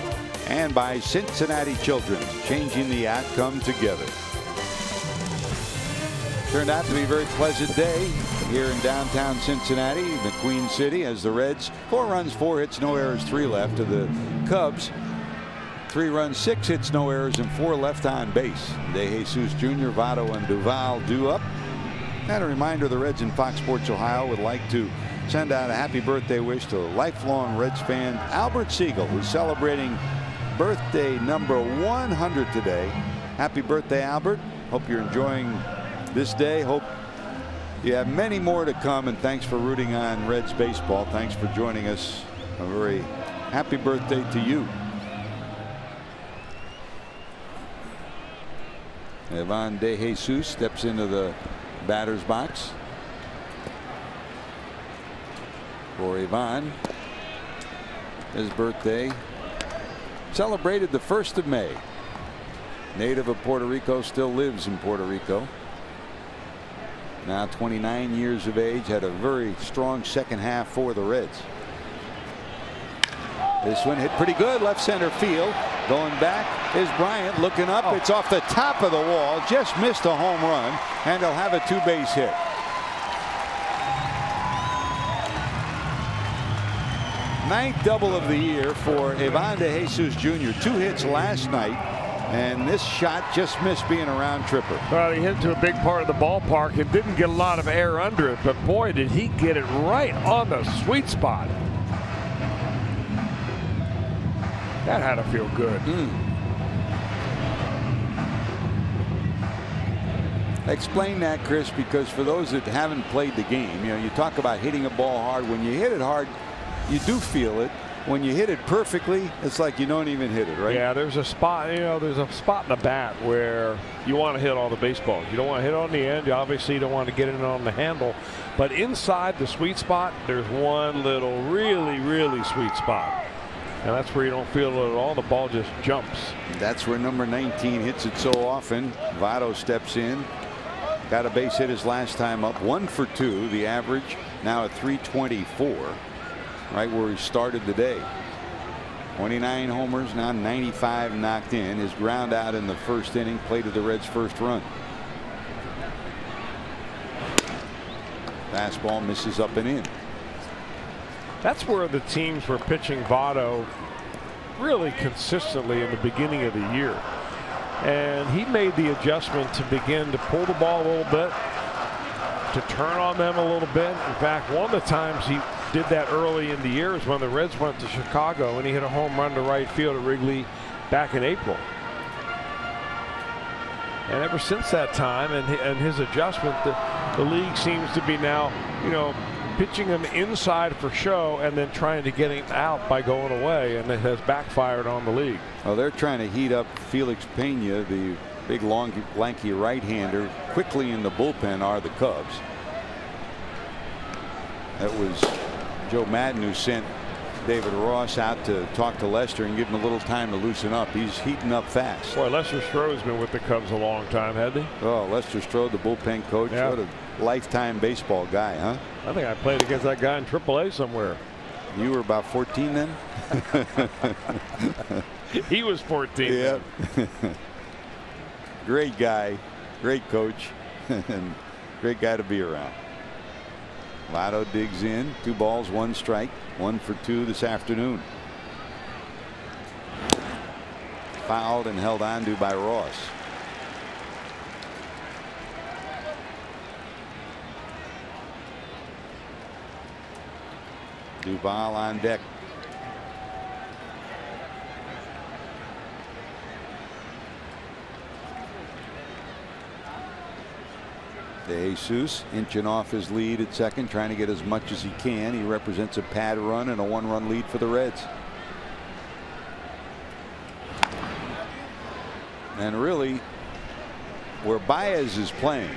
and by Cincinnati Children's, changing the outcome together. Turned out to be a very pleasant day here in downtown Cincinnati, the Queen City, as the Reds 4 runs, 4 hits, no errors, 3 left. To the Cubs, 3 runs, 6 hits, no errors, and 4 left on base. De Jesus Jr., Votto, and Duval due up. And a reminder, the Reds in Fox Sports Ohio would like to send out a happy birthday wish to a lifelong Reds fan, Albert Siegel, who's celebrating birthday number 100 today. Happy birthday, Albert. Hope you're enjoying this day. Hope you have many more to come, and thanks for rooting on Reds baseball. Thanks for joining us. A very happy birthday to you. Ivan De Jesus steps into the batter's box. For Ivan, his birthday celebrated the 1st of May. Native of Puerto Rico, still lives in Puerto Rico. Now 29 years of age, had a very strong second half for the Reds. This one hit pretty good left center field. Going back is Bryant looking up. It's off the top of the wall. Just missed a home run, and they'll have a 2-base hit. Ninth double of the year for Ivan De Jesus Jr. 2 hits last night, and this shot just missed being a round tripper. Well, he hit to a big part of the ballpark and didn't get a lot of air under it, but boy, did he get it right on the sweet spot. That had to feel good. Explain that, Chris, because for those that haven't played the game, you know, you talk about hitting a ball hard. When you hit it hard, you do feel it. When you hit it perfectly, it's like you don't even hit it, right? Yeah, there's a spot, you know, there's a spot in the bat where you want to hit all the baseballs. You don't want to hit on the end. You obviously don't want to get it on the handle. But inside the sweet spot, there's one little really, really sweet spot. And that's where you don't feel it at all. The ball just jumps. That's where number 19 hits it so often. Votto steps in. Got a base hit his last time up. 1 for 2. The average now at 324. Right where he started the day. 29 homers, now 95 knocked in. His ground out in the first inning played to the Reds' first run. Fastball misses up and in. That's where the teams were pitching Votto really consistently in the beginning of the year. And he made the adjustment to begin to pull the ball a little bit, to turn on them a little bit. In fact, one of the times he did that early in the year is when the Reds went to Chicago and he hit a home run to right field at Wrigley back in April. And ever since that time and his adjustment, the league seems to be now, you know, pitching him inside for show and then trying to get him out by going away, and it has backfired on the league. Well, they're trying to heat up Felix Pena, the big long lanky right-hander. Quickly in the bullpen are the Cubs. That was Joe Madden who sent David Ross out to talk to Lester and give him a little time to loosen up. He's heating up fast. Boy, Lester Stroh's been with the Cubs a long time, hasn't he? Oh, Lester Stroh, the bullpen coach. Yeah. What a lifetime baseball guy, huh? I think I played against that guy in AAA somewhere. You were about 14 then? He was 14. Yep. Great guy, great coach, and great guy to be around. Votto digs in. 2 balls, 1 strike. 1 for 2 this afternoon. Fouled and held on to by Ross. Duval on deck. De Jesus inching off his lead at second, trying to get as much as he can. He represents a pad run and a 1-run lead for the Reds. And really, where Baez is playing,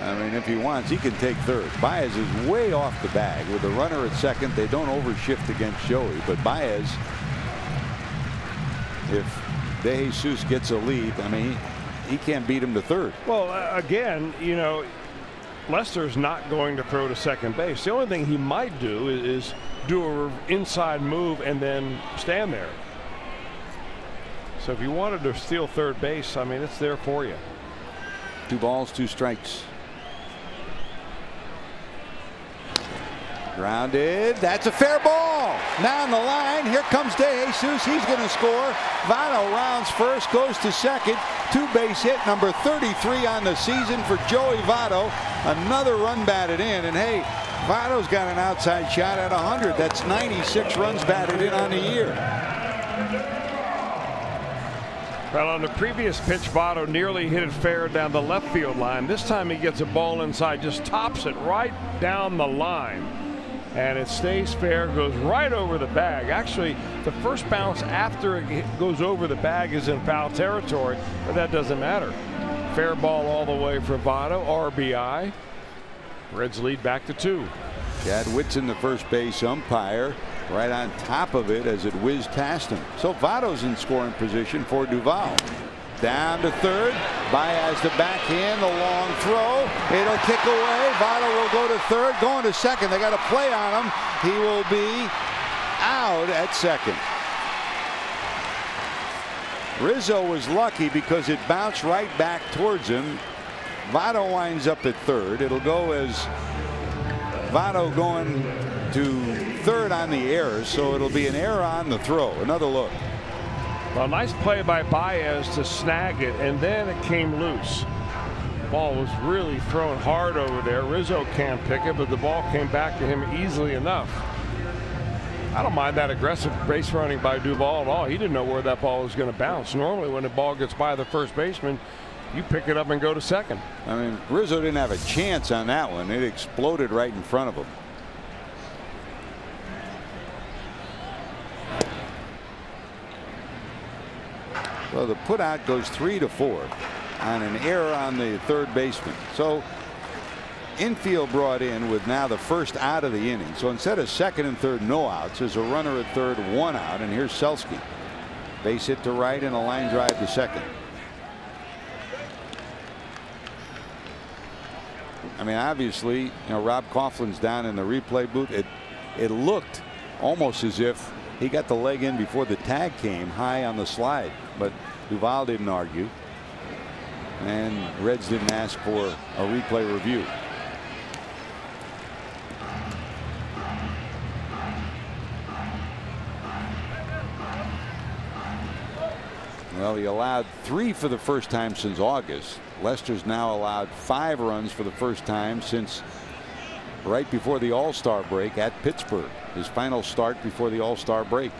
I mean, if he wants, he can take third. Baez is way off the bag with the runner at second. They don't overshift against Joey, but Baez, if De Jesus gets a lead, I mean, he can't beat him to third. Well, again, you know, Lester's not going to throw to second base. The only thing he might do is do an inside move and then stand there. So if you wanted to steal third base, I mean, it's there for you. 2 balls, 2 strikes. Grounded. That's a fair ball. Down the line. Here comes De Jesus. He's going to score. Votto rounds first, goes to second. 2-base hit, number 33 on the season for Joey Votto. Another run batted in. And hey, Votto's got an outside shot at 100. That's 96 runs batted in on the year. Well, on the previous pitch, Votto nearly hit it fair down the left field line. This time he gets a ball inside, just tops it right down the line. And it stays fair, goes right over the bag. Actually, the first bounce after it goes over the bag is in foul territory, but that doesn't matter. Fair ball all the way for Votto, RBI. Reds lead back to 2. Chad Whitson, the first base umpire, right on top of it as it whizzed past him. So Votto's in scoring position for Duval. Down to third. Baez the backhand, the long throw. It'll kick away. Votto will go to third. Going to second. They got a play on him. He will be out at second. Rizzo was lucky because it bounced right back towards him. Votto winds up at third. It'll go as Votto going to third on the error, so it'll be an error on the throw. Another look. Well, nice play by Baez to snag it, and then it came loose. Ball was really thrown hard over there. Rizzo can't pick it, but the ball came back to him easily enough. I don't mind that aggressive base running by Duvall at all. He didn't know where that ball was going to bounce. Normally when the ball gets by the first baseman, you pick it up and go to second. I mean, Rizzo didn't have a chance on that one. It exploded right in front of him. So the putout goes 3-4 on an error on the third baseman. So infield brought in with now the first out of the inning. So instead of second and third, no outs, there's a runner at third, one out, and here's Selsky. Base hit to right and a line drive to second. I mean, obviously, you know, Rob Coughlin's down in the replay booth. It looked almost as if he got the leg in before the tag came high on the slide, but Duvall didn't argue, and Reds didn't ask for a replay review. Well, he allowed 3 for the first time since August. Lester's now allowed 5 runs for the first time since right before the All-Star break at Pittsburgh, his final start before the All-Star break.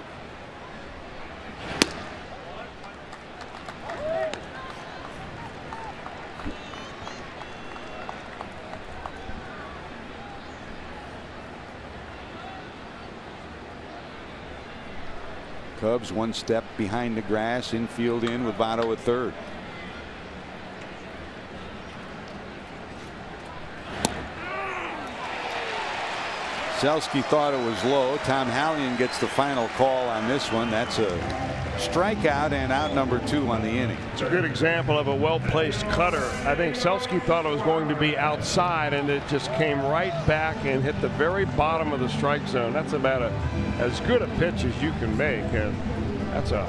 Cubs one step behind the grass, infield in with Votto at third. Selsky thought it was low. Tom Hallion gets the final call on this one. That's a strikeout and out number 2 on the inning. It's a good example of a well-placed cutter. I think Selsky thought it was going to be outside, and it just came right back and hit the very bottom of the strike zone. That's about as good a pitch as you can make, and that's a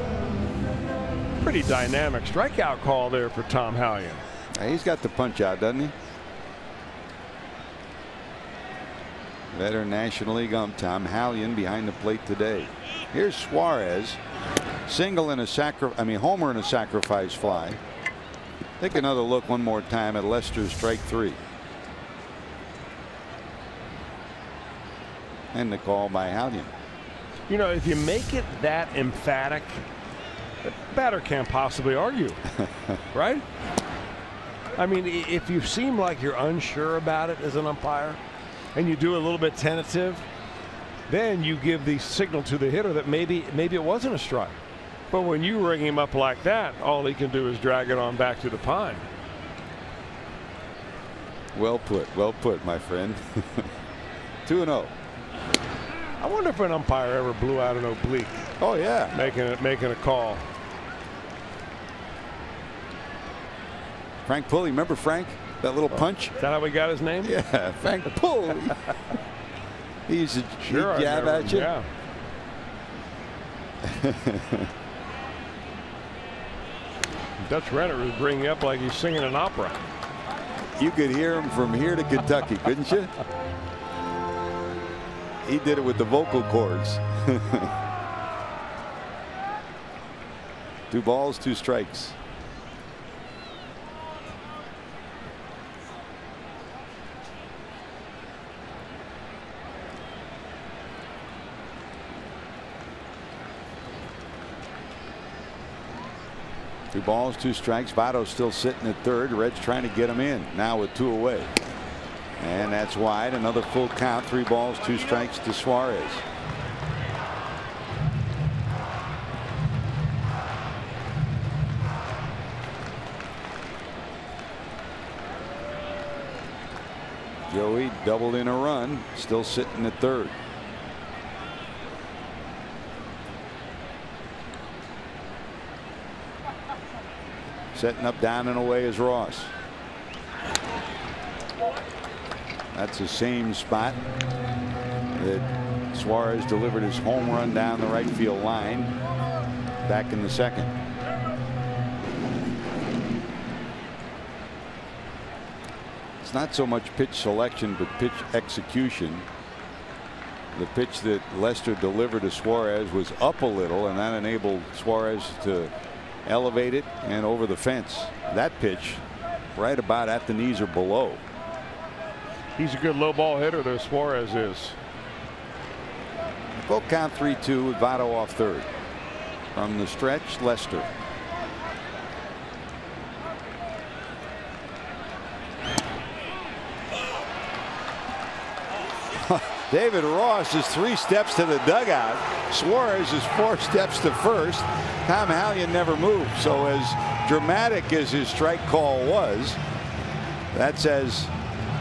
pretty dynamic strikeout call there for Tom Hallion. He's got the punch out, doesn't he? Veteran National League ump Tom Hallion behind the plate today. Here's Suarez, single in a homer and a sacrifice fly. Take another look one more time at Lester's strike 3. And the call by Hallion. You know, if you make it that emphatic, the batter can't possibly argue, right? I mean, if you seem like you're unsure about it as an umpire, and you do a little bit tentative, then you give the signal to the hitter that maybe it wasn't a strike. But when you ring him up like that, all he can do is drag it on back to the pine. Well put, my friend. 2-0. I wonder if an umpire ever blew out an oblique. Oh yeah, making a call. Frank Pulley, remember Frank? That little punch. Is that how we got his name? Yeah, Frank Pulley. He used to jab at you. Yeah. Dutch Renner was bringing up like he's singing an opera. You could hear him from here to Kentucky, couldn't you? He did it with the vocal cords. 2 balls, 2 strikes. Two balls, 2 strikes. Votto still sitting at third. Reds trying to get him in now with 2 away. And that's wide. Another full count. 3 balls, 2 strikes to Suarez. Joey doubled in a run. Still sitting at third. Setting up down and away is Ross. That's the same spot that Suarez delivered his home run down the right field line back in the second. It's not so much pitch selection, but pitch execution. The pitch that Lester delivered to Suarez was up a little, and that enabled Suarez to elevate it and over the fence. That pitch right about at the knees or below. He's a good low ball hitter, though, Suarez is. Full count 3-2 with Votto off third. From the stretch, Lester. David Ross is 3 steps to the dugout. Suarez is 4 steps to first. Tom Hallion never moved. So as dramatic as his strike call was, that's as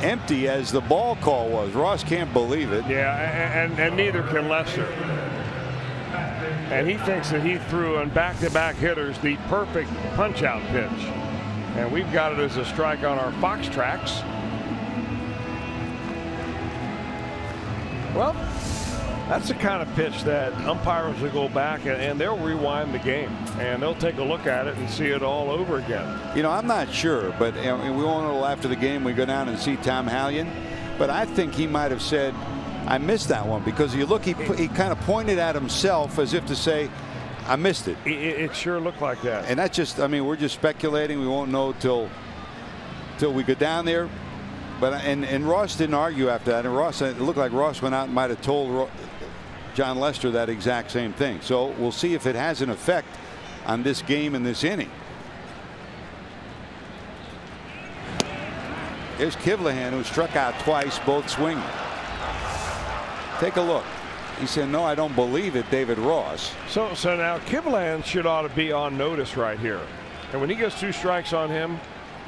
empty as the ball call was. Ross can't believe it. Yeah, and neither can Lester. And he thinks that he threw on back-to-back hitters the perfect punch-out pitch. And we've got it as a strike on our Fox tracks. Well, that's the kind of pitch that umpires will go back and they'll rewind the game and they'll take a look at it and see it all over again. You know, I'm not sure, but we won't know after the game. We go down and see Tom Hallion, but I think he might have said, I missed that one, because you look, he kind of pointed at himself as if to say, I missed it. It sure looked like that. And that's just, I mean, we're just speculating. We won't know till we go down there. But and Ross didn't argue after that. And Ross, it looked like Ross went out and might have told John Lester that exact same thing. So we'll see if it has an effect on this game and this inning. Here's Kivlehan, who struck out twice, both swinging. Take a look. He said, no, I don't believe it, David Ross. So now Kivlehan should ought to be on notice right here. And when he gets 2 strikes on him,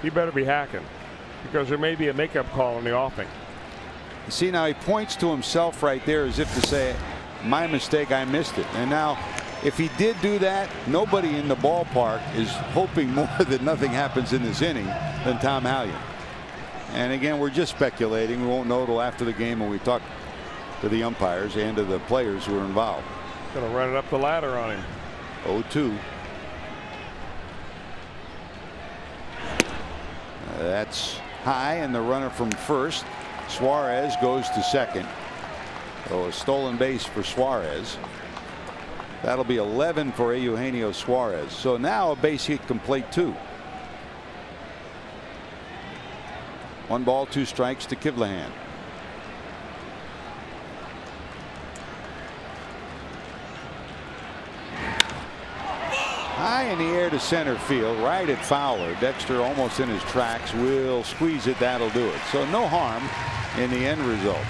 he better be hacking, because there may be a makeup call in the offing. You see, now he points to himself right there as if to say, my mistake, I missed it. And now if he did do that, nobody in the ballpark is hoping more that nothing happens in this inning than Tom Hallion. And again, we're just speculating. We won't know till after the game when we talk to the umpires and to the players who are involved. Going to run it up the ladder on him. 0-2. That's high, and the runner from first, Suarez, goes to second. So a stolen base for Suarez. That'll be 11 for Eugenio Suarez. So now a base hit can plate 2. 1 ball, 2 strikes to Kivlehan. High in the air to center field, right at Fowler. Dexter almost in his tracks, will squeeze it. That'll do it. So no harm in the end result.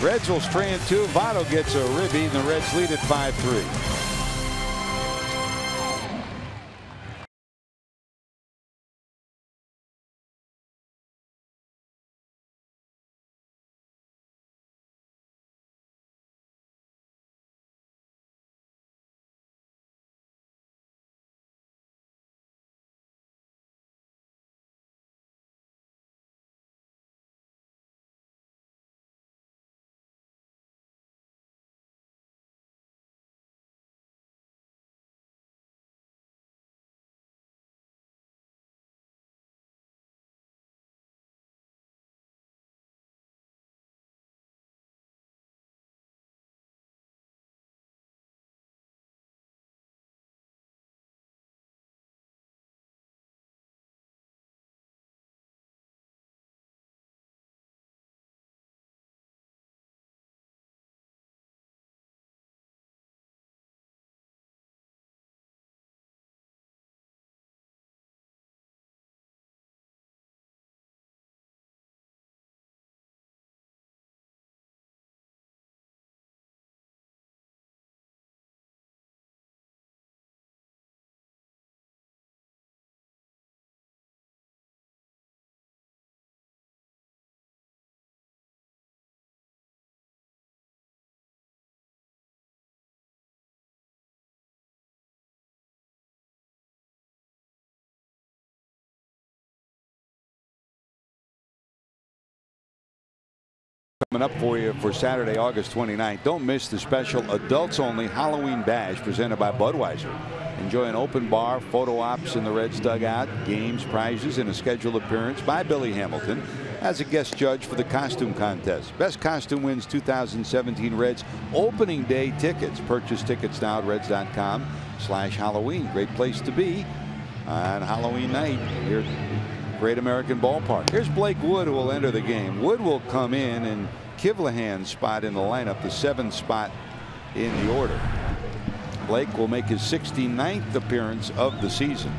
Reds will strand 2. Votto gets a ribby, and the Reds lead at 5-3. Coming up for you for Saturday, August 29th. Don't miss the special adults only Halloween bash presented by Budweiser. Enjoy an open bar, photo ops in the Reds dugout, games, prizes, and a scheduled appearance by Billy Hamilton as a guest judge for the costume contest. Best costume wins 2017 Reds opening day tickets. Purchase tickets now at reds.com/Halloween. Great place to be on Halloween night here at Great American Ballpark. Here's Blake Wood, who will enter the game. Wood will come in Kivlehan's spot in the lineup, the 7th spot in the order. Blake will make his 69th appearance of the season.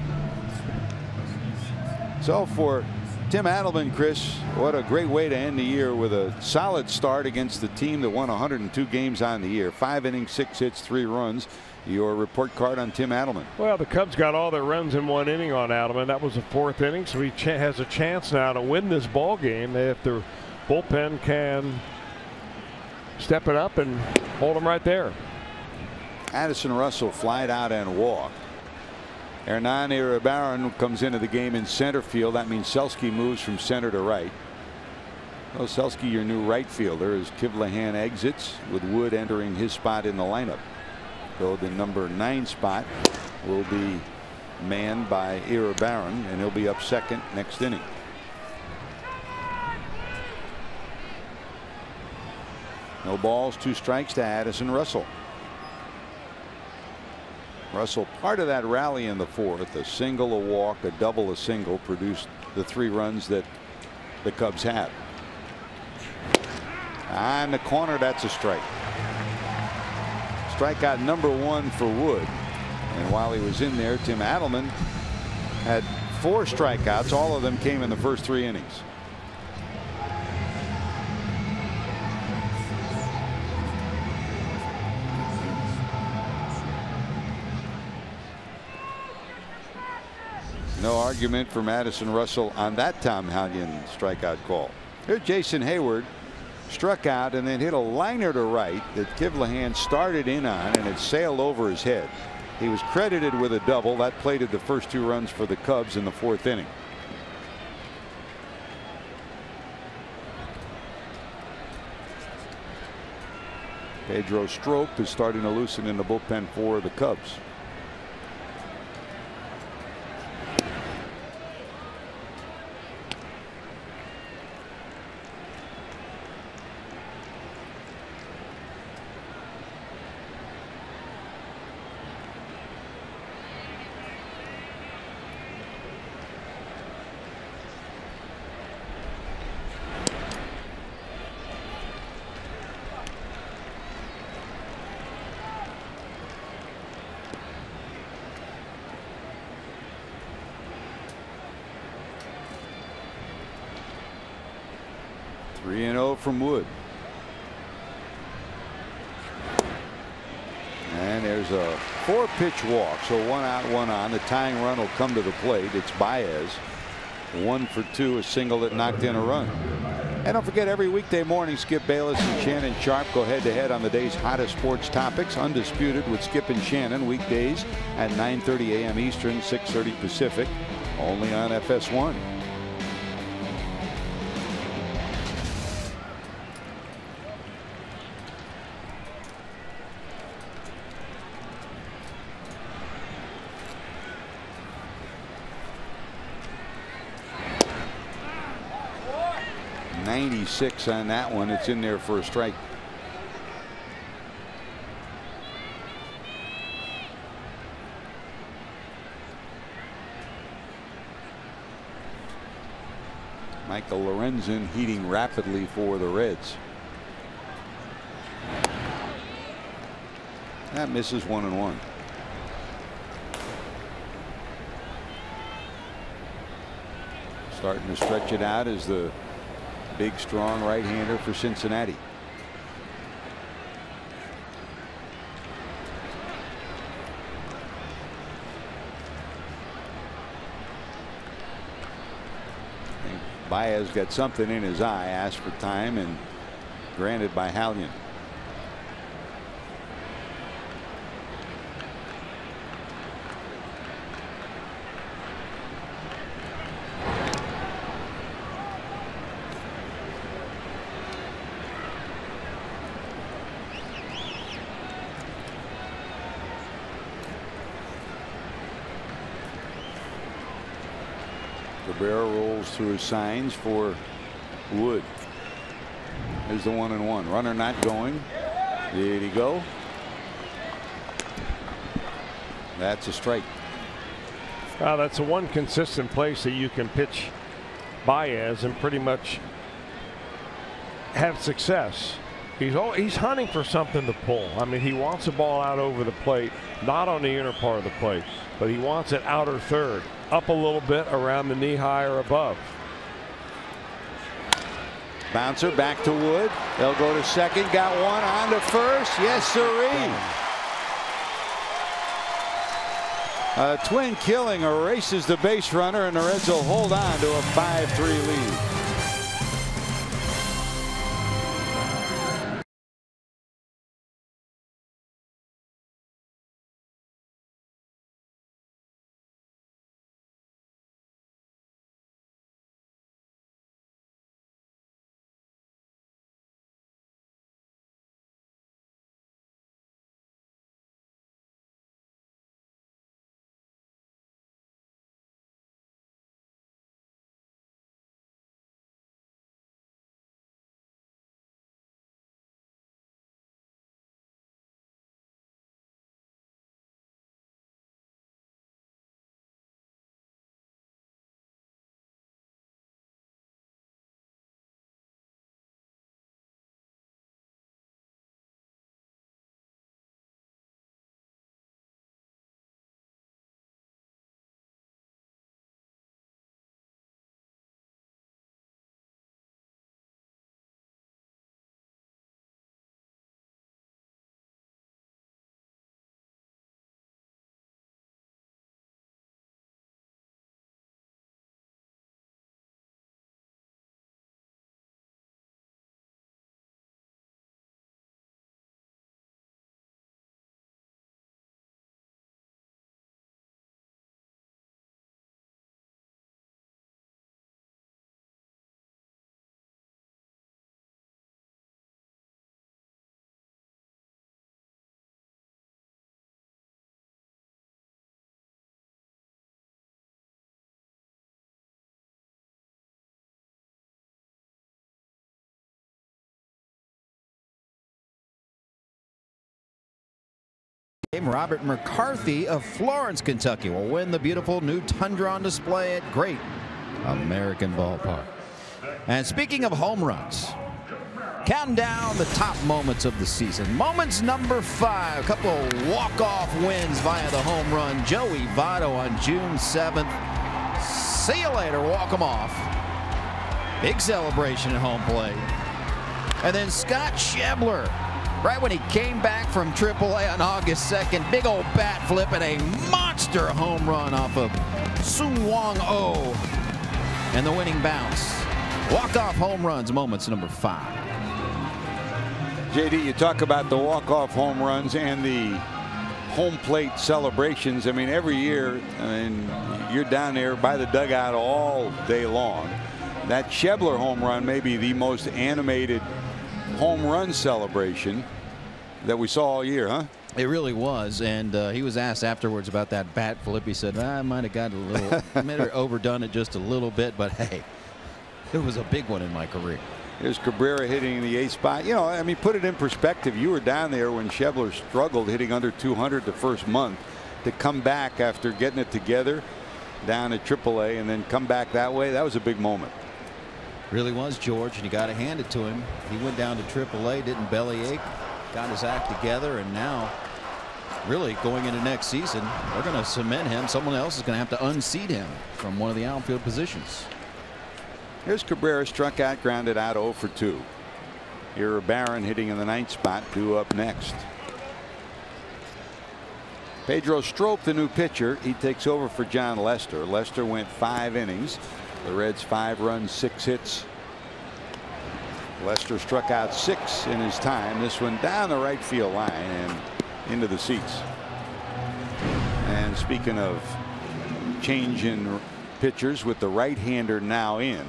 So for Tim Adelman, Chris, what a great way to end the year with a solid start against the team that won 102 games on the year. 5 innings, 6 hits, 3 runs. Your report card on Tim Adelman. Well, the Cubs got all their runs in 1 inning on Adelman. That was the 4th inning, so he has a chance now to win this ball game if the bullpen can step it up and hold him right there. Addison Russell flied out and walked. Hernan Iribarren comes into the game in center field. That means Selski moves from center to right. Well, Selski, your new right fielder, as Kivlehan exits, with Wood entering his spot in the lineup. So the number 9 spot will be manned by Iribarren, and he'll be up second next inning. No balls, 2 strikes to Addison Russell. Russell, part of that rally in the 4th, a single, a walk, a double, a single, produced the 3 runs that the Cubs had. In the corner, that's a strike. Strikeout number 1 for Wood. And while he was in there, Tim Adelman had 4 strikeouts. All of them came in the first 3 innings. No argument for Madison Russell on that Tom Hallion strikeout call. Here's Jason Hayward, struck out and then hit a liner to right that Kivlehan started in on, and it sailed over his head. He was credited with a double that plated the first 2 runs for the Cubs in the 4th inning. Pedro Strop is starting to loosen in the bullpen for the Cubs. From Wood. And there's a 4-pitch walk, so 1 out, 1 on. The tying run will come to the plate. It's Baez. 1 for 2, a single that knocked in a run. And don't forget, every weekday morning, Skip Bayless and Shannon Sharp go head to head on the day's hottest sports topics. Undisputed with Skip and Shannon, weekdays at 9:30 a.m. Eastern, 6:30 Pacific, only on FS1. .96 on that one. It's in there for a strike. Michael Lorenzen heating rapidly for the Reds. That misses 1-1. Starting to stretch it out is the big, strong right-hander for Cincinnati. Baez got something in his eye, asked for time, and granted by Hallion. Cabrera rolls through his signs for Wood. There's the 1-1. Runner not going. Did he go? That's a strike. That's the one consistent place that you can pitch Baez and pretty much have success. He's hunting for something to pull. I mean, he wants the ball out over the plate, not on the inner part of the plate, but he wants it outer third, up a little bit around the knee high or above. Bouncer back to Wood. They'll go to second. Got one on to first. Yes, sirree. A twin killing erases the base runner, and the Reds will hold on to a 5-3 lead. Robert McCarthy of Florence, Kentucky will win the beautiful new Tundra on display at Great American Ballpark. And speaking of home runs, counting down the top moments of the season. Moments number 5, a couple of walk-off wins via the home run. Joey Votto on June 7th. See you later, walk him off. Big celebration at home plate. And then Scott Schebler, right when he came back from AAA on August 2nd, big old bat flip and a monster home run off of Sung Wong Oh. And the winning bounce. Walk-off home runs, moments number 5. JD, you talk about the walk-off home runs and the home plate celebrations. I mean, every year, you're down there by the dugout all day long. That Schebler home run may be the most animated home run celebration that we saw all year, huh? It really was, and he was asked afterwards about that bat flip. He said, I might have got a little, might have overdone it just a little bit, but hey, it was a big one in my career. There's Cabrera hitting the 8th spot. You know, I mean, put it in perspective. You were down there when Schebler struggled hitting under 200 the first month. To come back after getting it together down at AAA and then come back that way, that was a big moment. Really was, George, and you got to hand it to him. He went down to AAA, didn't bellyache, got his act together, and now really going into next season, they're going to cement him. Someone else is going to have to unseat him from one of the outfield positions. Here's Cabrera, struck out, grounded out, 0 for 2. Here Barron hitting in the 9th spot, due up next. Pedro Strop, the new pitcher, he takes over for John Lester. Lester went 5 innings. The Reds 5 runs, 6 hits. Lester struck out 6 in his time. This one down the right field line and into the seats. And speaking of change in pitchers, with the right-hander now in,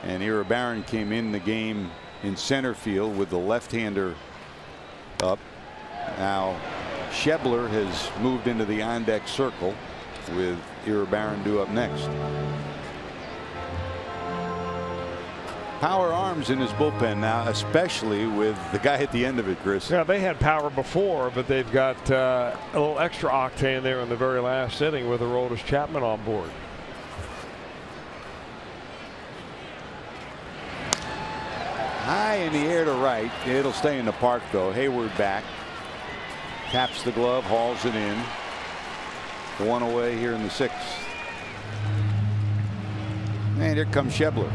and Ira Barron came in the game in center field with the left-hander up. Now Schebler has moved into the on-deck circle with Ira Barron due up next. power arms in his bullpen now, especially with the guy at the end of it, Chris. Yeah, they had power before, but they've got a little extra octane there in the very last inning with Aroldis Chapman on board. High in the air to right. It'll stay in the park, though. Hayward back. Taps the glove, hauls it in. One away here in the 6th. And here comes Schebler.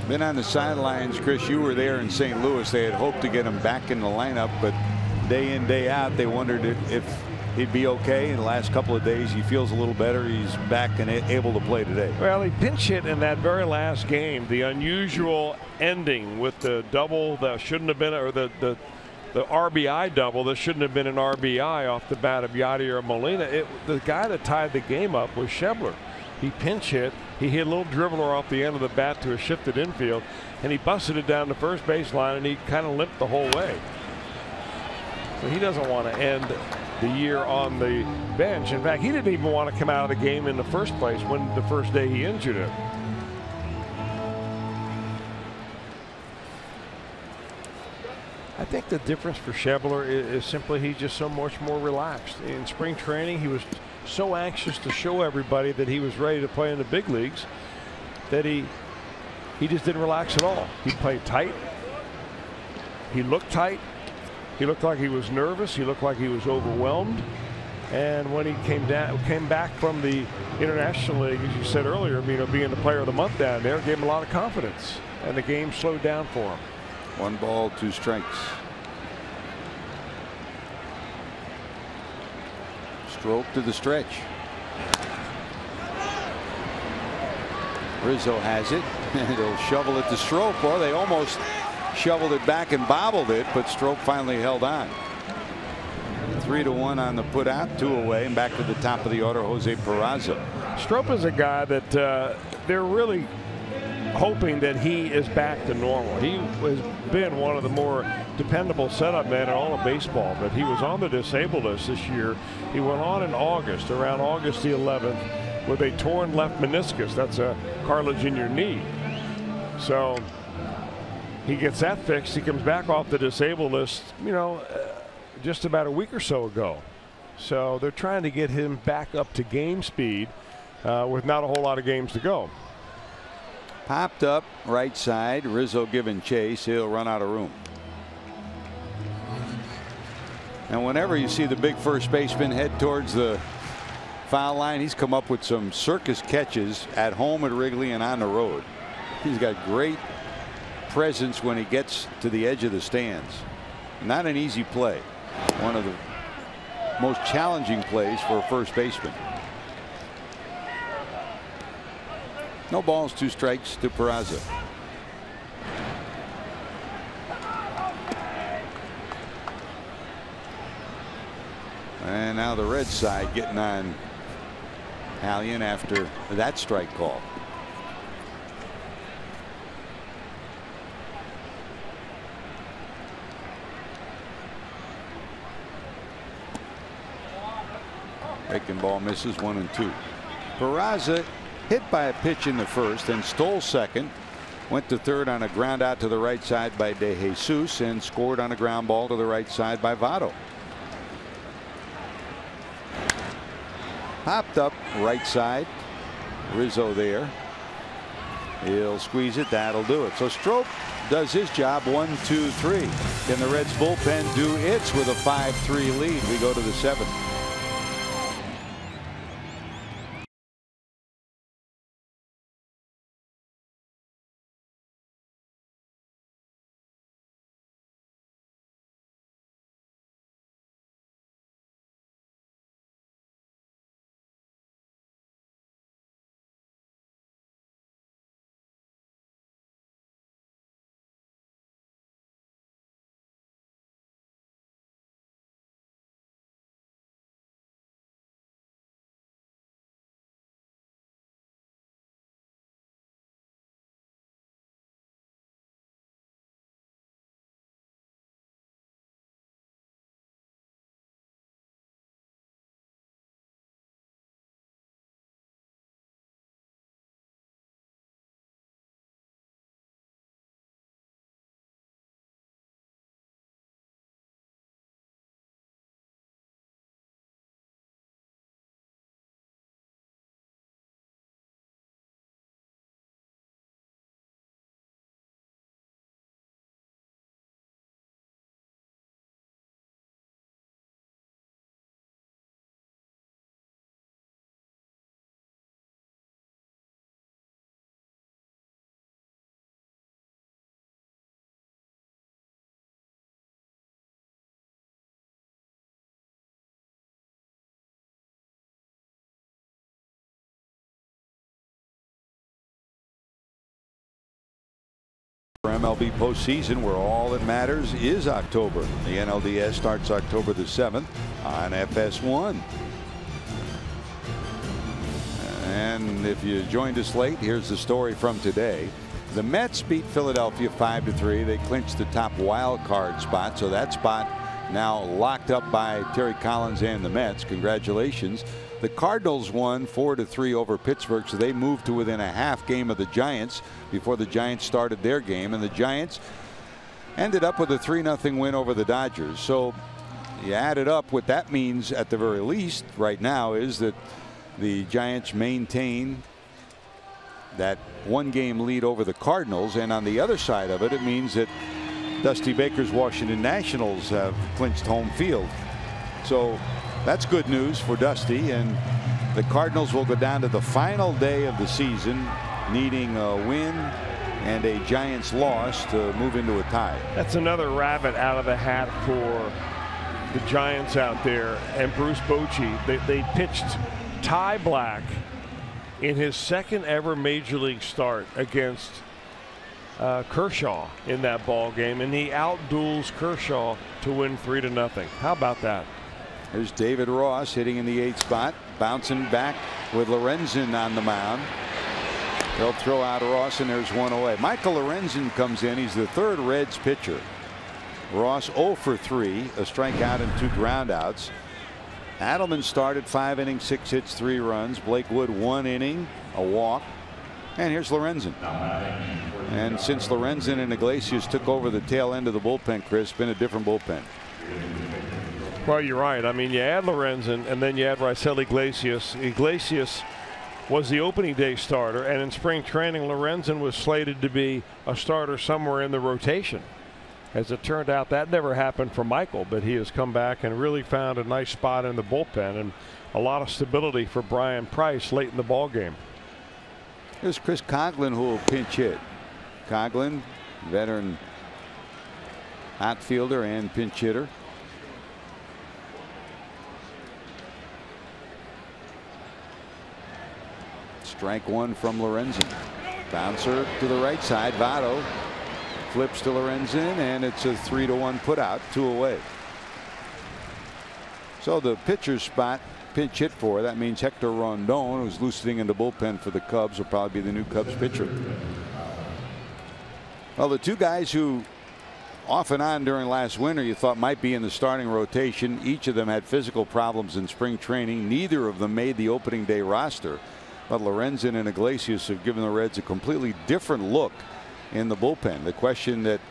Been on the sidelines, Chris. You were there in St. Louis. They had hoped to get him back in the lineup, but day in, day out, they wondered if he'd be okay. In the last couple of days, he feels a little better. He's back and able to play today. Well, he pinch hit in that very last game. The unusual ending with the double that shouldn't have been, or the RBI double that shouldn't have been an RBI off the bat of Yadier Molina. The guy that tied the game up was Schebler. He pinch hit. He hit a little dribbler off the end of the bat to a shifted infield, and he busted it down the first baseline, and he kind of limped the whole way. So he doesn't want to end the year on the bench. In fact, he didn't even want to come out of the game in the first place when the first day he injured him. I think the difference for Schebler is simply he's just so much more relaxed. In spring training, he was so anxious to show everybody that he was ready to play in the big leagues that he just didn't relax at all. He played tight. He looked tight. He looked like he was nervous. He looked like he was overwhelmed. And when he came back from the International League, as you said earlier, being the player of the month down there, gave him a lot of confidence, and the game slowed down for him. 1 ball, 2 strikes. Stroke to the stretch. Rizzo has it, and he'll shovel it to Strop, or they almost shoveled it back and bobbled it, but Strop finally held on. 3-1 on the put out, 2 away, and back to the top of the order, Jose Peraza. Strop is a guy that they're really hoping that he is back to normal. He has been one of the more dependable setup men in all of baseball, but he was on the disabled list this year. He went on in August, around August the 11th, with a torn left meniscus. That's a cartilage in your knee. So he gets that fixed. He comes back off the disabled list, just about a week or so ago. So they're trying to get him back up to game speed with not a whole lot of games to go. Popped up right side. Rizzo giving chase. He'll run out of room. And whenever you see the big first baseman head towards the foul line, he's come up with some circus catches at home at Wrigley and on the road. He's got great presence when he gets to the edge of the stands. Not an easy play. One of the most challenging plays for a first baseman. No balls, 2 strikes to Peraza. And now the red side getting on Hallion after that strike call. Breaking ball misses, 1-2. Peraza hit by a pitch in the first, then stole second, went to third on a ground out to the right side by De Jesus, and scored on a ground ball to the right side by Votto. Popped up right side. Rizzo there. He'll squeeze it. That'll do it. So Strop does his job. 1, 2, 3. Can the Reds bullpen do its with a 5-3 lead? We go to the 7th. for MLB postseason, where all that matters is October. The NLDS starts October the 7th on FS1. And if you joined us late, here's the story from today. The Mets beat Philadelphia 5-3. They clinched the top wild card spot, so that spot now locked up by Terry Collins and the Mets. Congratulations. The Cardinals won 4-3 over Pittsburgh, so they moved to within a half game of the Giants before the Giants started their game, and the Giants ended up with a 3-0 win over the Dodgers. So you add it up, what that means at the very least right now is that the Giants maintain that one-game lead over the Cardinals, and on the other side of it, it means that Dusty Baker's Washington Nationals have clinched home field. So that's good news for Dusty, and the Cardinals will go down to the final day of the season needing a win and a Giants loss to move into a tie. That's another rabbit out of the hat for the Giants out there. And Bruce Bochy, they pitched Ty Black in his second ever major league start against Kershaw in that ball game, and he outduels Kershaw to win 3-0. How about that? There's David Ross hitting in the 8th spot, bouncing back with Lorenzen on the mound. They'll throw out Ross, and there's one away. Michael Lorenzen comes in. He's the 3rd Reds pitcher. Ross 0 for 3, a strikeout and 2 groundouts. Adelman started 5 innings, 6 hits, 3 runs. Blake Wood 1 inning, a walk. And here's Lorenzen. And since Lorenzen and Iglesias took over the tail end of the bullpen, Chris, been a different bullpen. Well, you're right. I mean, you add Lorenzen and then you add Raisel Iglesias. Iglesias was the opening day starter, and in spring training, Lorenzen was slated to be a starter somewhere in the rotation. As it turned out, that never happened for Michael, but he has come back and really found a nice spot in the bullpen and a lot of stability for Brian Price late in the ball game. Here's Chris Coghlan, who will pinch hit. Coghlan, veteran outfielder and pinch hitter. Strike 1 from Lorenzen. Bouncer to the right side. Votto flips to Lorenzen, and it's a 3-1 put out, 2 away. So the pitcher's spot pinch hit for, that means Hector Rondon, who's loosening in the bullpen for the Cubs, will probably be the new Cubs pitcher. Well, the two guys who off and on during last winter you thought might be in the starting rotation, each of them had physical problems in spring training. Neither of them made the opening day roster, but Lorenzen and Iglesias have given the Reds a completely different look in the bullpen. The question that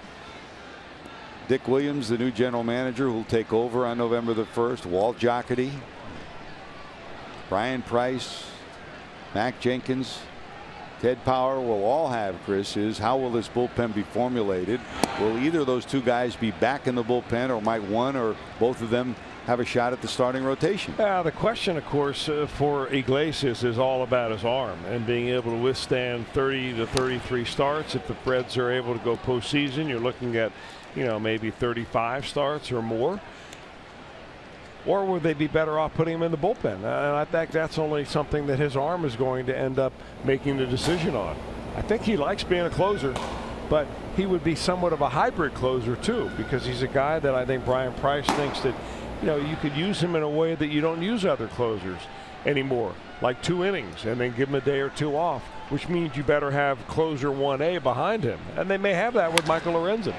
Dick Williams, the new general manager, who will take over on November the 1st, Walt Jocketty, Brian Price, Mac Jenkins, Ted Power will all have, Chris, is how will this bullpen be formulated? Will either of those two guys be back in the bullpen, or might one or both of them have a shot at the starting rotation? The question, of course, for Iglesias is all about his arm and being able to withstand 30 to 33 starts. If the Reds are able to go postseason, you're looking at, maybe 35 starts or more. Or would they be better off putting him in the bullpen? And I think that's only something that his arm is going to end up making the decision on. I think he likes being a closer, but he would be somewhat of a hybrid closer too, because he's a guy that I think Brian Price thinks that you could use him in a way that you don't use other closers anymore, like 2 innings and then give him a day or 2 off, which means you better have closer 1A behind him, and they may have that with Michael Lorenzen.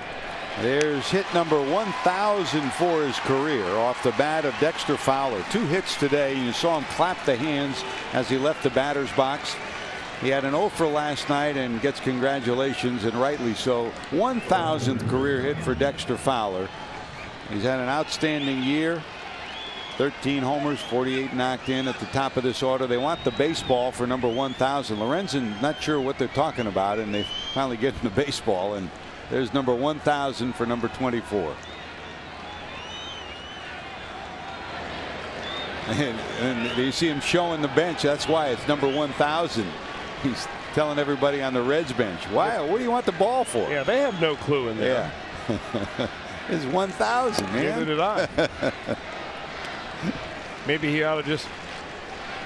There's hit number 1,000 for his career off the bat of Dexter Fowler. 2 hits today. You saw him clap the hands as he left the batter's box. He had an 0 for last night and gets congratulations, and rightly so. 1,000th career hit for Dexter Fowler. He's had an outstanding year. 13 homers, 48 knocked in at the top of this order. They want the baseball for number 1,000. Lorenzen not sure what they're talking about, and they finally get him the baseball, and there's number 1,000 for number 24. And you see him showing the bench. That's why it's number 1,000. He's telling everybody on the Reds bench, why? What do you want the ball for? Yeah, they have no clue in there. Yeah. It's 1,000, man. Neither did I. Maybe he ought to just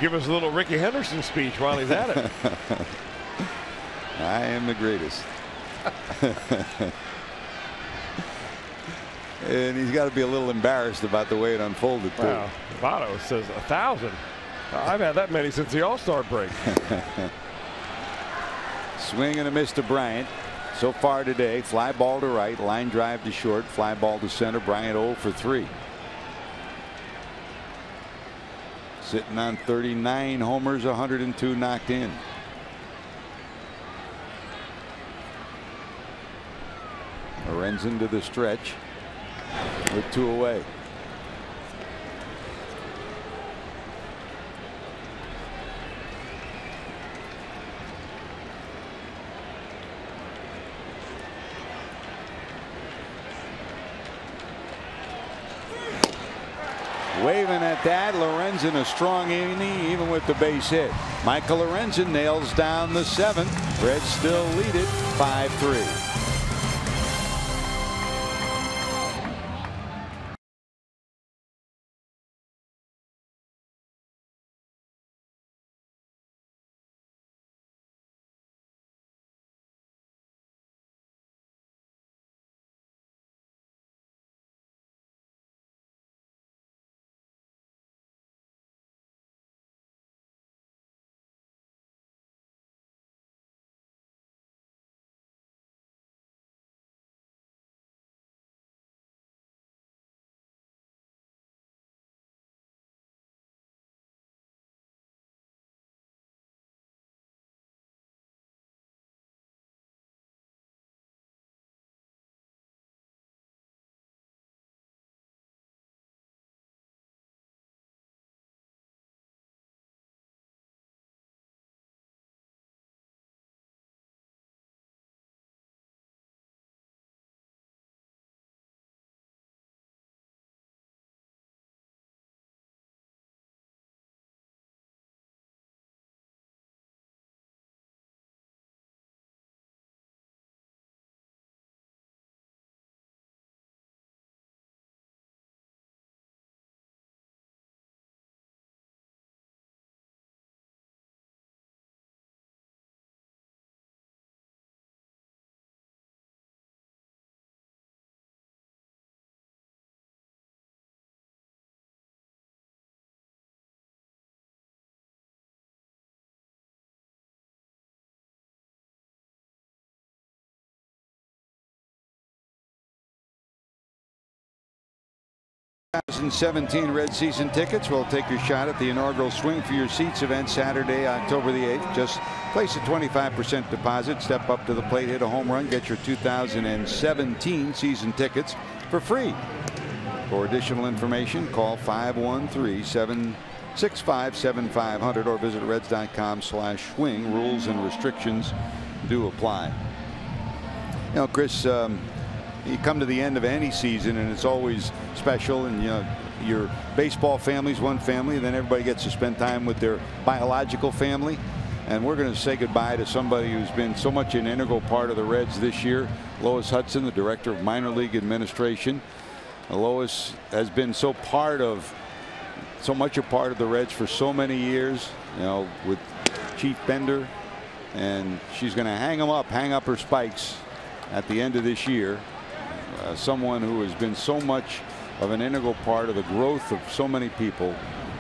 give us a little Ricky Henderson speech while he's at it. I am the greatest. And he's got to be a little embarrassed about the way it unfolded, too. Wow. Votto says 1,000. I've had that many since the All-Star break. Swing and a miss to Bryant. So far today, fly ball to right, line drive to short, fly ball to center. Bryant 0 for 3. Sitting on 39 homers, 102 knocked in. Lorenzen to the stretch with 2 away. Waving at that. Lorenzen a strong inning even with the base hit. Michael Lorenzen nails down the 7th. Reds still lead it 5-3. The 2017 Red season tickets will take your shot at the inaugural Swing for Your Seats event Saturday, October the 8th. Just place a 25% deposit, step up to the plate, hit a home run, get your 2017 season tickets for free. For additional information, call 513-765-7500 or visit reds.com/swing. Rules and restrictions do apply. You know, Chris, you come to the end of any season and it's always special, and you know your baseball family's one family, and then everybody gets to spend time with their biological family. And we're going to say goodbye to somebody who's been so much an integral part of the Reds this year. Lois Hudson, the director of minor league administration. Lois has been so much a part of the Reds for so many years, you know, with Chief Bender, and she's going to hang up her spikes at the end of this year. Someone who has been so much of an integral part of the growth of so many people.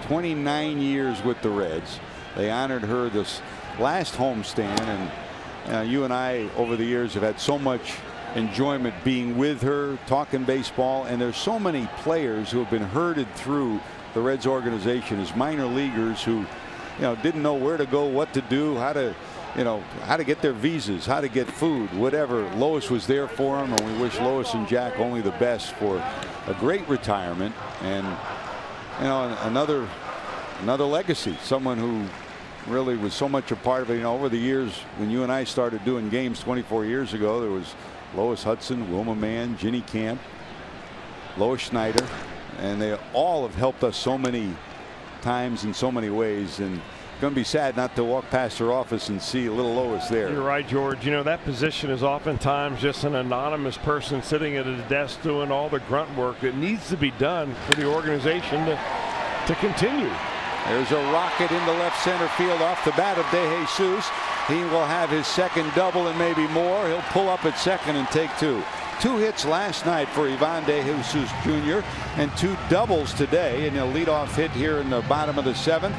29 years with the Reds. They honored her this last homestand, and you and I over the years have had so much enjoyment being with her, talking baseball. And there's so many players who have been herded through the Reds organization as minor leaguers who, didn't know where to go, what to do, how to get their visas, how to get food, whatever. Lois was there for them, and we wish Lois and Jack only the best for a great retirement and another legacy. Someone who really was so much a part of it. Over the years, when you and I started doing games 24 years ago, there was Lois Hudson, Wilma Mann, Ginny Camp, Lois Schneider, and they all have helped us so many times in so many ways. And going to be sad not to walk past her office and see little Lois there. You're right, George. That position is oftentimes just an anonymous person sitting at a desk doing all the grunt work that needs to be done for the organization to continue. There's a rocket into left center field off the bat of De Jesus. He will have his second double and maybe more. He'll pull up at second and take two. 2 hits last night for Ivan De Jesus Jr. and 2 doubles today, and he'll lead off hit here in the bottom of the 7th.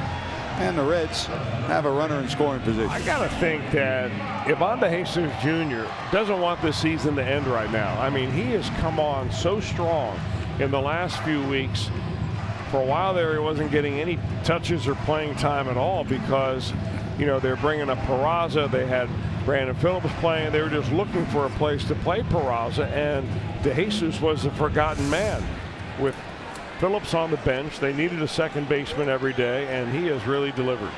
And the Reds have a runner in scoring position. I got to think that Ivan De Jesus Jr. doesn't want this season to end right now. I mean, he has come on so strong in the last few weeks. For a while there, he wasn't getting any touches or playing time at all because, you know, they're bringing up Peraza. They had Brandon Phillips playing. They were just looking for a place to play Peraza, and De Jesus was the forgotten man. With Phillips on the bench, they needed a second baseman every day, and he has really delivered.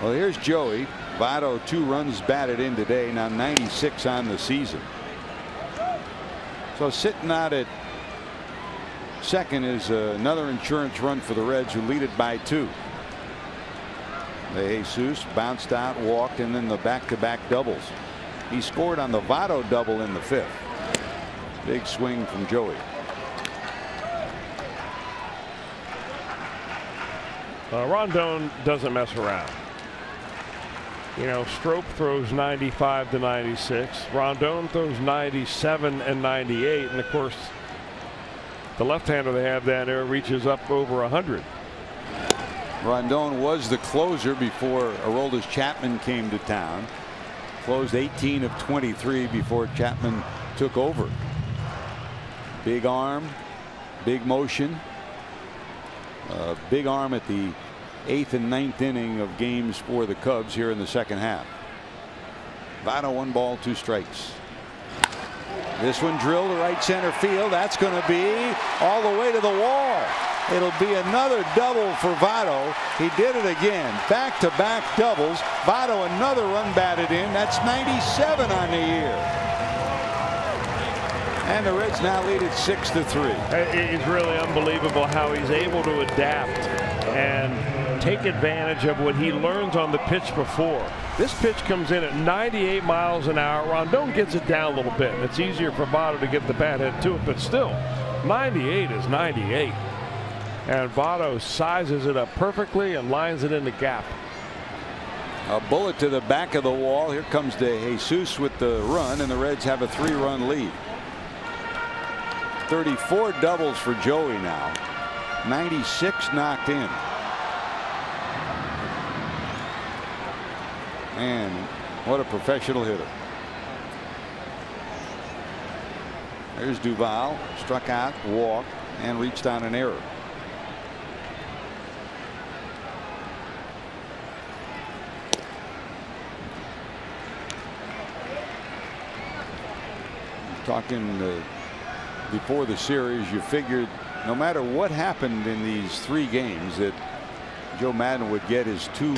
Well, here's Joey Votto, 2 runs batted in today, now 96 on the season. So sitting out at second is another insurance run for the Reds, who lead it by 2. De Jesus bounced out, walked, and then the back-to-back doubles. He scored on the Votto double in the 5th. Big swing from Joey. Rondon doesn't mess around. You know, Strop throws 95 to 96. Rondon throws 97 and 98. And of course, the left-hander they have down there reaches up over 100. Rondon was the closer before Aroldis Chapman came to town. Closed 18 of 23 before Chapman took over. Big arm, big motion. Big arm at the 8th and 9th inning of games for the Cubs here in the second half. Votto 1 ball 2 strikes. This one drilled to right center field. That's going to be all the way to the wall. It'll be another double for Votto. He did it again. Back-to-back doubles. Votto another run batted in. That's 97 on the year. And the Reds now lead it 6-3. It's really unbelievable how he's able to adapt and take advantage of what he learns on the pitch before. This pitch comes in at 98 miles an hour. Rondon gets it down a little bit. It's easier for Votto to get the bat head to it, but still, 98 is 98. And Votto sizes it up perfectly and lines it in the gap. A bullet to the back of the wall. Here comes De Jesus with the run, and the Reds have a 3-run lead. 34 doubles for Joey now. 96 knocked in. And what a professional hitter. There's Duval, struck out, walked, and reached on an error. Talking before the series, you figured no matter what happened in these 3 games that Joe Maddon would get his 2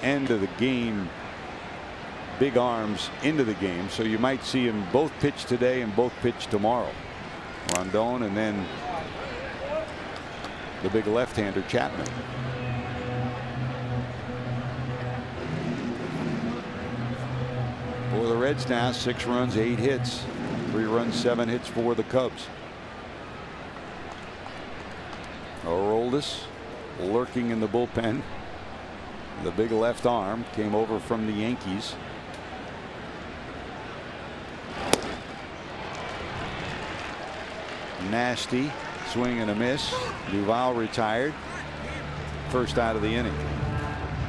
end of the game big arms into the game, so you might see him both pitch today and both pitch tomorrow. Rondon and then the big left-hander Chapman. For the Reds now, 6 runs, 8 hits. 3 runs, 7 hits for the Cubs. Aroldis lurking in the bullpen. The big left arm came over from the Yankees. Nasty swing and a miss. Duval retired. First out of the inning.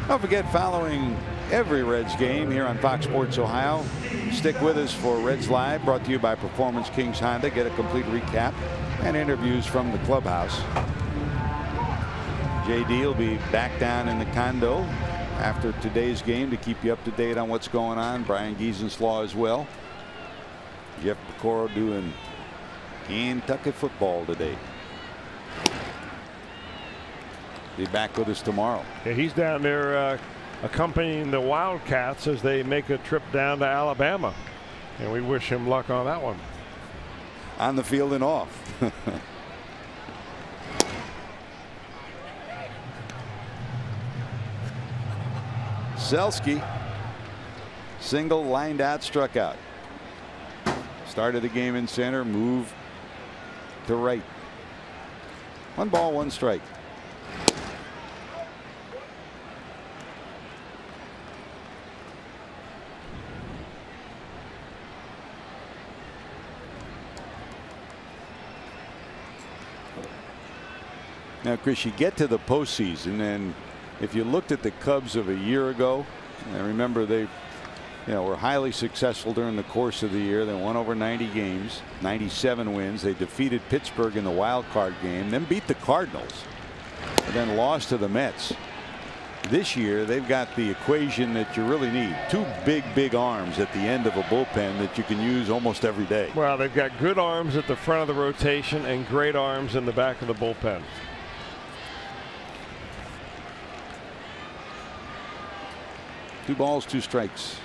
Don't forget, following every Reds game here on Fox Sports Ohio, stick with us for Reds Live, brought to you by Performance Kings Honda. Get a complete recap and interviews from the clubhouse. JD will be back down in the condo after today's game to keep you up to date on what's going on. Brian Giesenslaw as well. Jeff Pecoro doing Kentucky football today. Be back with us tomorrow. Yeah, he's down there accompanying the Wildcats as they make a trip down to Alabama, and we wish him luck on that one. On the field and off. Selski, single, lined out, struck out. Started the game in center, move to right. 1 ball, 1 strike. Now, Chris, you get to the postseason, and if you looked at the Cubs of a year ago, and remember they were highly successful during the course of the year. They won over 90 games, 97 wins. They defeated Pittsburgh in the wild card game, then beat the Cardinals, and then lost to the Mets. This year they've got the equation that you really need. Two big arms at the end of a bullpen that you can use almost every day. Well, they've got good arms at the front of the rotation and great arms in the back of the bullpen. 2 balls, 2 strikes.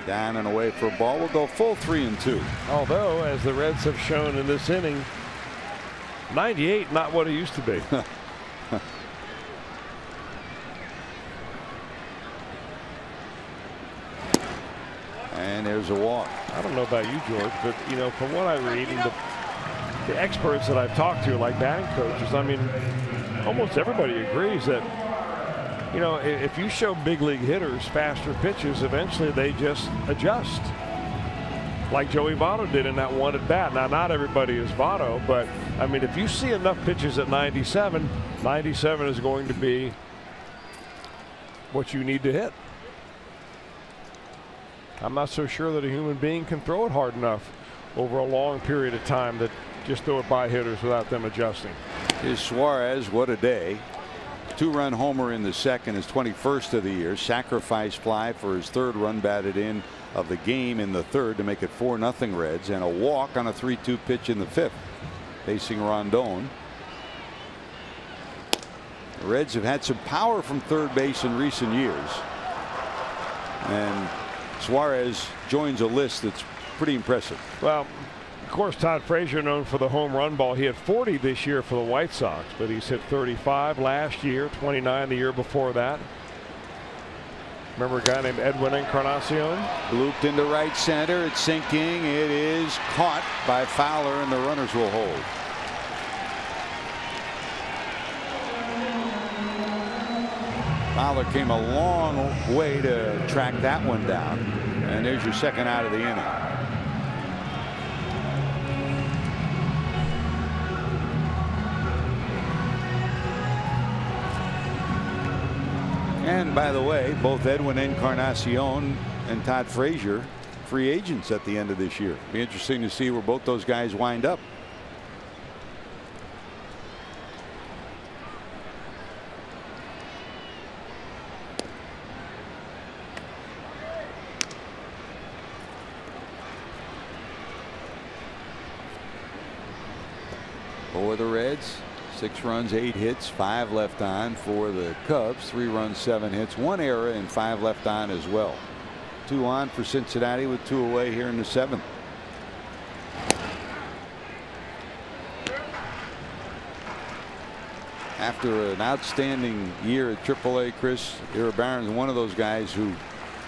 Down and away for a ball. We'll go full 3-2. Although, as the Reds have shown in this inning, 98 not what it used to be. And there's a walk. I don't know about you, George, but from what I read and the experts that I've talked to, like batting coaches, I mean, almost everybody agrees that if you show big league hitters faster pitches, eventually they just adjust, like Joey Votto did in that one at bat. Now, not everybody is Votto, but I mean, if you see enough pitches at 97, 97 is going to be what you need to hit. I'm not so sure that a human being can throw it hard enough over a long period of time that just throw it by hitters without them adjusting. Here's Suarez. What a day. 2-run homer in the second, his 21st of the year. Sacrifice fly for his 3rd run batted in of the game in the 3rd to make it 4-0 Reds, and a walk on a 3-2 pitch in the 5th. Facing Rondon. The Reds have had some power from third base in recent years, and Suarez joins a list that's pretty impressive. Well, of course, Todd Frazier known for the home run ball. He had 40 this year for the White Sox, but he's hit 35 last year, 29 the year before that. Remember a guy named Edwin Encarnacion? Looped into right center. It's sinking. It is caught by Fowler, and the runners will hold. Fowler came a long way to track that one down, and there's your second out of the inning. And by the way, both Edwin Encarnacion and Todd Frazier free agents at the end of this year. Be interesting to see where both those guys wind up. For the Reds, 6 runs, 8 hits, 5 left on. For the Cubs, 3 runs, 7 hits, 1 error, and 5 left on as well. 2 on for Cincinnati with 2 away here in the 7th. After an outstanding year at AAA, Chris, Iribarren is one of those guys who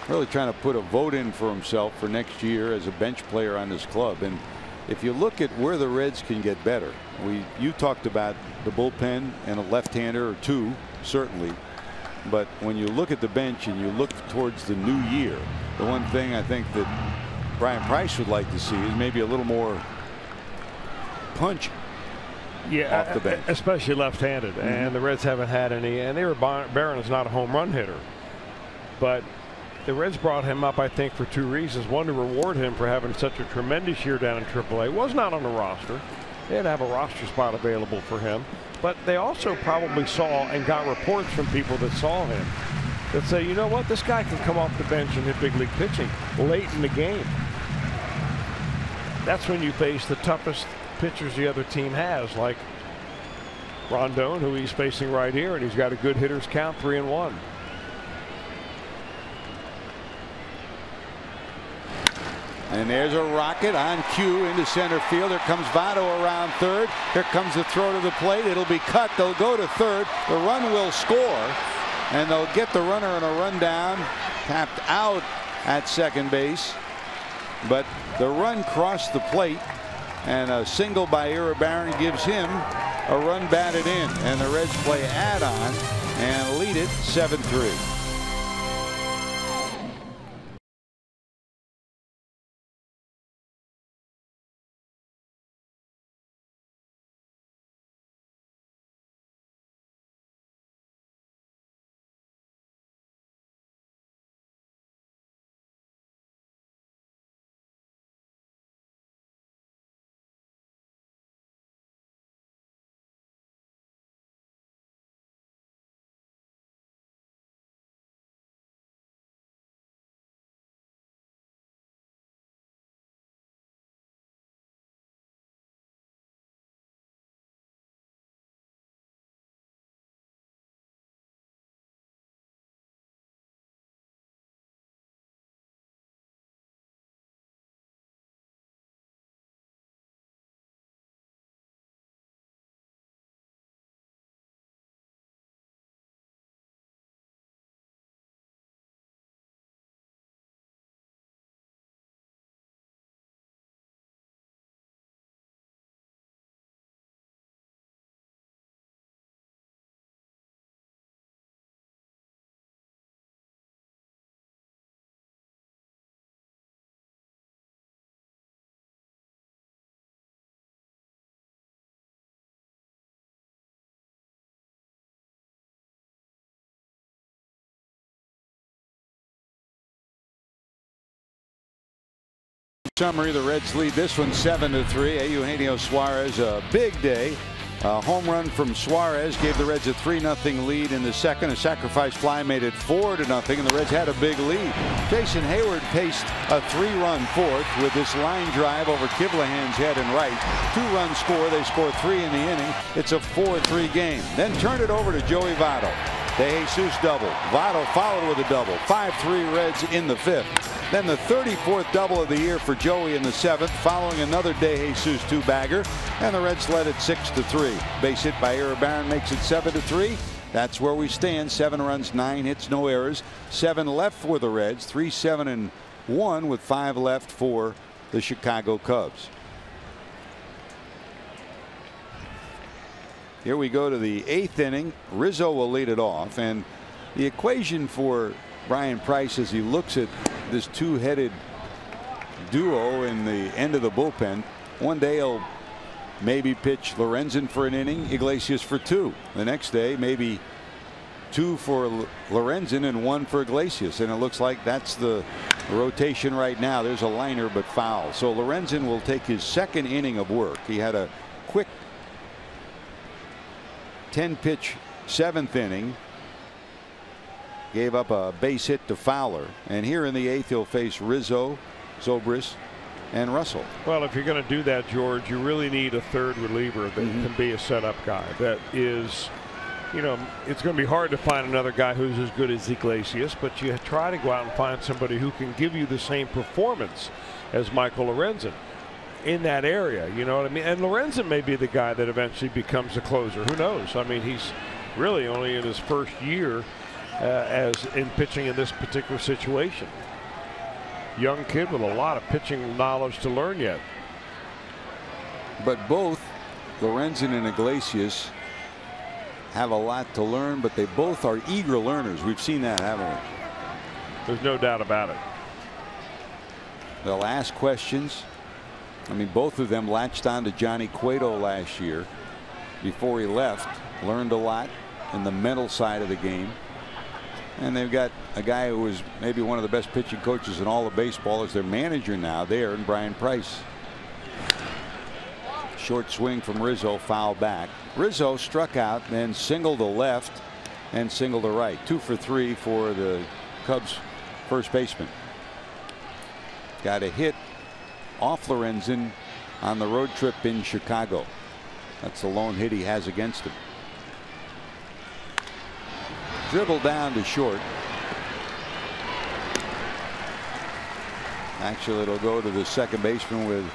really trying to put a vote in for himself for next year as a bench player on this club. And if you look at where the Reds can get better, you talked about the bullpen and a left-hander or 2, certainly. But when you look at the bench and you look towards the new year, the one thing I think that Brian Price would like to see is maybe a little more punch off the bench. Especially left-handed. And the Reds haven't had any. And Iribarren is not a home run hitter. But the Reds brought him up, I think, for 2 reasons. One, to reward him for having such a tremendous year down in AAA. Was not on the roster. They didn't have a roster spot available for him. But they also probably saw and got reports from people that saw him that say, you know what, this guy can come off the bench and hit big league pitching late in the game. That's when you face the toughest pitchers the other team has, like Rondon, who he's facing right here, and he's got a good hitter's count, 3-1. And there's a rocket on cue into center field. Here comes Votto around third. Here comes the throw to the plate. It'll be cut. They'll go to third. The run will score, and they'll get the runner on a run down. Tapped out at second base, but the run crossed the plate, and a single by Iribarren gives him a run batted in, and the Reds play add-on and lead it 7-3. Summary, the Reds lead this one 7-3. Eugenio Suarez, a big day. A home run from Suarez gave the Reds a 3-0 lead in the second. A sacrifice fly made it 4-0, and the Reds had a big lead. Jason Hayward paced a 3-run fourth with this line drive over Kivlahan's head and right. 2-run score. They score 3 in the inning. It's a 4-3 game. Then turned it over to Joey Votto. De Jesus double. Votto followed with a double. 5-3 Reds in the fifth. Then the 34th double of the year for Joey in the seventh, following another De Jesus two-bagger, and the Reds led it 6-3. Base hit by Iribarren makes it 7-3. That's where we stand. 7 runs, 9 hits, no errors. 7 left for the Reds. 3-7-1 with 5 left for the Chicago Cubs. Here we go to the 8th inning. Rizzo will lead it off, and the equation for Brian Price as he looks at this two-headed duo in the end of the bullpen. One day he'll maybe pitch Lorenzen for an inning, Iglesias for 2. The next day maybe 2 for Lorenzen and 1 for Iglesias, and it looks like that's the rotation right now. There's a liner but foul, so Lorenzen will take his 2nd inning of work. He had a quick 10-pitch 7th inning. Gave up a base hit to Fowler, and here in the 8th he'll face Rizzo, Zobrist, and Russell. Well, if you're going to do that, George, you really need a third reliever that can be a setup guy. That is, you know, it's going to be hard to find another guy who's as good as Iglesias, but you try to go out and find somebody who can give you the same performance as Michael Lorenzen in that area. You know what I mean? And Lorenzen may be the guy that eventually becomes a closer. Who knows? I mean, he's really only in his first year as in pitching in this particular situation. Young kid with a lot of pitching knowledge to learn yet. But both Lorenzen and Iglesias have a lot to learn, but they both are eager learners. We've seen that, haven't we? There's no doubt about it. They'll ask questions. I mean, both of them latched on to Johnny Cueto last year before he left. Learned a lot in the mental side of the game. And they've got a guy who was maybe one of the best pitching coaches in all of baseball as their manager now there in Brian Price. Short swing from Rizzo, foul back. Rizzo struck out, then singled to left and singled to right. 2 for 3 for the Cubs first baseman. Got a hit off Lorenzen on the road trip in Chicago. That's the lone hit he has against him. Dribble down to short. Actually, it'll go to the second baseman with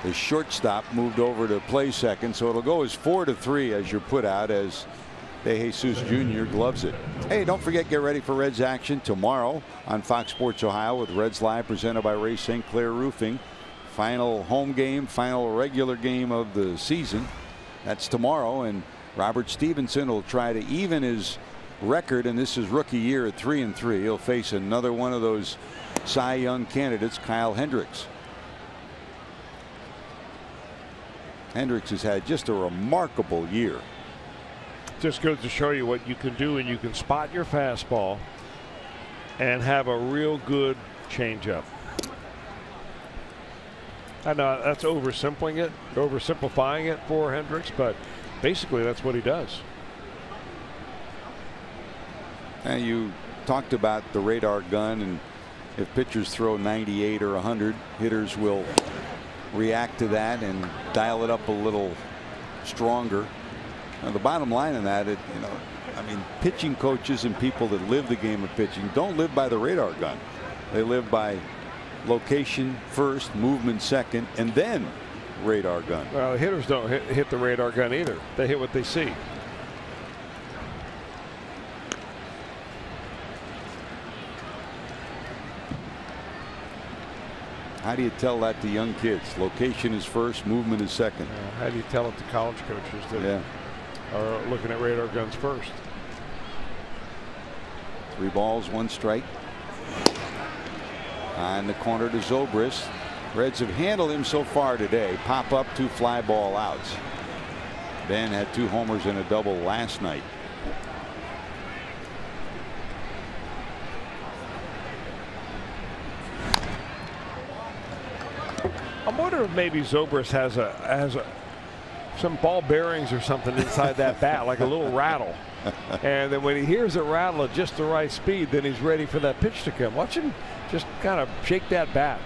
the shortstop moved over to play second, so it'll go as 4-3 as you're put out as De Jesus Jr. gloves it. Hey, don't forget, get ready for Reds action tomorrow on Fox Sports Ohio with Reds Live presented by Ray St. Clair Roofing. Final home game, final regular game of the season. That's tomorrow, and Robert Stevenson will try to even his record, and this is rookie year at 3-3. He'll face another one of those Cy Young candidates, Kyle Hendricks. Hendricks has had just a remarkable year. Just goes to show you what you can do, and you can spot your fastball and have a real good changeup. I know that's oversimplifying it for Hendricks, but basically that's what he does. And you talked about the radar gun, and if pitchers throw 98 or 100, hitters will react to that and dial it up a little stronger. Now, the bottom line in that, I mean, pitching coaches and people that live the game of pitching don't live by the radar gun. They live by location first, movement second, and then radar gun. Well, hitters don't hit the radar gun either. They hit what they see. How do you tell that to young kids? Location is first, movement is second. How do you tell it to college coaches that are looking at radar guns first? 3 balls, 1 strike. In the corner to Zobrist. Reds have handled him so far today. Pop up, 2 fly ball outs. Ben had 2 homers and a double last night. wonder if maybe Zobrist has some ball bearings or something inside that bat, like a little rattle. And then when he hears it rattle at just the right speed, then he's ready for that pitch to come. Watch him just kind of shake that bat.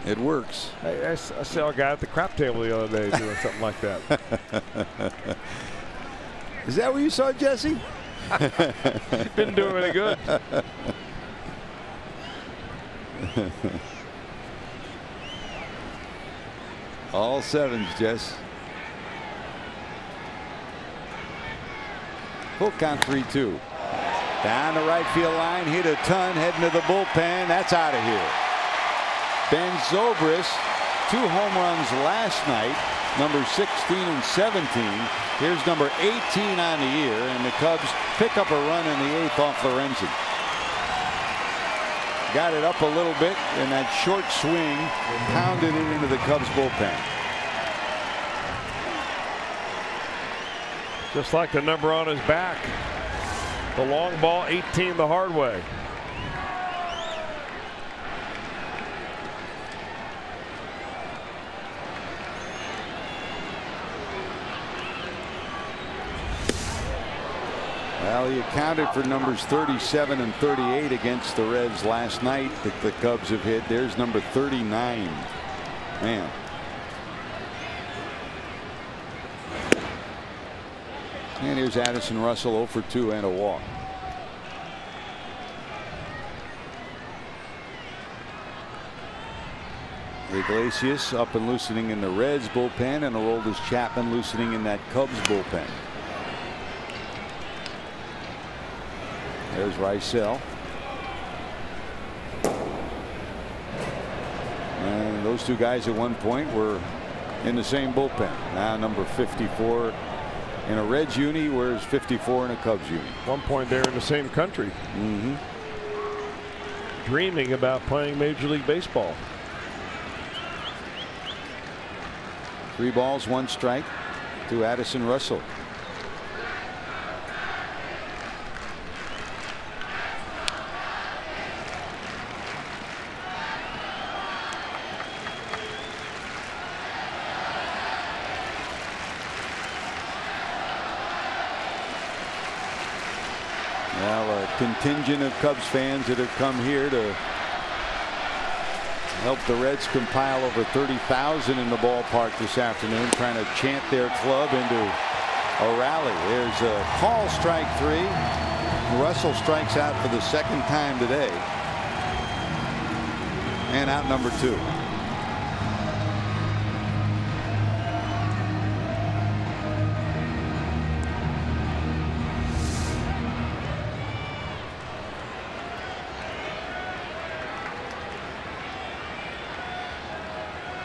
It works. I saw a guy at the crap table the other day doing something like that. Is that what you saw, Jesse? Didn't do him any good. All sevens, Jess. Full count 3-2. Down the right field line, hit a ton, heading to the bullpen. That's out of here. Ben Zobrist, 2 home runs last night, number 16 and 17. Here's number 18 on the year, and the Cubs pick up a run in the 8th off Lorenzen. Got it up a little bit, and that short swing pounded it into the Cubs bullpen. Just like the number on his back. The long ball, 18 the hard way. Well, he accounted for numbers 37 and 38 against the Reds last night that the Cubs have hit. There's number 39. Man. And here's Addison Russell 0 for 2 and a walk. Iglesias up and loosening in the Reds bullpen, and Aroldis Chapman loosening in that Cubs bullpen. There's Rysell. And those two guys at one point were in the same bullpen. Now number 54 in a Reds uni, whereas 54 in a Cubs uni. One point they're in the same country. Dreaming about playing Major League Baseball. 3 balls, 1 strike to Addison Russell. Well, a contingent of Cubs fans that have come here to help the Reds compile over 30,000 in the ballpark this afternoon, trying to chant their club into a rally. There's a call, strike 3. Russell strikes out for the 2nd time today. And out number 2.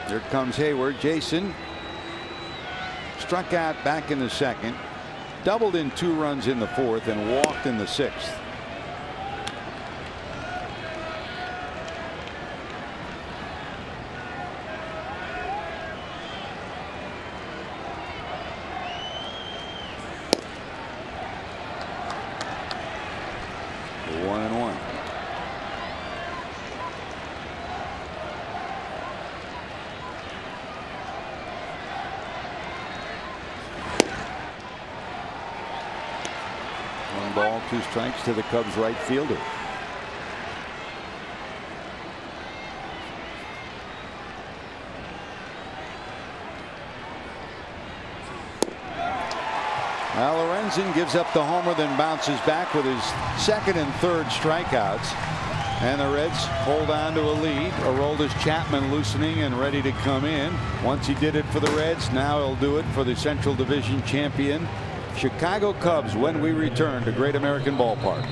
Here comes Hayward. Jason struck out back in the 2nd, doubled in 2 runs in the 4th, and walked in the 6th. The 1-1. Ball, 2 strikes to the Cubs right fielder. Now Lorenzen gives up the homer, then bounces back with his 2nd and 3rd strikeouts. And the Reds hold on to a lead. Aroldis Chapman loosening and ready to come in. Once he did it for the Reds, now he'll do it for the Central Division champion Chicago Cubs when we return to Great American Ballpark.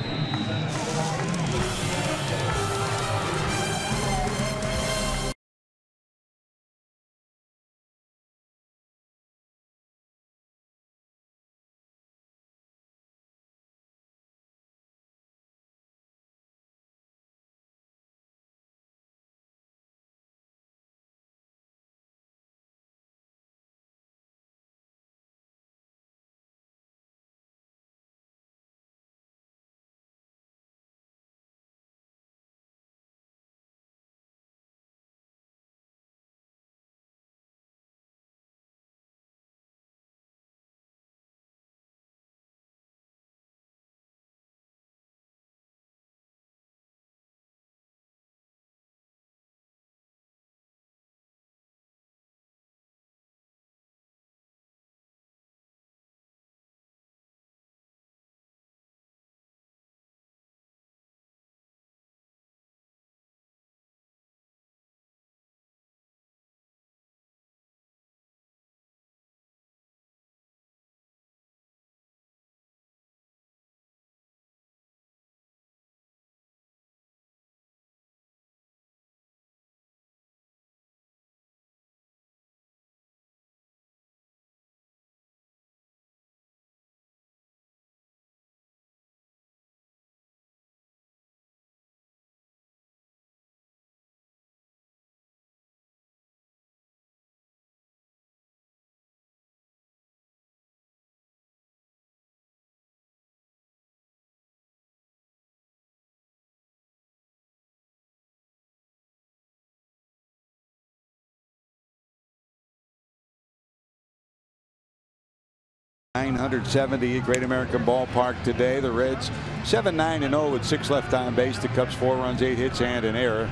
970 at Great American Ballpark today. The Reds 7-9-0 with 6 left on base. The Cubs 4 runs, 8 hits, and an error.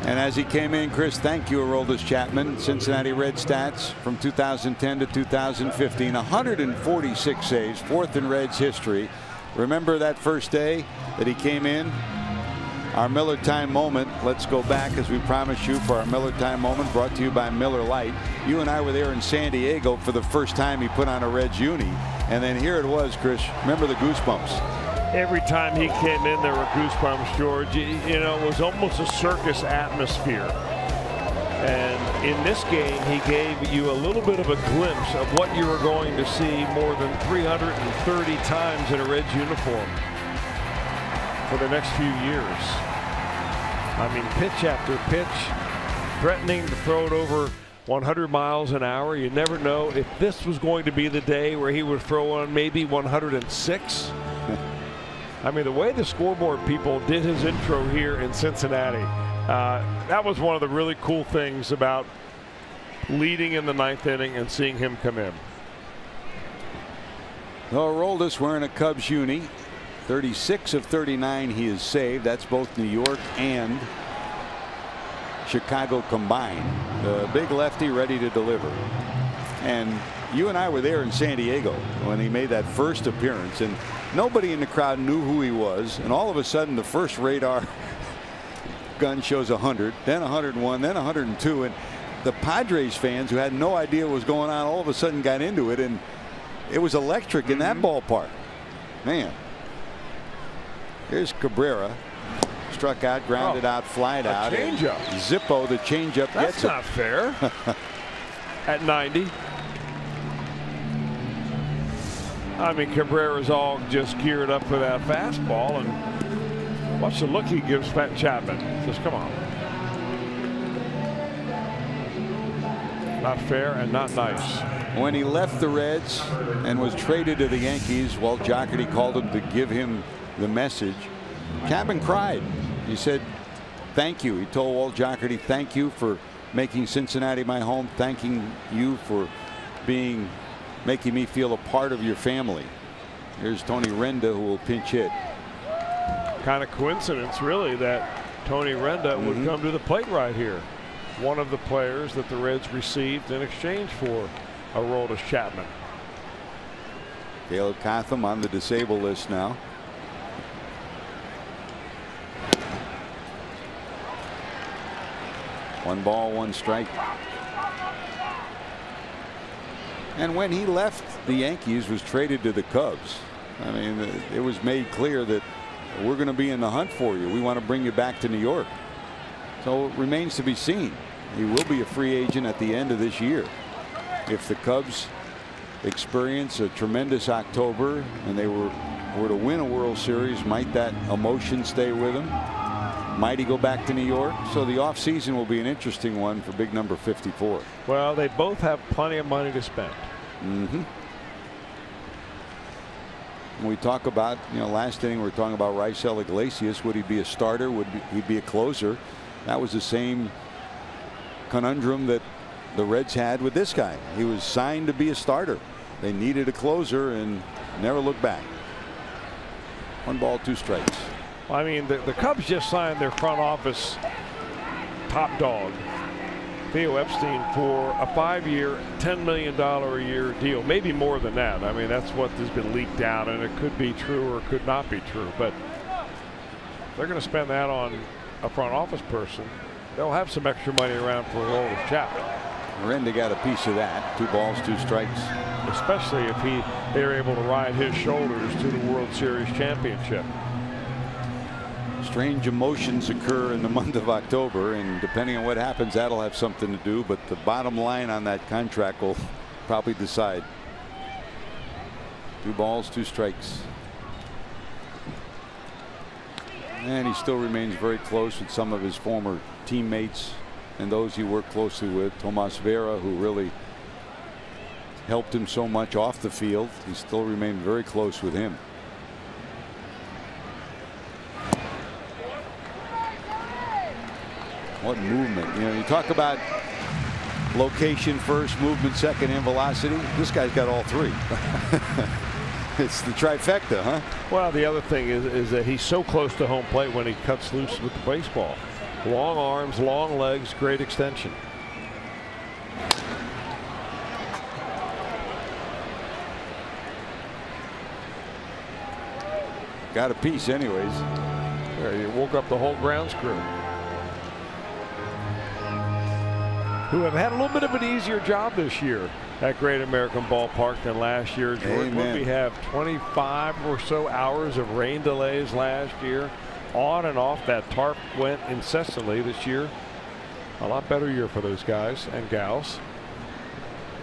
And as he came in, Chris, thank you, Aroldis Chapman. Cincinnati Red stats from 2010 to 2015. 146 saves, 4th in Reds history. Remember that first day that he came in? Our Miller Time moment. Let's go back, as we promised you, for our Miller Time moment, brought to you by Miller Lite. You and I were there in San Diego for the first time he put on a Reds uni. And then here it was, Chris. Remember the goosebumps? Every time he came in, there were goosebumps, George. You know, it was almost a circus atmosphere. And in this game, he gave you a little bit of a glimpse of what you were going to see more than 330 times in a Reds uniform for the next few years. I mean, pitch after pitch, threatening to throw it over 100 miles an hour. You never know if this was going to be the day where he would throw on maybe 106. I mean, the way the scoreboard people did his intro here in Cincinnati, that was one of the really cool things about leading in the 9th inning and seeing him come in. Well, Aroldis wearing a Cubs uni. 36 of 39 he has saved. That's both New York and Chicago combined. The big lefty ready to deliver. And you and I were there in San Diego when he made that first appearance, and nobody in the crowd knew who he was. And all of a sudden, the first radar gun shows 100, then 101, then 102. And the Padres fans, who had no idea what was going on, all of a sudden got into it. And it was electric in that ballpark. Man. Here's Cabrera. Struck out, grounded out, flied out. Changeup. Zippo, the changeup. That's not fair. At 90. I mean, Cabrera's all just geared up for that fastball, and watch the look he gives Pat Chapman. Says, come on. Not fair and not nice. When he left the Reds and was traded to the Yankees, Walt Jocketty called him to give him the message. Chapman cried. He said, thank you. He told Walt Jocketty, thank you for making Cincinnati my home. Thanking you for making me feel a part of your family. Here's Tony Renda, who will pinch hit. Kind of coincidence, really, that Tony Renda would come to the plate right here. One of the players that the Reds received in exchange for Aroldis Chapman. Caleb Cotham on the disabled list now. One ball, one strike. And when he left the Yankees, was traded to the Cubs. I mean, it was made clear that we're going to be in the hunt for you. We want to bring you back to New York. So it remains to be seen. He will be a free agent at the end of this year. If the Cubs experience a tremendous October and they were to win a World Series, might that emotion stay with him? Might he go back to New York? So the offseason will be an interesting one for big number 54. Well, they both have plenty of money to spend. When we talk about, last inning, we were talking about Raisel Iglesias. Would he be a starter? Would he be a closer? That was the same conundrum that the Reds had with this guy. He was signed to be a starter. They needed a closer and never looked back. 1 ball, 2 strikes. I mean, the Cubs just signed their front office top dog, Theo Epstein, for a 5-year, $10 million a year deal, maybe more than that. I mean, that's what has been leaked out, and it could be true or could not be true. But they're going to spend that on a front office person. They'll have some extra money around for Aroldis Chapman. Renda got a piece of that. 2 balls, 2 strikes. Especially if they're able to ride his shoulders to the World Series championship. Strange emotions occur in the month of October, and depending on what happens, that'll have something to do. But the bottom line on that contract will probably decide. 2 balls, 2 strikes. And he still remains very close with some of his former teammates and those he worked closely with. Tomas Vera, who really helped him so much off the field. He still remained very close with him. What movement. You talk about location first, movement second, and velocity. This guy's got all three. It's the trifecta, huh? Well, the other thing is that he's so close to home plate when he cuts loose with the baseball. Long arms, long legs, great extension. Got a piece anyways. There, you woke up the whole grounds crew, who have had a little bit of an easier job this year at Great American Ballpark than last year. George, what we have 25 or so hours of rain delays last year, on and off. That tarp went incessantly this year. A lot better year for those guys and gals.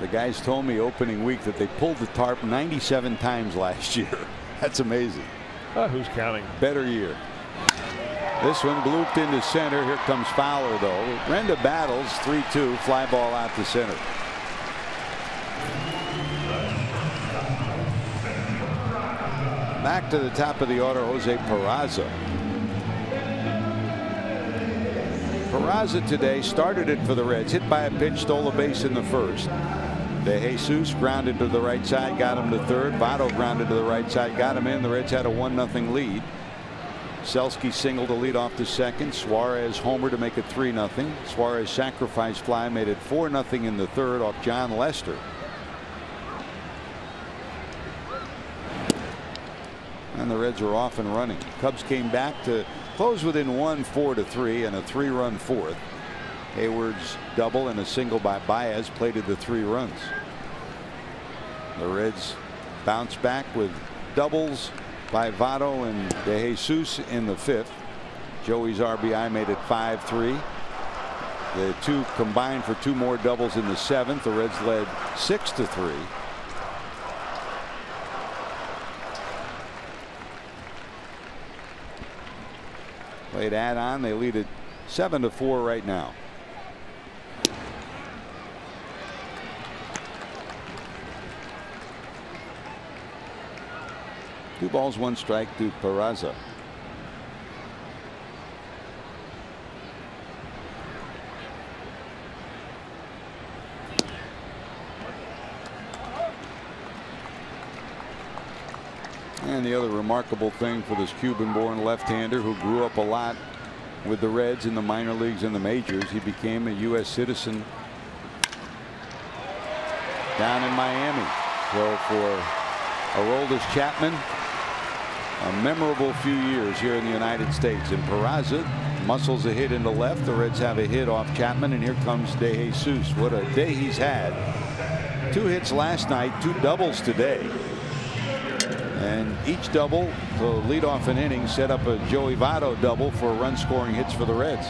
The guys told me opening week that they pulled the tarp 97 times last year. That's amazing. Who's counting? Better year. This one blooped into center. Here comes Fowler, though. Renda battles 3-2. Fly ball out to center. Back to the top of the order, Jose Peraza. Peraza today started it for the Reds. Hit by a pitch, stole a base in the first. De Jesus grounded to the right side, got him to third. Votto grounded to the right side, got him in. The Reds had a 1-0 lead. Selski singled to lead off to second. Suarez homer to make it 3-0. Suarez sacrifice fly made it 4-0 in the third off John Lester. And the Reds are off and running. Cubs came back to close within one, 4-3, and a 3-run fourth. Hayward's double and a single by Baez plated the 3 runs. The Reds bounced back with doubles by Votto and De Jesus in the 5th. Joey's RBI made it 5-3. The two combined for 2 more doubles in the 7th. The Reds led 6-3. Played add on. They lead it 7-4 right now. Two balls, 1 strike to Peraza. And the other remarkable thing for this Cuban-born left-hander who grew up a lot with the Reds in the minor leagues and the majors, he became a U.S. citizen down in Miami. So for Aroldis Chapman, a memorable few years here in the United States. And Peraza muscles a hit into left. The Reds have a hit off Chapman, and here comes De Jesus. What a day he's had. 2 hits last night, 2 doubles today. And each double to lead off an inning set up a Joey Votto double for run scoring hits for the Reds.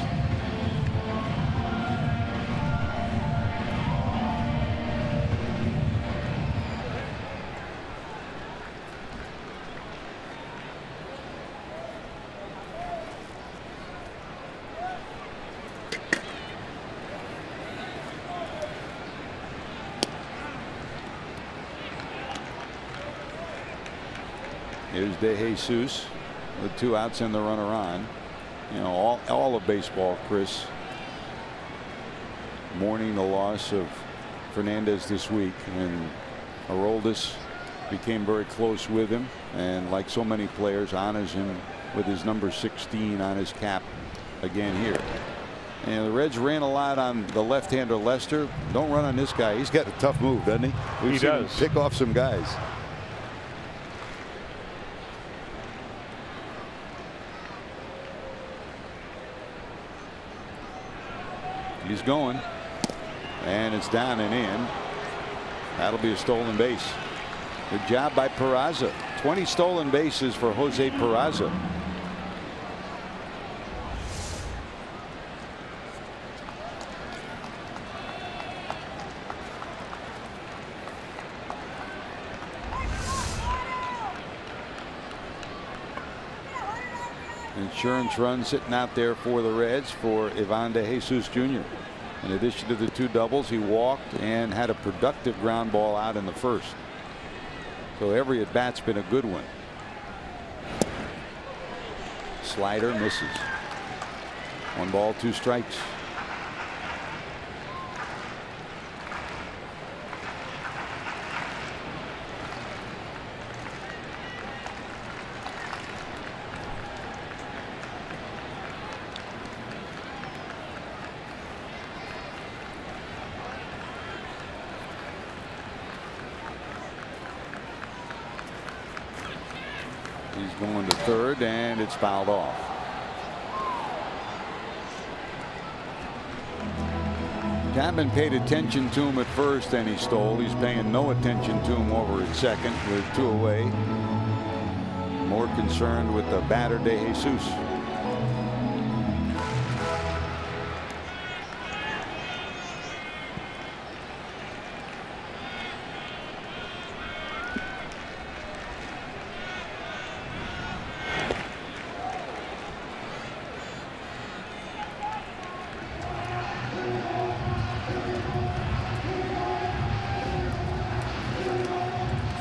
Here's De Jesus with 2 outs and the runner on. You know, all of baseball, Chris, mourning the loss of Fernandez this week, and Aroldis became very close with him, and like so many players, honors him with his number 16 on his cap again here. And the Reds ran a lot on the left-hander Lester. Don't run on this guy. He's got a tough move, doesn't he? We've seen him pick off some guys. He's going, and it's down and in. That'll be a stolen base. Good job by Peraza. 20 stolen bases for Jose Peraza. Insurance run sitting out there for the Reds for Ivan De Jesus Jr. In addition to the 2 doubles, he walked and had a productive ground ball out in the first. So every at bat's been a good one. Slider misses. 1 ball, 2 strikes. going to third, and it's fouled off. Chapman paid attention to him at first, and he stole. He's paying no attention to him over at second with 2 away. More concerned with the batter, De Jesus.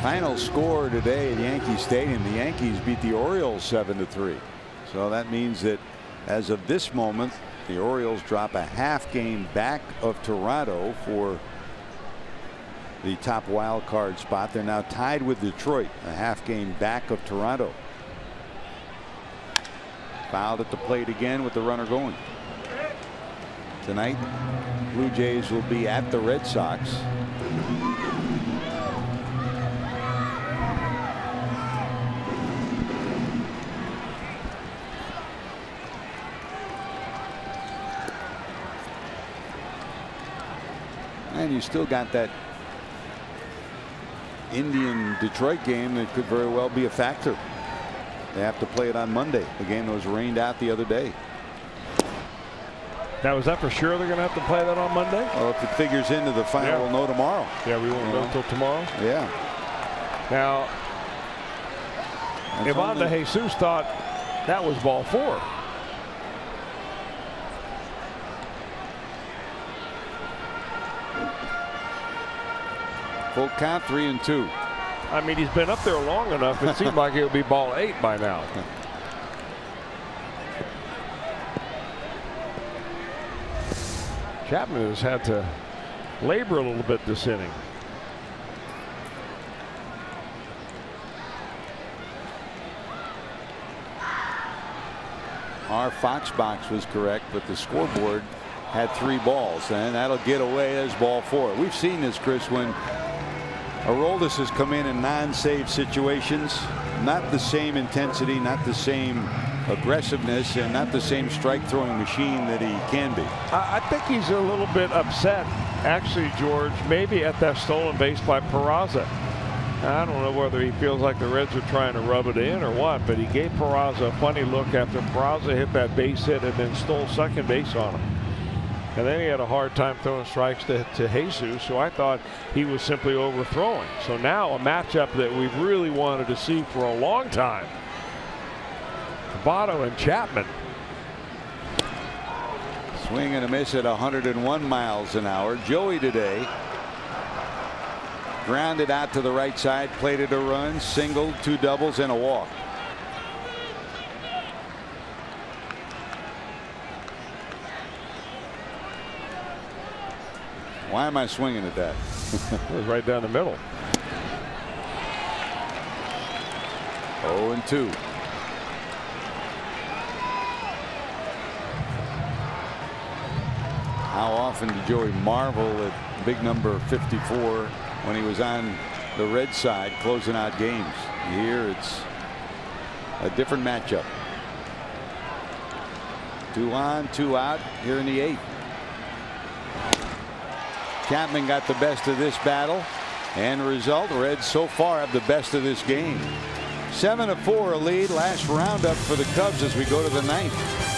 Final score today at Yankee Stadium. The Yankees beat the Orioles 7-3. So that means that as of this moment, the Orioles drop a half game back of Toronto for the top wild card spot. They're now tied with Detroit, a half game back of Toronto. Fouled at the plate again with the runner going. Tonight, Blue Jays will be at the Red Sox. And you still got that Indian-Detroit game that could very well be a factor. They have to play it on Monday, the game that was rained out the other day. Now, is that for sure they're going to have to play that on Monday? Well, if it figures into the final, we'll know tomorrow. Yeah, we won't know until tomorrow. Yeah. Now, Ivan De Jesus thought that was ball 4. Full count, 3-2. I mean, he's been up there long enough. It seemed like it would be ball 8 by now. Chapman has had to labor a little bit this inning. Our Fox box was correct, but the scoreboard had 3 balls, and that'll get away as ball 4. We've seen this, Chris, when Aroldis has come in non-save situations. Not the same intensity, not the same aggressiveness, and not the same strike throwing machine that he can be. I think he's a little bit upset, actually, George, maybe at that stolen base by Peraza. I don't know whether he feels like the Reds are trying to rub it in or what, but he gave Peraza a funny look after Peraza hit that base hit and then stole second base on him. And then he had a hard time throwing strikes to Jesus, so I thought he was simply overthrowing. So now a matchup that we've really wanted to see for a long time. Votto and Chapman. Swing and a miss at 101 miles an hour. Joey today grounded out to the right side, plated a run, single, 2 doubles, and a walk. Why am I swinging at that? It was right down the middle. 0-2. How often did Joey marvel at big number 54 when he was on the red side closing out games? Here it's a different matchup. 2 on, 2 out here in the 8th. Chapman got the best of this battle, and the result, Reds so far have the best of this game. 7-4 a lead, last roundup for the Cubs as we go to the 9th.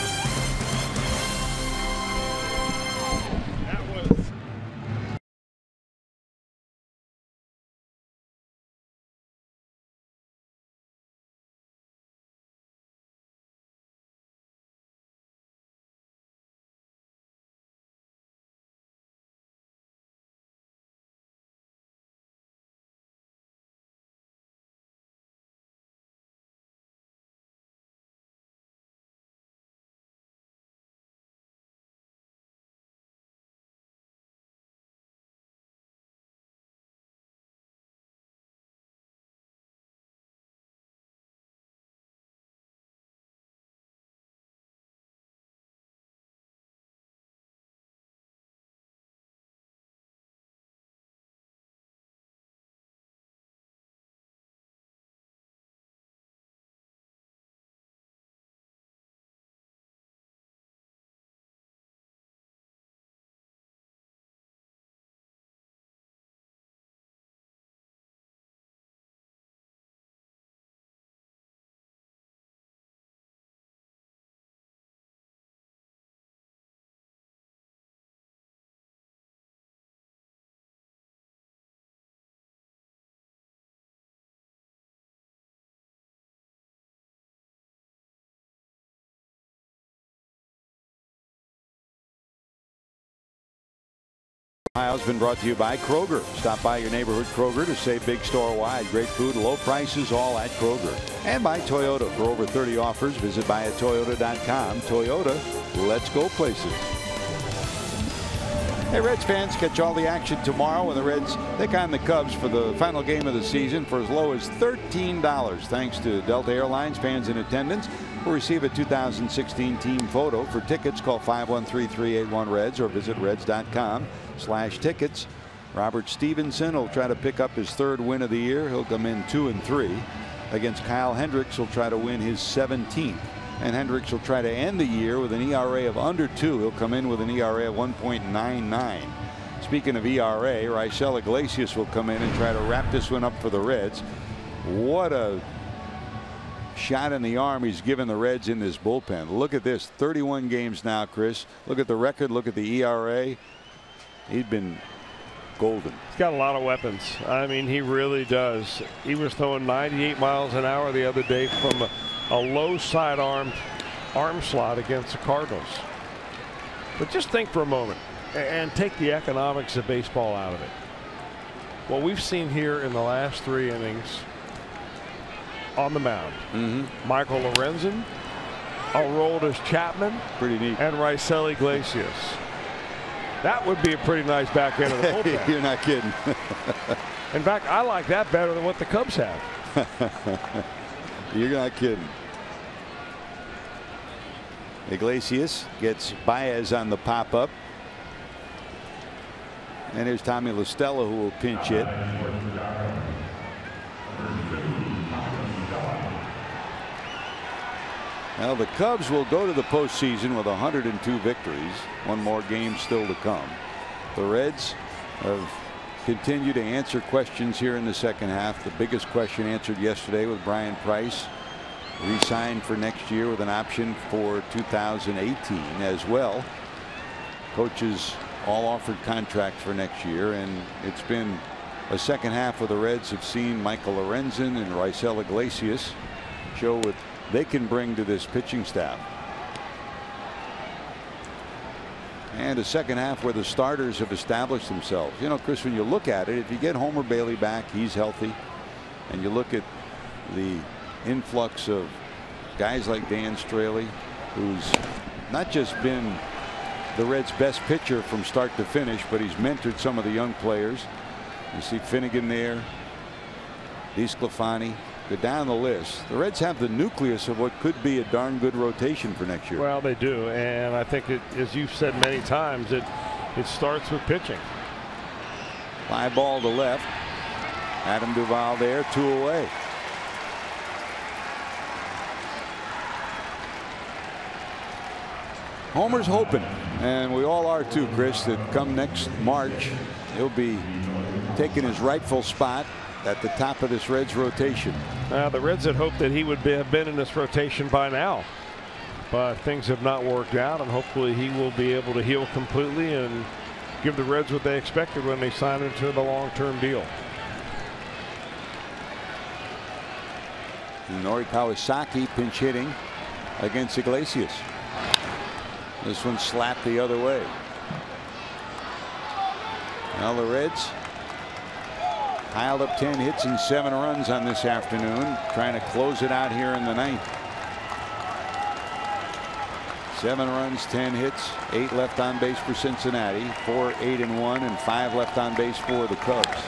Ohio has been brought to you by Kroger. Stop by your neighborhood Kroger to save big store-wide. Great food, low prices, all at Kroger. And by Toyota. For over 30 offers, visit buyatoyota.com. Toyota, let's go places. Hey, Reds fans, catch all the action tomorrow when the Reds take on the Cubs for the final game of the season for as low as $13. Thanks to Delta Airlines. Fans in attendance will receive a 2016 team photo. For tickets, call 513-381-REDS or visit reds.com/tickets. Robert Stevenson will try to pick up his 3rd win of the year. He'll come in 2-3 against Kyle Hendricks. He'll try to win his 17th. And Hendricks will try to end the year with an ERA of under 2. He'll come in with an ERA of 1.99. Speaking of ERA, Raisel Iglesias will come in and try to wrap this one up for the Reds. What a shot in the arm he's given the Reds in this bullpen. Look at this, 31 games now, Chris. Look at the record, look at the ERA. He's been golden. He's got a lot of weapons. I mean, he really does. He was throwing 98 miles an hour the other day from a low sidearm arm slot against the Cardinals. But just think for a moment and take the economics of baseball out of it. What we've seen here in the last 3 innings on the mound. Michael Lorenzen, Aroldis Chapman, pretty neat, and Raisel Iglesias. That would be a pretty nice back end of the bullpen. You're not kidding. In fact, I like that better than what the Cubs have. You're not kidding. Iglesias gets Baez on the pop-up. And here's Tommy La Stella, who will pinch hit. Now the Cubs will go to the postseason with 102 victories. One more game still to come. The Reds have continued to answer questions here in the second half. The biggest question answered yesterday with Brian Price re-signed for next year with an option for 2018 as well. Coaches all offered contracts for next year, and it's been a second half where the Reds have seen Michael Lorenzen and Raisel Iglesias show what they can bring to this pitching staff. And a second half where the starters have established themselves. You know, Chris, when you look at it, if you get Homer Bailey back, he's healthy, and you look at the influx of guys like Dan Straley, who's not just been the Reds' best pitcher from start to finish, but he's mentored some of the young players. You see Finnegan there, DeSclafani. Go down the list. The Reds have the nucleus of what could be a darn good rotation for next year. Well, they do, and I think it, as you've said many times, it starts with pitching. Fly ball to left. Adam Duvall there, 2 away. Homer's hoping, and we all are too, Chris, that come next March he'll be taking his rightful spot at the top of this Reds rotation. The Reds had hoped that he would have been in this rotation by now, but things have not worked out, and hopefully he will be able to heal completely and give the Reds what they expected when they signed him to the long-term deal. Nori Kawasaki pinch hitting against Iglesias. This one slapped the other way. Now the Reds piled up 10 hits and 7 runs on this afternoon, trying to close it out here in the 9th. 7 runs, 10 hits, 8 left on base for Cincinnati, 4, 8, and 1, and 5 left on base for the Cubs.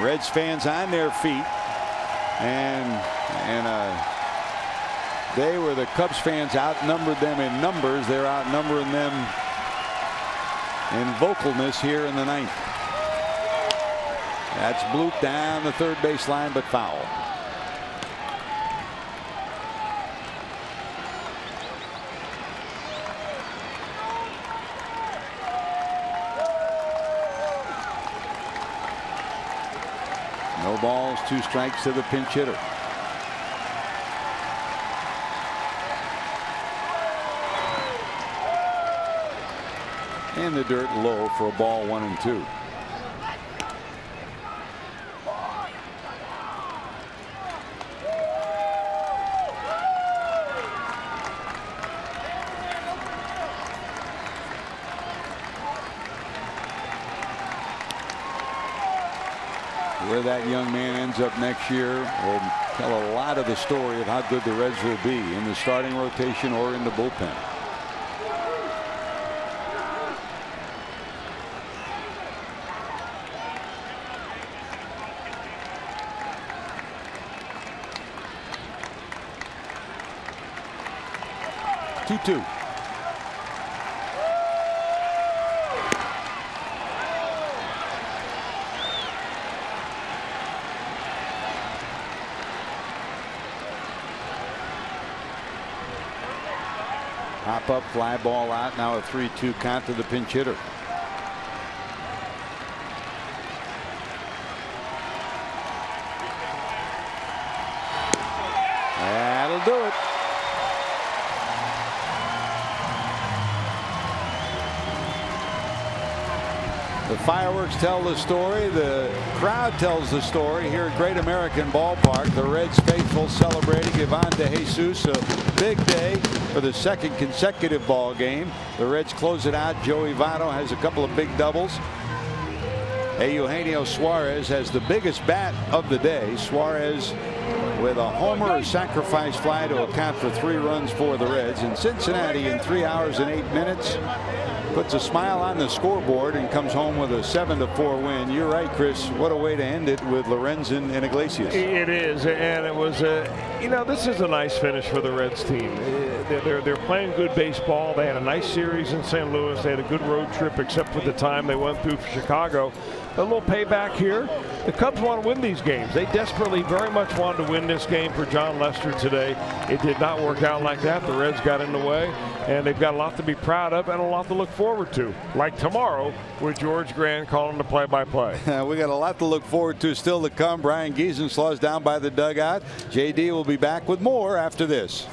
Reds fans on their feet, and day where the Cubs fans outnumbered them in numbers, they're outnumbering them in vocalness here in the 9th. That's blooped down the third baseline, but foul. No balls, 2 strikes to the pinch hitter. And the dirt low for a ball, 1 and 2. Where that young man ends up next year will tell a lot of the story of how good the Reds will be in the starting rotation or in the bullpen. Two. Pop up, fly ball out. Now a 3-2 count to the pinch hitter. That'll do it. The fireworks tell the story. The crowd tells the story here at Great American Ballpark. The Reds faithful celebrating Ivan De Jesus. A big day for the second consecutive ball game. The Reds close it out. Joey Votto has a couple of big doubles. Eugenio Suarez has the biggest bat of the day. Suarez with a homer, a sacrifice fly to account for 3 runs for the Reds. And Cincinnati in 3 hours and 8 minutes puts a smile on the scoreboard and comes home with a 7-4 win. You're right, Chris. What a way to end it with Lorenzen and Iglesias. It is, and it was this is a nice finish for the Reds team. They're playing good baseball. They had a nice series in St. Louis. They had a good road trip, except for the time they went through for Chicago. A little payback here. The Cubs want to win these games. They desperately, very much wanted to win this game for John Lester today. It did not work out like that. The Reds got in the way, and they've got a lot to be proud of and a lot to look forward to. Like tomorrow with George Grant calling the play-by-play. We got a lot to look forward to still to come. Brian Giesenslaw is down by the dugout. JD will be back with more after this.